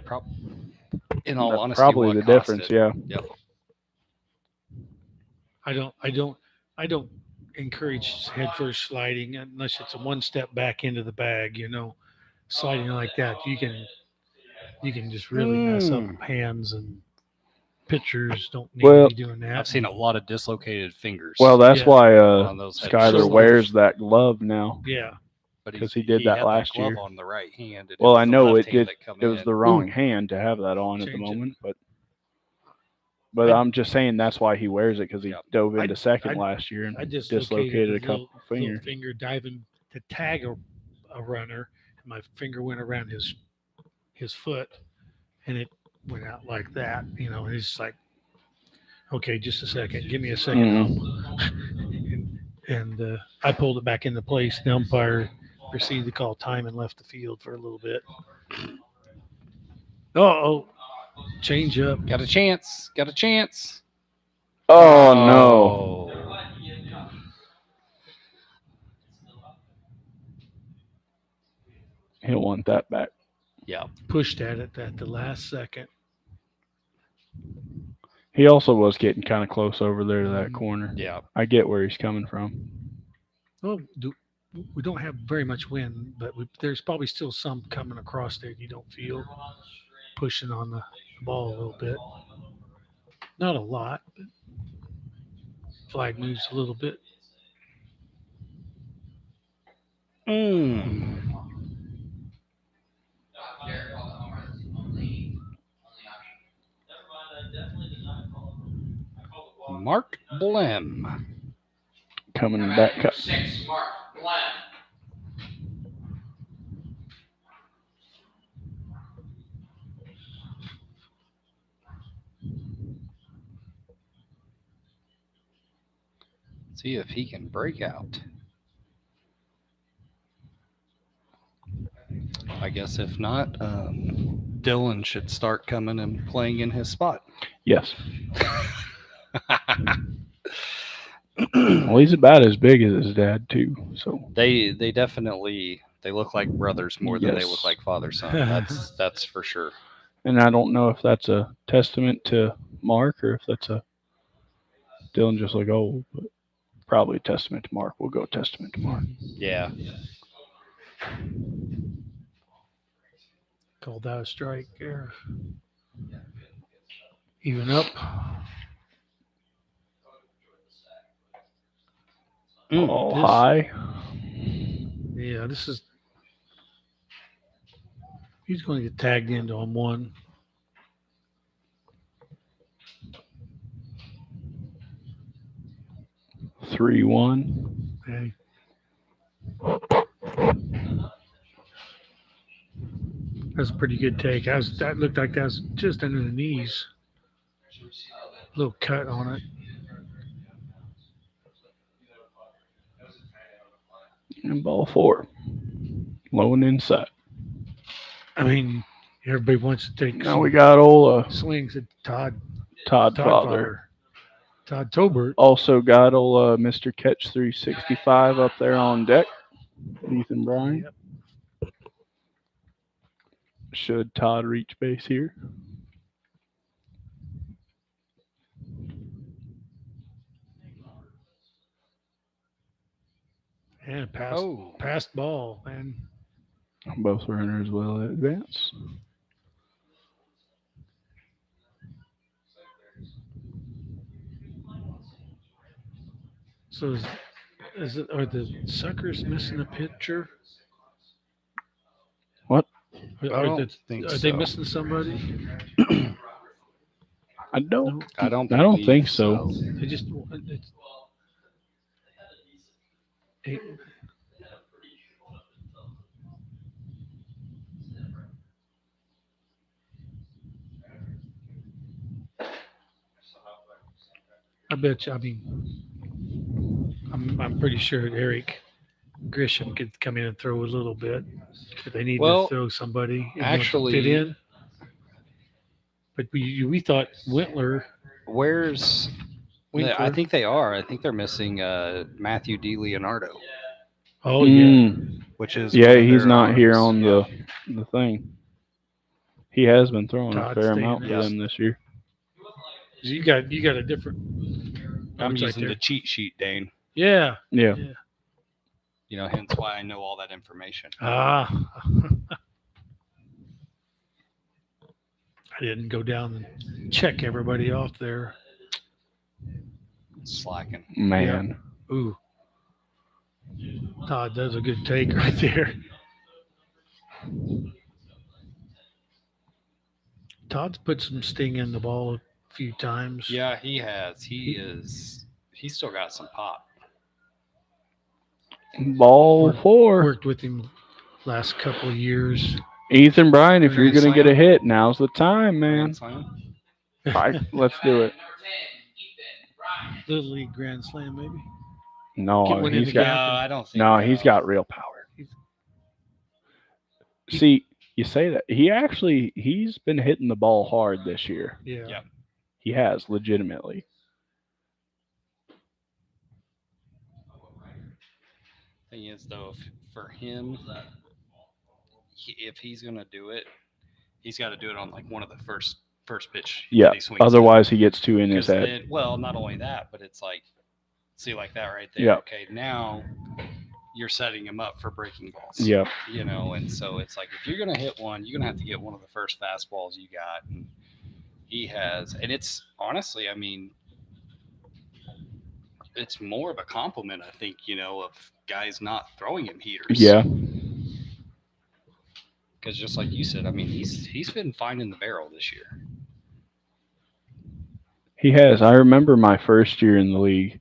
in all That's honesty, probably what the cost difference. it. Yeah. Yep. I don't encourage head first sliding unless it's a one step back into the bag, sliding like that. You can just really mess up hands, and pitchers don't need Well, to be doing that. I've seen a lot of dislocated fingers. Well, that's Yeah. why on those head Skyler first wears that glove now. Yeah. but 'cause he did had that last glove year. on the right hand. And Well, was I the know left it hand did. that come It was in. the wrong hand to have that on at the Change it. moment, but I- I'm just saying that's why he wears it, because he Yep. dove into second I- last year and I dislocated a couple little fingers. finger diving to tag a runner, and my finger went around his foot, and it went out like that. And it's like, okay, just a second, give me a second. And I pulled it back into place. The umpire proceeded to call time and left the field for a little bit. Oh, change up. Got a chance. Oh no! He'll want that back. Yeah. Pushed at it at the last second. He also was getting kind of close over there to that corner. Yeah. I get where he's coming from. Well, we don't have very much wind, but there's probably still some coming across there you don't feel pushing on the ball a little bit. Not a lot, but flag moves a little bit. Mark Blem. Coming back up. 6, Mark Glenn. See if he can break out. I guess if not, Dylan should start coming and playing in his spot. Yes. Well, he's about as big as his dad too. So They definitely look like brothers more than they Yes. look like father son. That's for sure. and I don't know if that's a testament to Mark or if that's a Dylan just look old, but probably a testament to Mark. We'll go testament to Mark. Yeah. Called out a strike there. Even up. All this- high. Yeah, he's going to get tagged into on one. Three, 1. Okay. That's a pretty good take. That looked like that was just under the knees. Little cut on it. And ball 4. Low and inside. I mean, everybody wants to take Now we got old swings at Todd Father. Father. Todd Tobert. Also got old Mr. Catch 365 up there on deck. Ethan Bryan. Yep. Should Todd reach base here? And Oh. passed ball, man. Both runners will advance. So Are the Suckers missing a pitcher? What? I don't think Are they so. missing somebody? I don't. No. I don't think believe so. They just. I bet you. I mean, I'm pretty sure Eric Grisham could come in and throw a little bit if they need Well, to throw somebody and actually- fit in. But we thought Whitler. Where's? I Winkler. think they are. I think they're missing Matthew DiLeonardo, Oh yeah. which is Yeah, one of he's their not here arms. on the thing. He has been throwing Todd's a fair staying amount for there. them this year. You got a different. I'm it's right using there. the cheat sheet, Dane. Yeah. Yeah. You know, hence why I know all that information. Ah. I didn't go down and check everybody off there. Slacking. Man. Ooh. Todd does a good take right there. Todd's put some sting in the ball a few times. Yeah, he has. He's still got some pop. Ball 4. Worked with him last couple of years. Ethan Bryan, if you're Grand going to get a slam. hit, now's the time, man. Grand slam. Let's do it. Little League Grand Slam, maybe. No, Get one in he's the got gap. I don't think. he's got real power. See, you say that he's been hitting the ball hard this year. Yeah. Yeah. He has legitimately. Thing is, though, for him, if he's gonna do it, he's got to do it on like one of the first pitch. Yeah. that he swings at. Otherwise, he gets two in his 'Cause head. then- well, not only that, but it's like, see, like that right there. Yeah. Okay, now you're setting him up for breaking balls. Yep. You know, and so it's like if you're gonna hit one, you're gonna have to get one of the first fastballs you got, and he has. And it's honestly, I mean, it's more of a compliment, I think, you know, of guys not throwing him heaters. Yeah. Because just like you said, I mean, he's been finding the barrel this year. He has. I remember my first year in the league.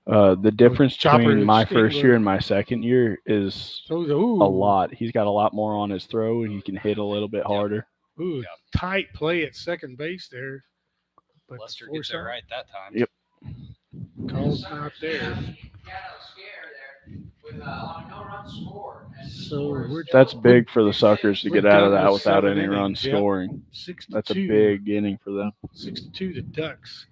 The difference Chopper between my Engler. first year and my second year is a lot. He's got a lot more on his throw, and he can hit a little bit harder. Ooh, Yeah. tight play at second base there. But Lester before gets it shot, right that time. Yep. Calls not there. So we're That's big for the Suckers to We're get out of done that with without 7 any runs innings, yep. scoring. 62. That's a big inning for them. 62 to Ducks.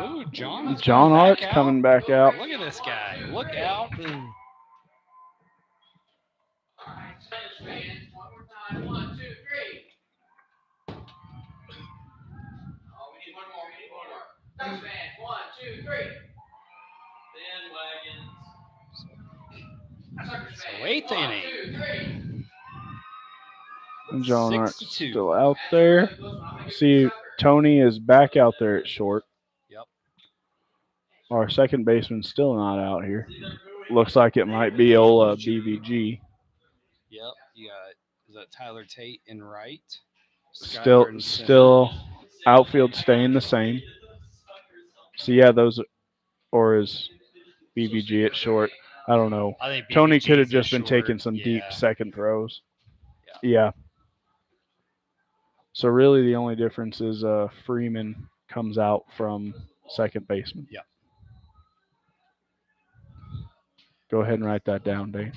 Ooh, John Hart's coming back out. Look at this guy. Look out. So eighth inning. John Hart's 62. still out there. See, Tony is back out there at short. Yep. Our second baseman's still not out here. Looks like it might be Ola BVG. Yep. You got, is that Tyler Tate in right? Still Skyler in center. outfield staying the same. So yeah, those or is BVG at short? I don't know. I think Tony BVG could have is just been short. taking some deep Yeah. second throws. Yeah. So really the only difference is Freeman comes out from second baseman. Yeah. Go ahead and write that down, Dave.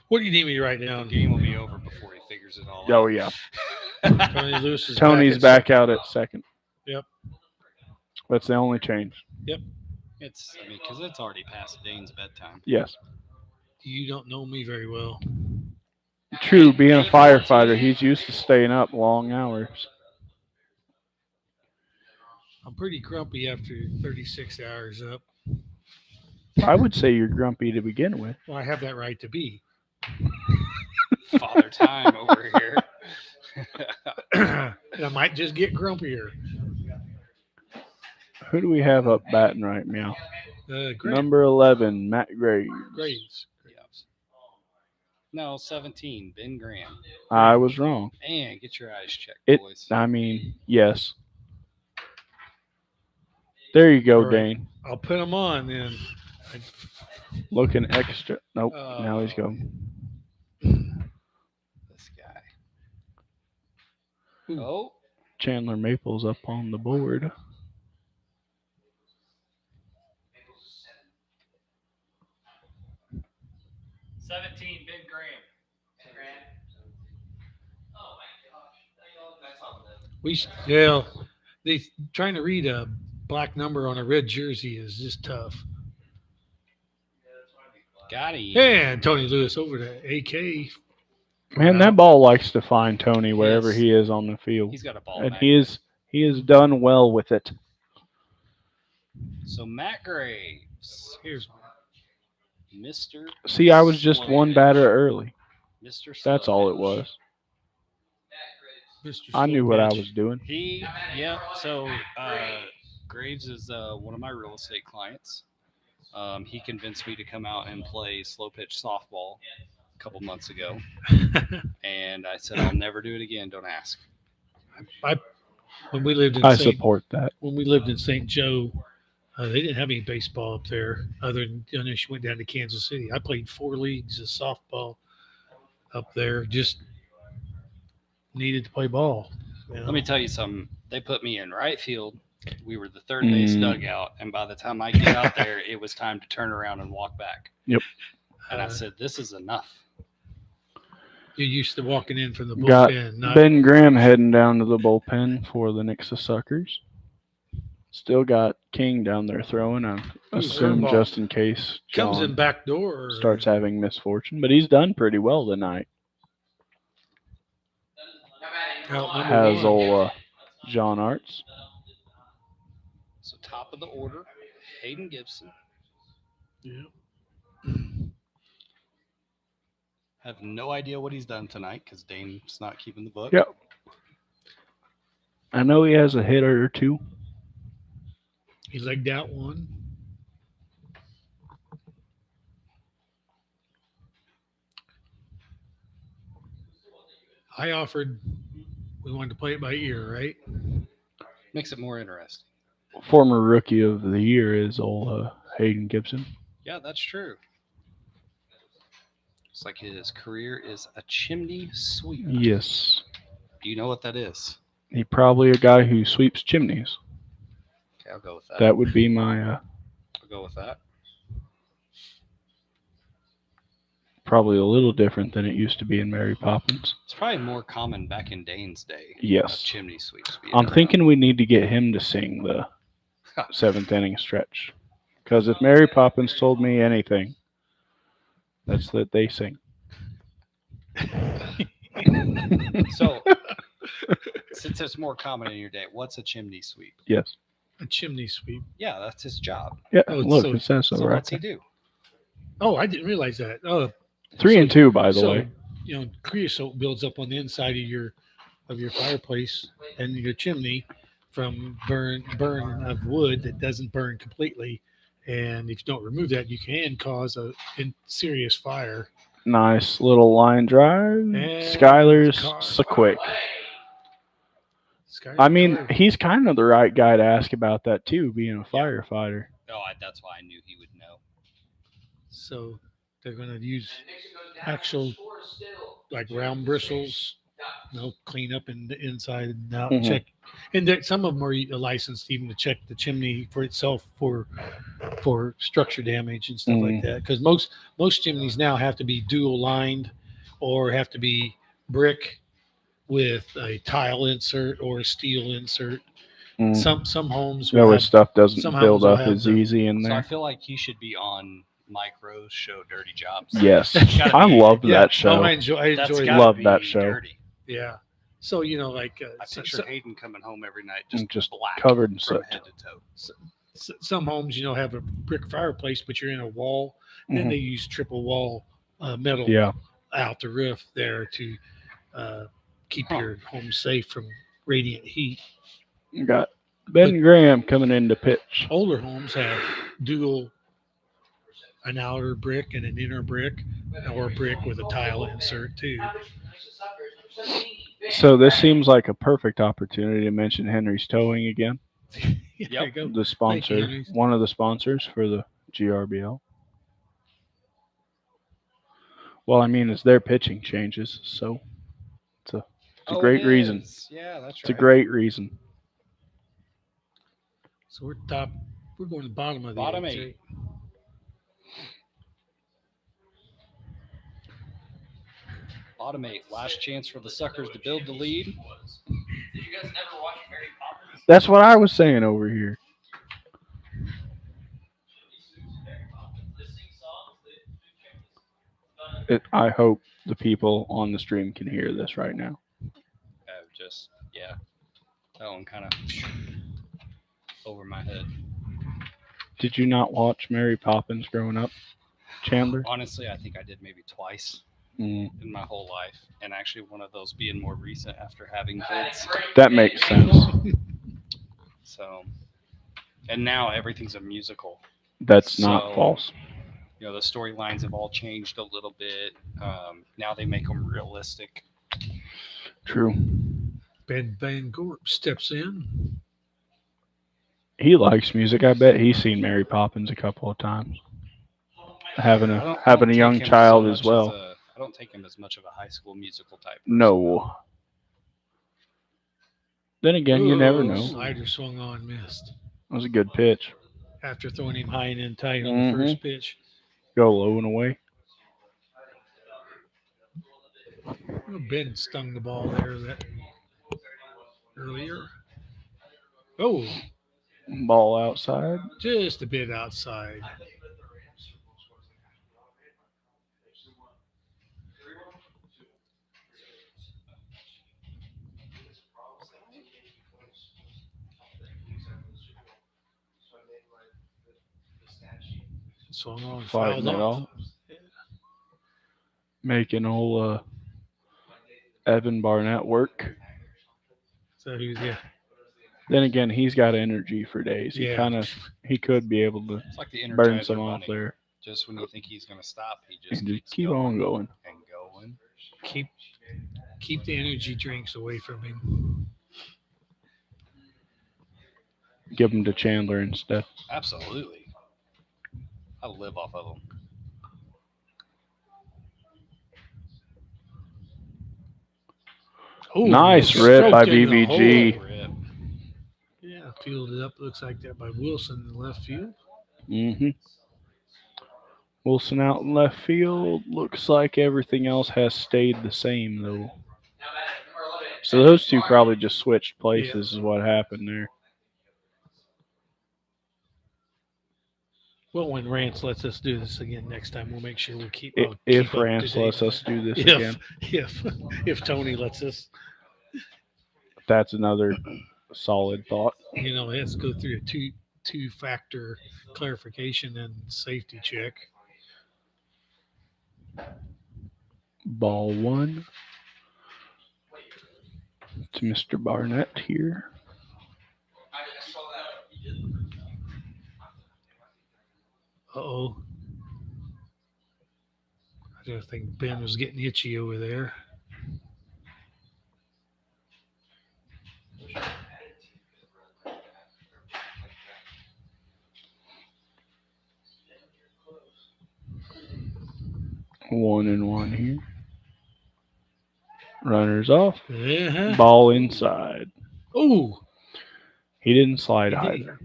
What do you need me to write The down? game will be over before he figures it all Oh out. yeah. Tony Lewis is Tony's back. back out at second. Yep. That's the only change. It's, I mean, because it's already past Dane's bedtime. Yes. You don't know me very well. True, being a firefighter, he's used to staying up long hours. I'm pretty grumpy after 36 hours up. I would say you're grumpy to begin with. Well, I have that right to be. Father time over here. might just get grumpier. Who do we have up batting right now? Grant Number 11, Matt Graves. Graves. No, 17, Ben Graham. I was wrong. Man, get your eyes checked, It. boys. I mean, yes. There you go, All right. Dane. I'll put him on then. Looking extra. Nope. Now he's going. This guy. Ooh. Oh, Chandler Maples up on the board. Ben Graham. They trying to read a black number on a red jersey is just tough. Got him. And Tony Lewis over to AK. Man, that ball likes to find Tony wherever Yes. he is on the field. He's got a ball. And magnet. he has done well with it. So Matt Graves, Here's Mr. See, I was just one batter early. Mr. That's all it Slowpitch. was. Mr. I knew what I Slowpitch. was doing. So Graves is one of my real estate clients. He convinced me to come out and play slow pitch softball a couple months ago, and I said I'll never do it again. Don't ask. When we lived in I St. support that. when we lived in St. Joe, they didn't have any baseball up there other than she went down to Kansas City. I played 4 leagues of softball up there. Just needed to play ball. You know? Let me tell you something. They put me in right field. We were the third base Mm. dugout, and by the time I get out there, it was time to turn around and walk back. Yep. And I said, "This is enough." You're used to walking in from the Got bullpen. Not, Ben Graham heading down to the bullpen for the Nixa Suckers. Still got King down there throwing. I assume curveball. just in case comes in John back door. starts having misfortune, but he's done pretty well tonight. out number Has one. old John Arts. So top of the order, Hayden Gibson. Yeah. Have no idea what he's done tonight because Dane's not keeping the book. Yep. I know he has a hitter or two. He legged out one. I offered we wanted to play it by ear, right? Makes it more interesting. Former rookie of the year is old Hayden Gibson. Yeah, that's true. It's like his career is a chimney sweep. Yes. Do you know what that is? He probably a guy who sweeps chimneys. Okay, I'll go with that. That would be my I'll go with that. probably a little different than it used to be in Mary Poppins. It's probably more common back in Dane's day. Yes. Chimney sweeps. being I'm around. thinking we need to get him to sing the 7th inning stretch. Because if Mary Poppins told me anything, that's that they sing. So, since it's more common in your day, what's a chimney sweep? Yes. A chimney sweep. Yeah, that's his job. Yeah, Oh, look, so- it says so, So right what's he there. do? Oh, I didn't realize that. Oh, 3 and 2, by the so, way. You know, creosote builds up on the inside of your fireplace and your chimney from burn of wood that doesn't burn completely. And if you don't remove that, you can cause a serious fire. Nice little line drive. And Skyler's car- so quick. Sky- I mean, he's kind of the right guy to ask about that too, being a firefighter. Oh, that's why I knew he would know. so they're going to use actual like round bristles, clean up in the inside and out, Mhm. check. And there, some of them are licensed even to check the chimney for itself for structure damage and stuff like that. Because most chimneys now have to be dual lined or have to be brick with a tile insert or a steel insert. Mm. Some homes That way have, stuff doesn't some build houses will up have as the- easy in So I there. feel like he should be on Mike Rowe's show, Dirty Jobs. Yes. Gotta I be- love yeah, that show. I enjoy That's that. gotta Love be that show. Dirty. Yeah. So like I so- picture so- Hayden coming home every night And just just black, covered in from soot. head to toe. some homes have a brick fireplace, but you're in a wall. Then Mhm. they use triple wall metal Yeah. out the roof there to keep Huh. your home safe from radiant heat. You got Ben Graham coming in to pitch. Older homes have dual, an outer brick and an inner brick, or a brick with a tile insert too. So this seems like a perfect opportunity to mention Henry's Towing again. There you go. The sponsor, Henry's. one of the sponsors for the GRBL. Well, I mean, it's their pitching changes, so it's a great reason. Yeah, that's It's a great reason. So we're top. We're going to the bottom of the Bottom eighth, eight. Bottom eight. Last chance for the Suckers to build the lead. Did you guys ever watch Mary Poppins? That's what I was saying over here. I hope the people on the stream can hear this right now. That one kind of over my head. Did you not watch Mary Poppins growing up, Chandler? Honestly, I think I did maybe twice in my whole life, and actually one of those being more recent after having kids. That makes sense. So, and now everything's a musical. That's not false. You know, the storylines have all changed a little bit. Now they make them realistic. True. Ben Gorp steps in. He likes music. I bet he's seen Mary Poppins a couple of times. Having a young child as well. I don't take him as much of a High School Musical type. No. Then again, you never know. Slider swung on, missed. That was a good pitch. After throwing him high and in tight on the first pitch. Go low and away. Ben stung the ball there earlier. Oh, Ball outside. just a bit outside. Swung on, Fighting fouled it off. off. Making old Evan Barnett work. So Then again, he's got energy for days. Yeah. He could be able to It's like the burn Energizer some off Bunny. there. Just when you think he's going to stop, he just And just keeps keep going on going. and going. keep the energy drinks away from him. Give them to Chandler instead. Absolutely. I live off of them. Oh, Nice rip by BBG. Rip. Yeah, fielded up. Looks like that by Wilson in left field. Wilson out in left field. Looks like everything else has stayed the same, though. So those two probably just switched places is what happened there. Well, when Rance lets us do this again next time, we'll make sure we'll keep. If Rance lets us do this again. If Tony lets us, That's another solid thought. let's go through a two-factor clarification and safety check. Ball one to Mr. Barnett here. Uh-oh. I don't think Ben was getting itchy over there. One and one here. Runners off. Uh-huh. Ball inside. Oh, He didn't slide either.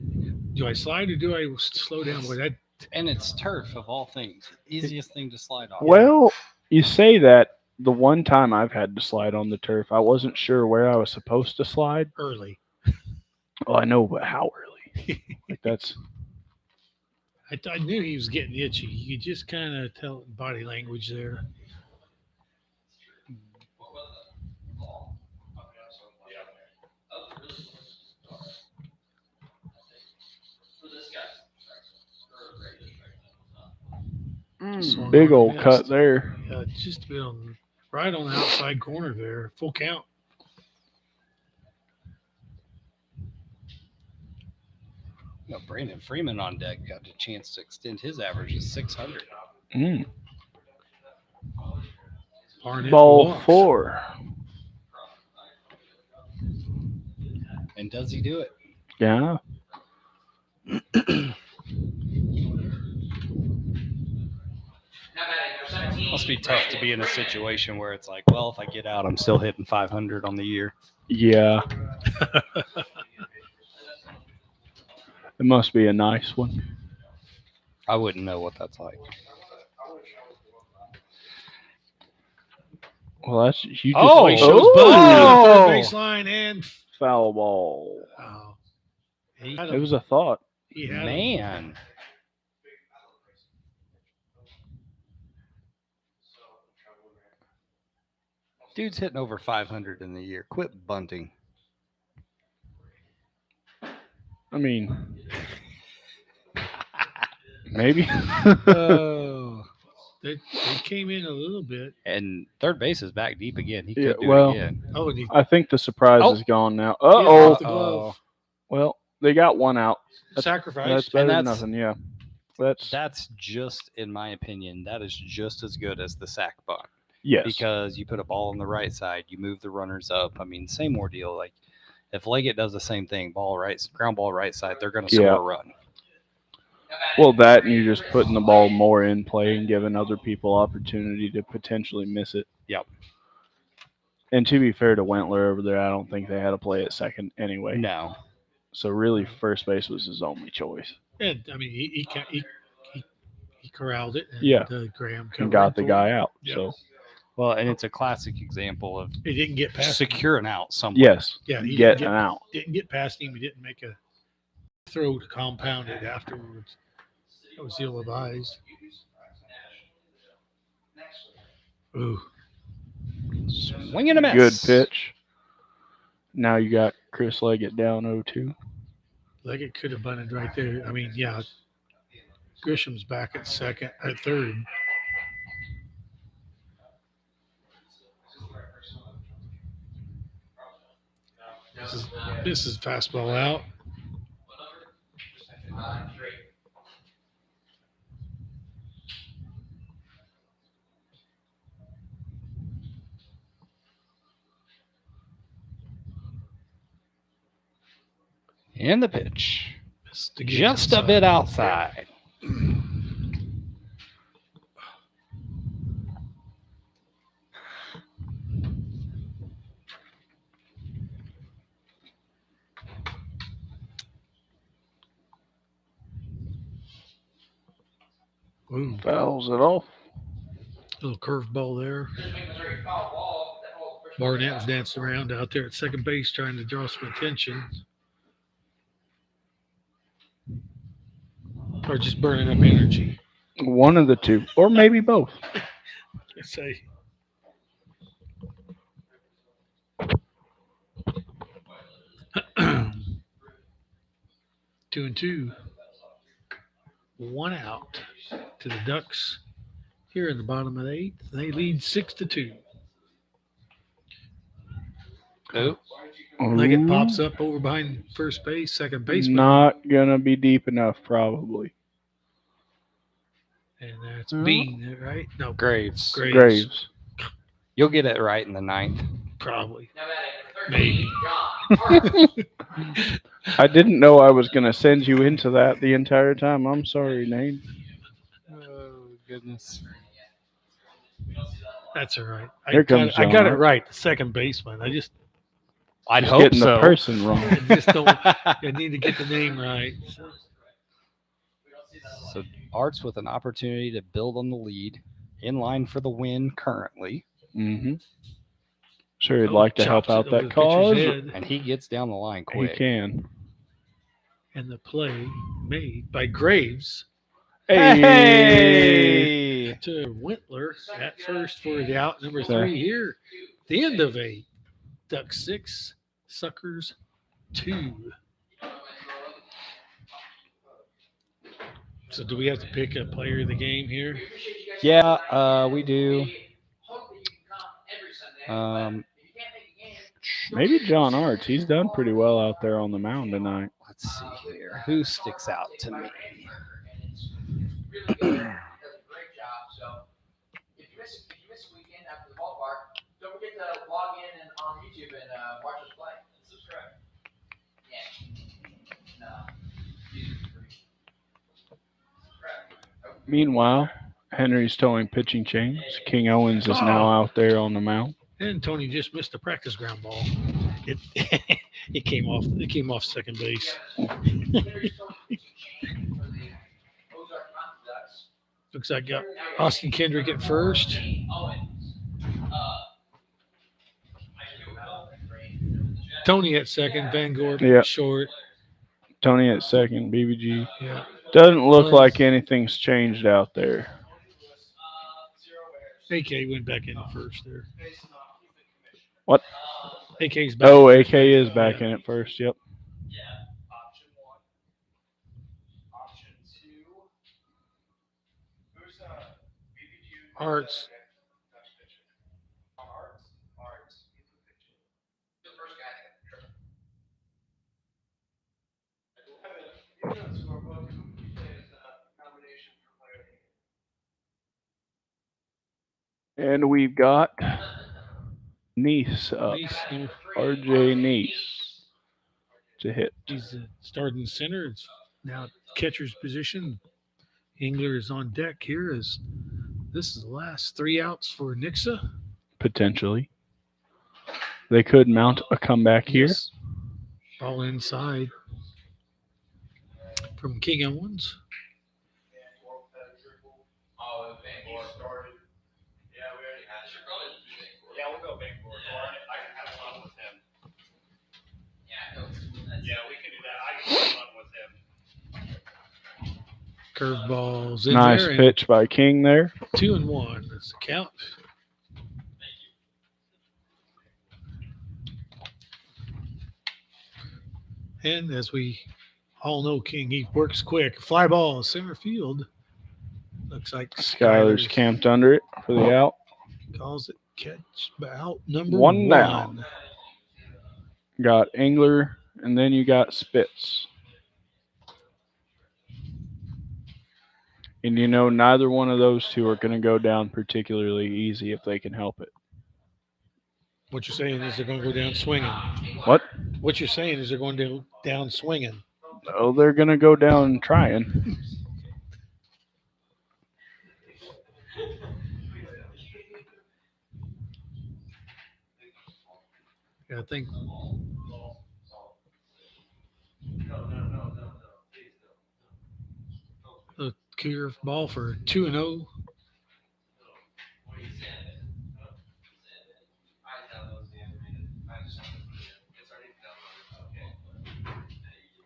do I slide or do I slow down? Boy, that And it's turf of all things. Easiest thing to slide on. Well, you say that. The one time I've had to slide on the turf, I wasn't sure where I was supposed to slide. early. Well, I know, but how early? Like that's I knew he was getting itchy. You could just kind of tell body language there. big old cut there. Just right on the outside corner there. Full count. Brandon Freeman on deck got a chance to extend his average to 600. Barnett Ball walks. 4. And does he do it? Yeah. Must be tough to be in a situation where it's like, well, if I get out, I'm still hitting 500 on the year. Yeah. It must be a nice one. I wouldn't know what that's like. Well, that's you just. Oh, He shows Oh! Bud down the third baseline and Foul ball. oh, he had It him. was a thought. He had him. Man. Dude's hitting over 500 in the year. Quit bunting. I mean, maybe. Oh. They came in a little bit. And third base is back deep again. He Yeah, could do well, it again. Oh, and he I think the surprise Oh. is gone now. hit off Uh-oh. the glove. Well, they got one out. Sacrifice. That's better than that's- nothing, yeah. That's just, in my opinion, that is just as good as the sack bunt. yes. Because you put a ball on the right side, you move the runners up. I mean, same ordeal. Like if Leggett does the same thing, ground ball right side, they're going to score Yeah. a run. Well, that and you're just putting the ball more in play and giving other people opportunity to potentially miss it. Yep. And to be fair to Wentler over there, I don't think they had a play at second anyway. No. So really, first base was his only choice. And I mean, he corralled it. And, Yeah. Graham And got the guy out. Yep. So Well, and it's a classic example of He didn't get past him. securing out somewhere. yes, Yeah, he getting didn't out. get past him. He didn't make a throw to compound it afterwards. That was ill-advised. Ooh, Swing and a miss. Good pitch. Now you got Chris Leggett down 0-2. like it could have bunted right there. I mean, yeah, Grisham's back at third. This is fastball out. And the pitch. Missed again Just a bit outside. Ooh, Fouls it off. little curveball there. Barnett was dancing around out there at second base trying to draw some attention. Or just burning up energy. One of the two, or maybe both. I say. Two and two. One out to the Ducks here in the bottom of the eighth. They lead 6-2. Nope. Leggett Ooh, pops up over behind first base, second baseman. Not gonna be deep enough, probably. And that's Hmm. Bean, right? No, Graves. Graves. You'll get it right in the ninth. probably. Maybe. I didn't know I was gonna send you into that the entire time. I'm sorry, Nate. Oh, goodness. That's all right. Here comes I got it John. right. The second baseman. I just I'd Just hope getting so. the person wrong. I just don't. I need to get the name right. So Art's with an opportunity to build on the lead, in line for the win currently, Mm-hmm. Sure, he'd Oh, like to help chops it out over that the pitcher's cause. head. and he gets down the line He quick. can. And the play made by Graves Hey! to Wentler at first for the out number Sorry. 3 here. The end of a Duck 6, Suckers 2. So do we have to pick a player of the game here? Yeah, we do. Maybe John Arts. He's done pretty well out there on the mound tonight. Let's see here. Who sticks out to me? Really good. Does a great job. So if you miss a weekend after the ballpark, don't forget to log in and on YouTube and watch us play and subscribe. Yeah. No. Meanwhile, Henry's towing pitching chains. King Owens is now out there on the mound. And Tony just missed a practice ground ball. It it came off. It came off second base. Looks like got Austin Kendrick at first. Tony at second. Van Gorp Yeah. short. Tony at second. BBG. Yeah. Doesn't look like anything's changed out there. AK went back in at first there. What? AK's back. Oh, AK is back in at first. Yep. Arts. And we've got Nice up. Nice. RJ Nice to hit. He's starting center. It's now catcher's position. Engler is on deck here as this is the last 3 outs for Nixa. Potentially. They could mount a comeback here. Yes. Ball inside from King Owens. Curveballs in Nice there. pitch by King there. 2-1. That's the count. And as we all know, King, he works quick. Fly ball, center field. Looks like Skyler's camped under it for the out. Calls it catch out number 1 down. Got Engler, and then you got Spitz. And you know neither one of those two are going to go down particularly easy if they can help it. What you're saying is they're going to go down swinging. What? What you're saying is they're going to down swinging. Oh, they're going to go down trying. Yeah, I think. The curve ball for 2-0.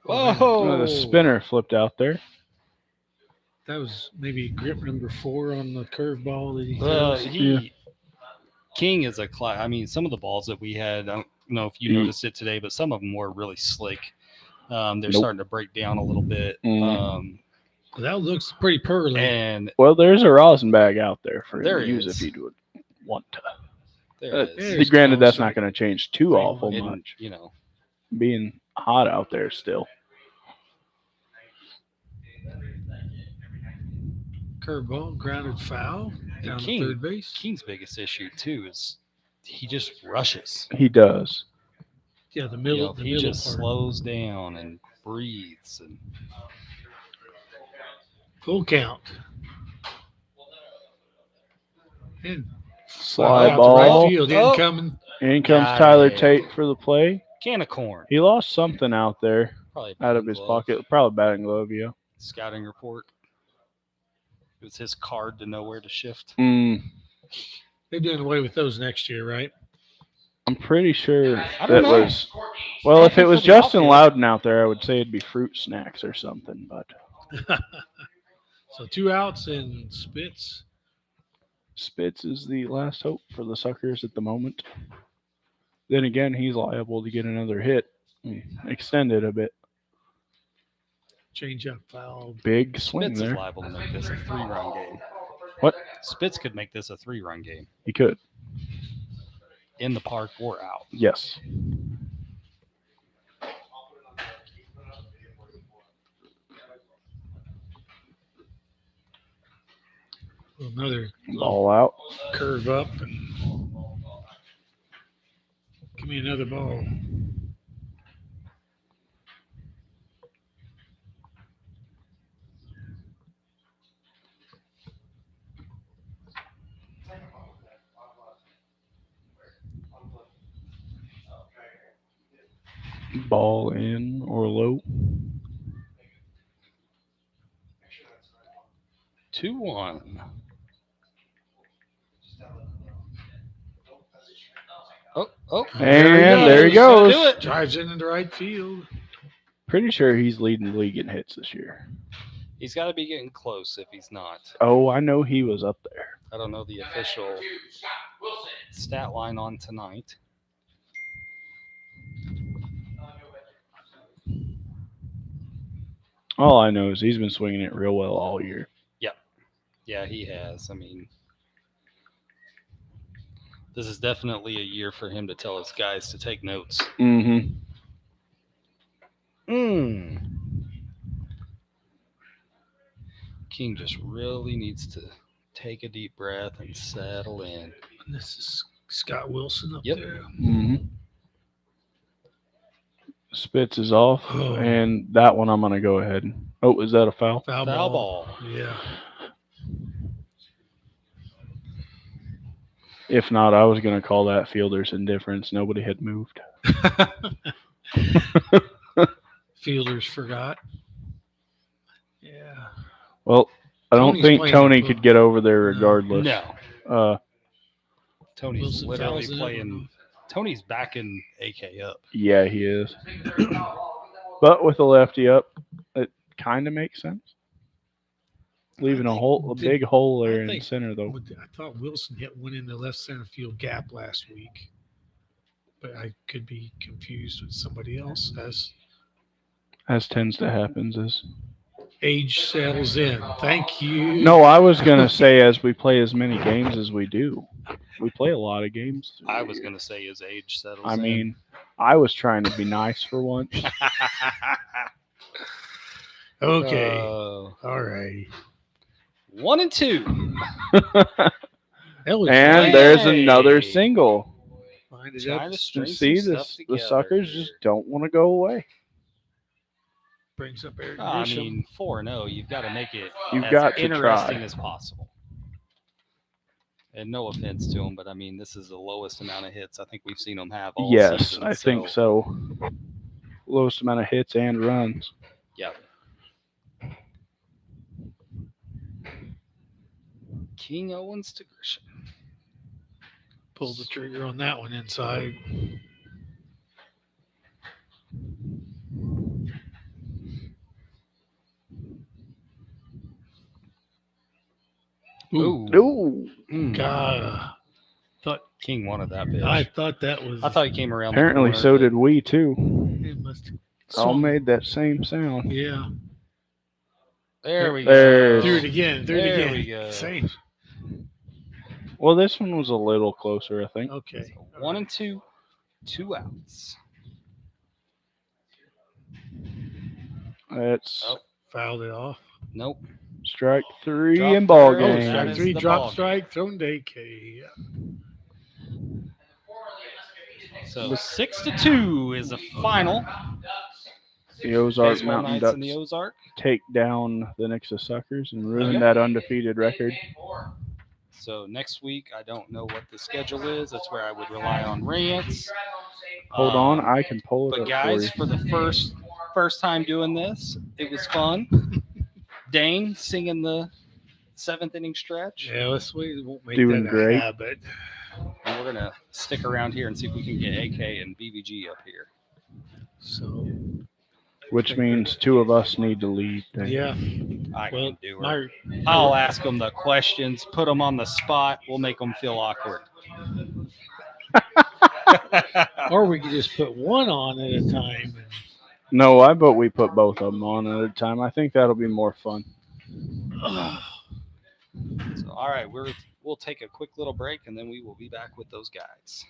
Whoa! The spinner flipped out there. That was maybe grip number 4 on the curve ball that he throws. King is a class. I mean, some of the balls that we had, I don't know if you noticed it today, but some of them were really slick. They're starting to break down a little bit. That looks pretty pearly. And well, there's a rosin bag out there for him There to use is. if he would want to. there it is. Granted, that's not going to change too awful And, much. you know, Being hot out there still. Curveball, grounded foul down to King- third base. King's biggest issue too is he just rushes. He does. Yeah, the You middle. know, the he middle just part. slows down and breathes. And Full count. And Slide out to ball. right field incoming. In comes Got Tyler it. Tate for the play. can of corn. He lost something out there Probably out of batting his glove, pocket. Probably batting glove, yeah. Scouting report. It was his card to know where to shift. They're doing away with those next year, right? I'm pretty sure I that don't know. was. Well, if it was Something off Justin here. Loudon out there, I would say it'd be fruit snacks or something. But So 2 outs and Spitz. Spitz is the last hope for the Suckers at the moment. Then again, he's liable to get another hit. Extend it a bit. Change up foul. Big swing Spitz is there. liable to make this a 3-run game. What? Spitz could make this a 3-run game. He could. in the park or out. Yes. Another Ball out. curve up and give me another ball. Ball in or low. 2-1. Oh, And there he Gotta goes. do it. Drives into the right field. Pretty sure he's leading the league in hits this year. He's got to be getting close if he's not. Oh, I know he was up there. I don't know the official stat line on tonight. All I know is he's been swinging it real well all year. Yeah, he has. I mean, this is definitely a year for him to tell his guys to take notes. Mm-hmm. King just really needs to take a deep breath and settle in. And this is Scott Wilson up Yep. there. Mm-hmm. Spitz is off, Oh. and that one I'm going to go ahead. Oh, is that a foul? Foul Foul ball. ball. Yeah. If not, I was going to call that fielder's indifference. Nobody had moved. Fielders forgot. Yeah. Well, I don't Tony's think playing Tony the could get over there No. regardless. No, Tony's Wilson literally fouls it. playing. Tony's backing AK up. Yeah, he is. But with the lefty up, it kind of makes sense. Leaving a big hole there in the center, though. I thought Wilson hit one in the left center field gap last week, but I could be confused with somebody else As tends to happen, is. age settles in. Thank you. No, I was going to say as we play as many games as we do. We play a lot of games. through I the was year. going to say his age settles I in. mean, I was trying to be nice for once. Okay. Oh. All right. 1 and 2. That was And nice. there's another single. Lined it up. Trying to string See, some the stuff together suckers here. just don't want to go away. Brings up Eric I Grisham. mean, 4-0, you've got to make it You've as got to interesting try. as possible. And no offense to him, but I mean, this is the lowest amount of hits I think we've seen him have all Yes, season. I think so. Lowest amount of hits and runs. Yep. King Owens to Grisham. Pulled the trigger on that one inside. Ooh. Ooh. God, King wanted that bitch. I thought that was. I thought he came around. Apparently, the corner, so but did we, too. it must have All swung. made that same sound. Yeah. There we There's- go. Threw it again. Threw it There again. we go. Same. Well, this one was a little closer, I think. Okay. So 1 and 2, 2 outs. That's Oh. Fouled it off. Nope. strike 3 Drop in ball third. Oh, That game. strike is three, the drop ball strike, thrown to AK. Yeah. So 6-2 is a final. The Ozark Baseball Mountain Nights Ducks in the Ozark. take down the Nixa Suckers and ruin Yep. that undefeated record. So next week, I don't know what the schedule is. That's where I would rely on Rance. Hold on, I can pull it But up guys, for for the first time doing this, it was fun. Dane singing the 7th inning stretch. Yeah, we won't make Doing that great. a habit. And we're gonna stick around here and see if we can get AK and BVG up here. So, which means 2 of us need to leave. yeah. I Well, can do it. my, I'll ask them the questions, put them on the spot. We'll make them feel awkward. or we could just put one on at a time. No, I vote we put both of them on at a time. I think that'll be more fun. So, all right, we'll take a quick little break, and then we will be back with those guys.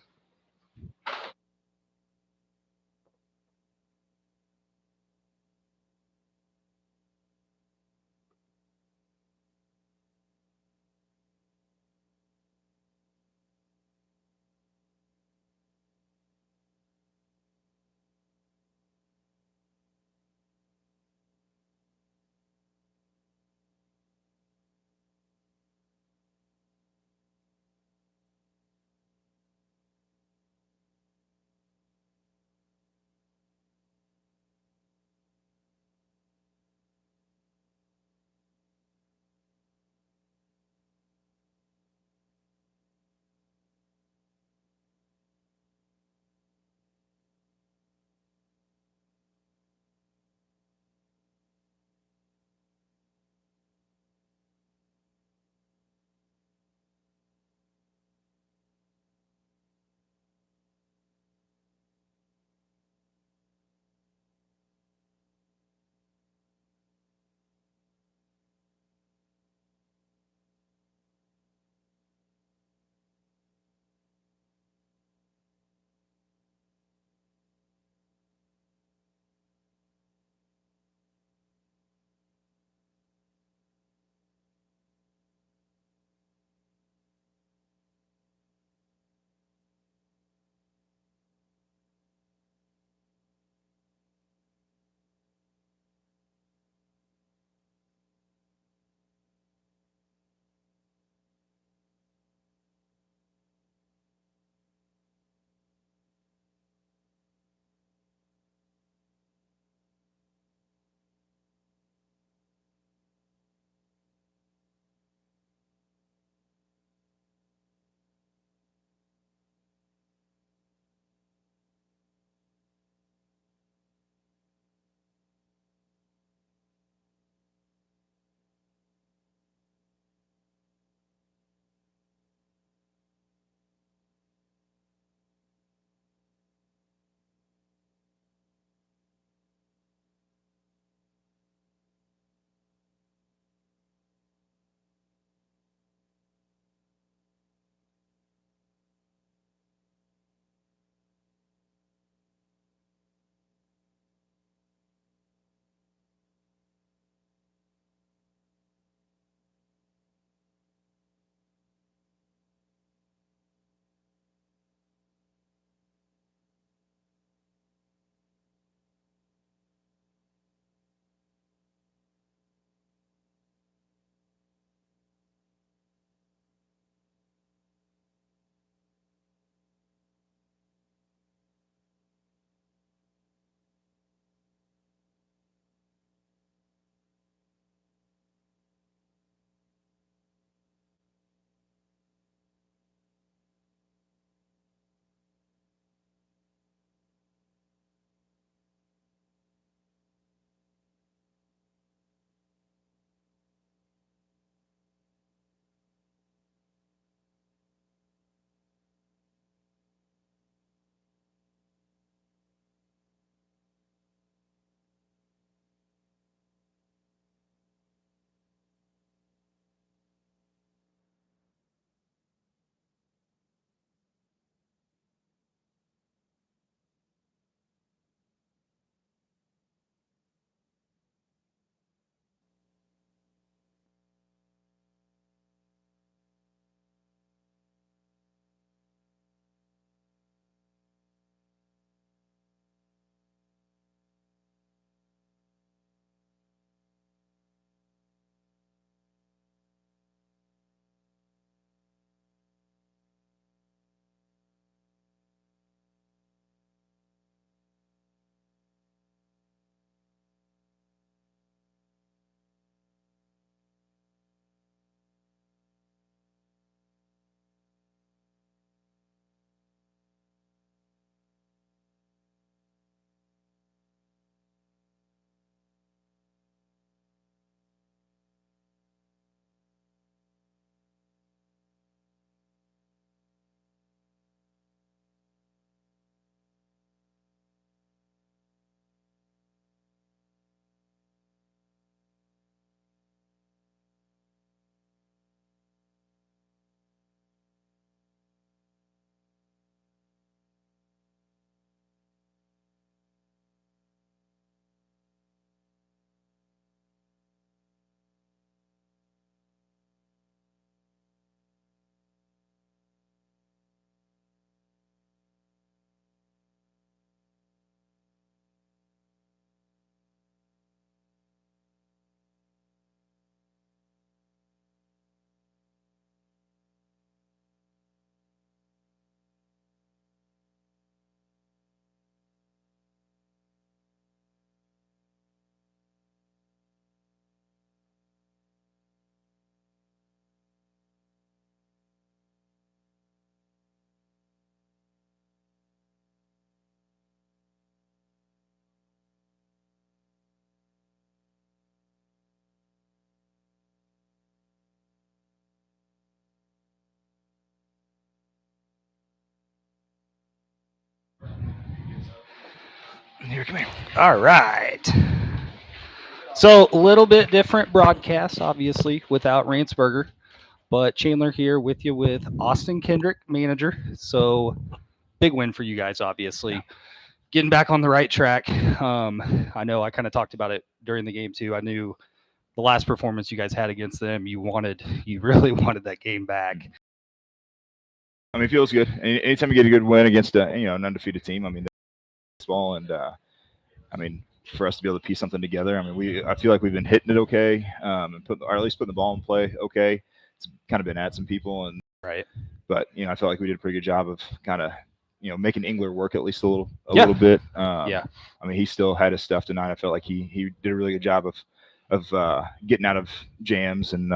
Here, come here. All right. So a little bit different broadcast, obviously, without Ranceberger. But Chandler here with you with Austin Kendrick, manager. So big win for you guys, obviously. Yeah. Getting back on the right track. I know I kind of talked about it during the game too. I knew the last performance you guys had against them, you really wanted that game back. I mean, it feels good. Anytime you get a good win against an undefeated team, I mean, baseball, and I mean, for us to be able to piece something together, I mean, I feel like we've been hitting it okay, or at least putting the ball in play okay. It's kind of been at some people, and right. But I feel like we did a pretty good job of kind of making Engler work at least a little bit. Yeah. I mean, he still had his stuff tonight. I felt like he did a really good job of getting out of jams and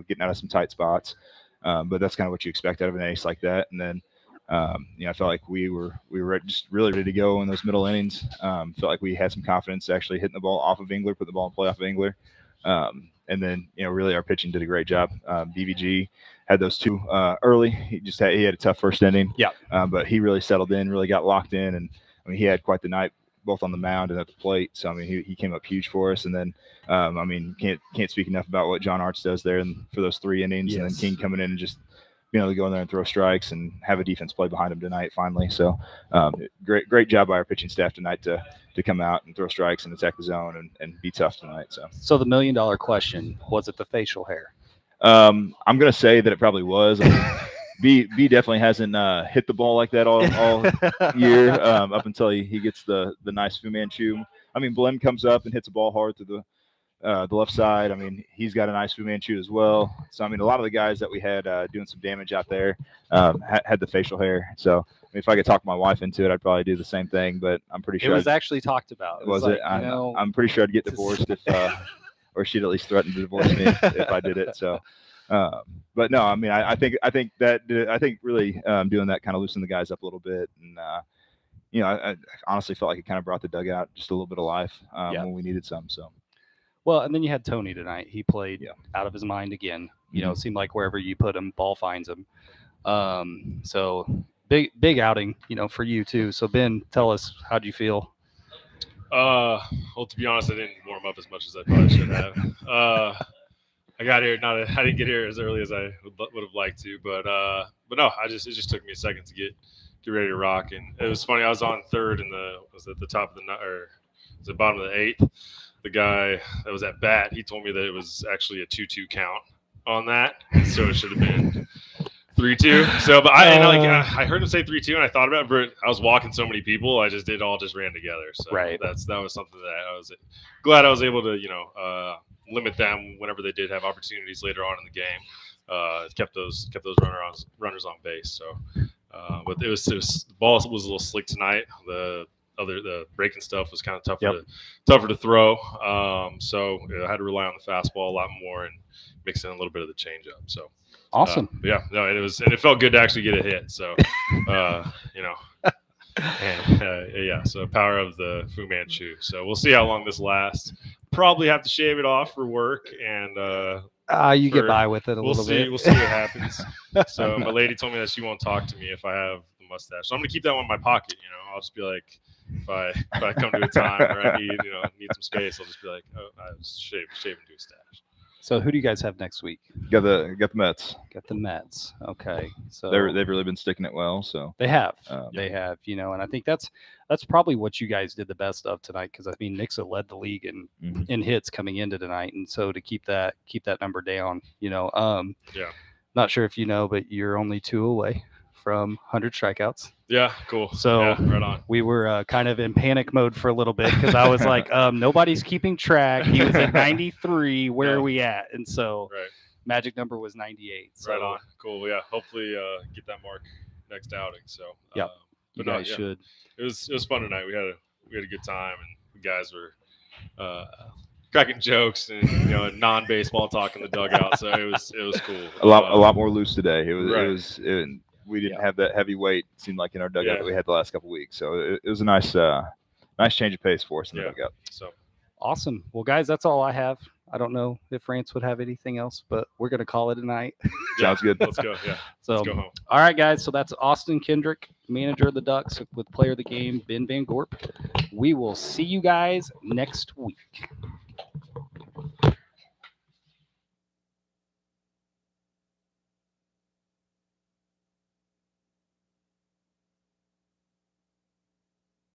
getting out of some tight spots. But that's kind of what you expect out of an ace like that. And then I felt like we were just really ready to go in those middle innings. Felt like we had some confidence actually hitting the ball off of Engler, put the ball in play off of Engler. And then really our pitching did a great job. BVG had those two early. He had a tough first inning. Yeah. But he really settled in, really got locked in, and I mean he had quite the night both on the mound and at the plate. So I mean he came up huge for us. And then I mean can't speak enough about what John Arts does there and for those 3 innings. Yes. And then King coming in and just being able to go in there and throw strikes and have a defense play behind him tonight finally. So great job by our pitching staff tonight to come out and throw strikes and attack the zone and be tough tonight. So the $1 million question, was it the facial hair? I'm gonna say that it probably was. I mean, B definitely hasn't hit the ball like that all year up until he gets the nice Fu Manchu. I mean, Blem comes up and hits a ball hard through the left side. I mean, he's got a nice Fu Manchu as well. So I mean, a lot of the guys that we had doing some damage out there had the facial hair. So I mean, if I could talk my wife into it, I'd probably do the same thing. But I'm pretty sure it was actually talked about. Was it? I'm pretty sure I'd get divorced if, or she'd at least threaten to divorce me if I did it. So. But no, I mean, I think really doing that kind of loosened the guys up a little bit, and I honestly felt like it kind of brought the dugout just a little bit of life when we needed some. So, well, and then you had Tony tonight. He played out of his mind again. It seemed like wherever you put him, ball finds him. So big outing, for you too. So Ben, tell us, how'd you feel? Well, to be honest, I didn't warm up as much as I probably should have. I got here. I didn't get here as early as I would have liked to, but no, it just took me a second to get ready to rock. And it was funny. I was on third was at the top of the bottom of the 8th. The guy that was at bat, he told me that it was actually a 2-2 count on that, so it should have been 3-2. So, but I heard him say 3-2, and I thought about it, but I was walking so many people, it all just ran together. So right. that was something that I was glad I was able to limit them whenever they did have opportunities later on in the game. Kept those runners on base. So, but the ball was a little slick tonight. The breaking stuff was kind of tougher to throw. So I had to rely on the fastball a lot more and mix in a little bit of the changeup. So awesome. It felt good to actually get a hit. So so power of the Fu Manchu. So we'll see how long this lasts. Probably have to shave it off for work and get by with it a little bit. We'll see what happens. So my lady told me that she won't talk to me if I have the mustache. So I'm gonna keep that one in my pocket. I'll just be like, if I come to a time where I need some space, I'll just be like, oh, I shave into a stash. So who do you guys have next week? Got the Mets. Got the Mets. Okay. So they've really been sticking it well. So they have. They have. And I think that's probably what you guys did the best of tonight, because I mean Nixa led the league in hits coming into tonight, and so to keep that number down, Not sure if you know, but you're only 2 away from 100 strikeouts. Yeah, cool. So right on. We were kind of in panic mode for a little bit, because I was like, nobody's keeping track. He was at 93. Where are we at? And so magic number was 98. So. Right on. Cool. Yeah. Hopefully get that mark next outing. So yeah, you guys should. It was fun tonight. We had a good time, and the guys were cracking jokes and non-baseball talk in the dugout. So it was cool. A lot more loose today. We didn't have that heavy weight, it seemed like, in our dugout that we had the last couple of weeks. So it was a nice change of pace for us in the dugout. So awesome. Well, guys, that's all I have. I don't know if Rance would have anything else, but we're going to call it a night. Sounds good. Let's go. Yeah. So, Let's go home. all right, guys. So that's Austin Kendrick, manager of the Ducks, with player of the game, Ben Van Gorp. We will see you guys next week.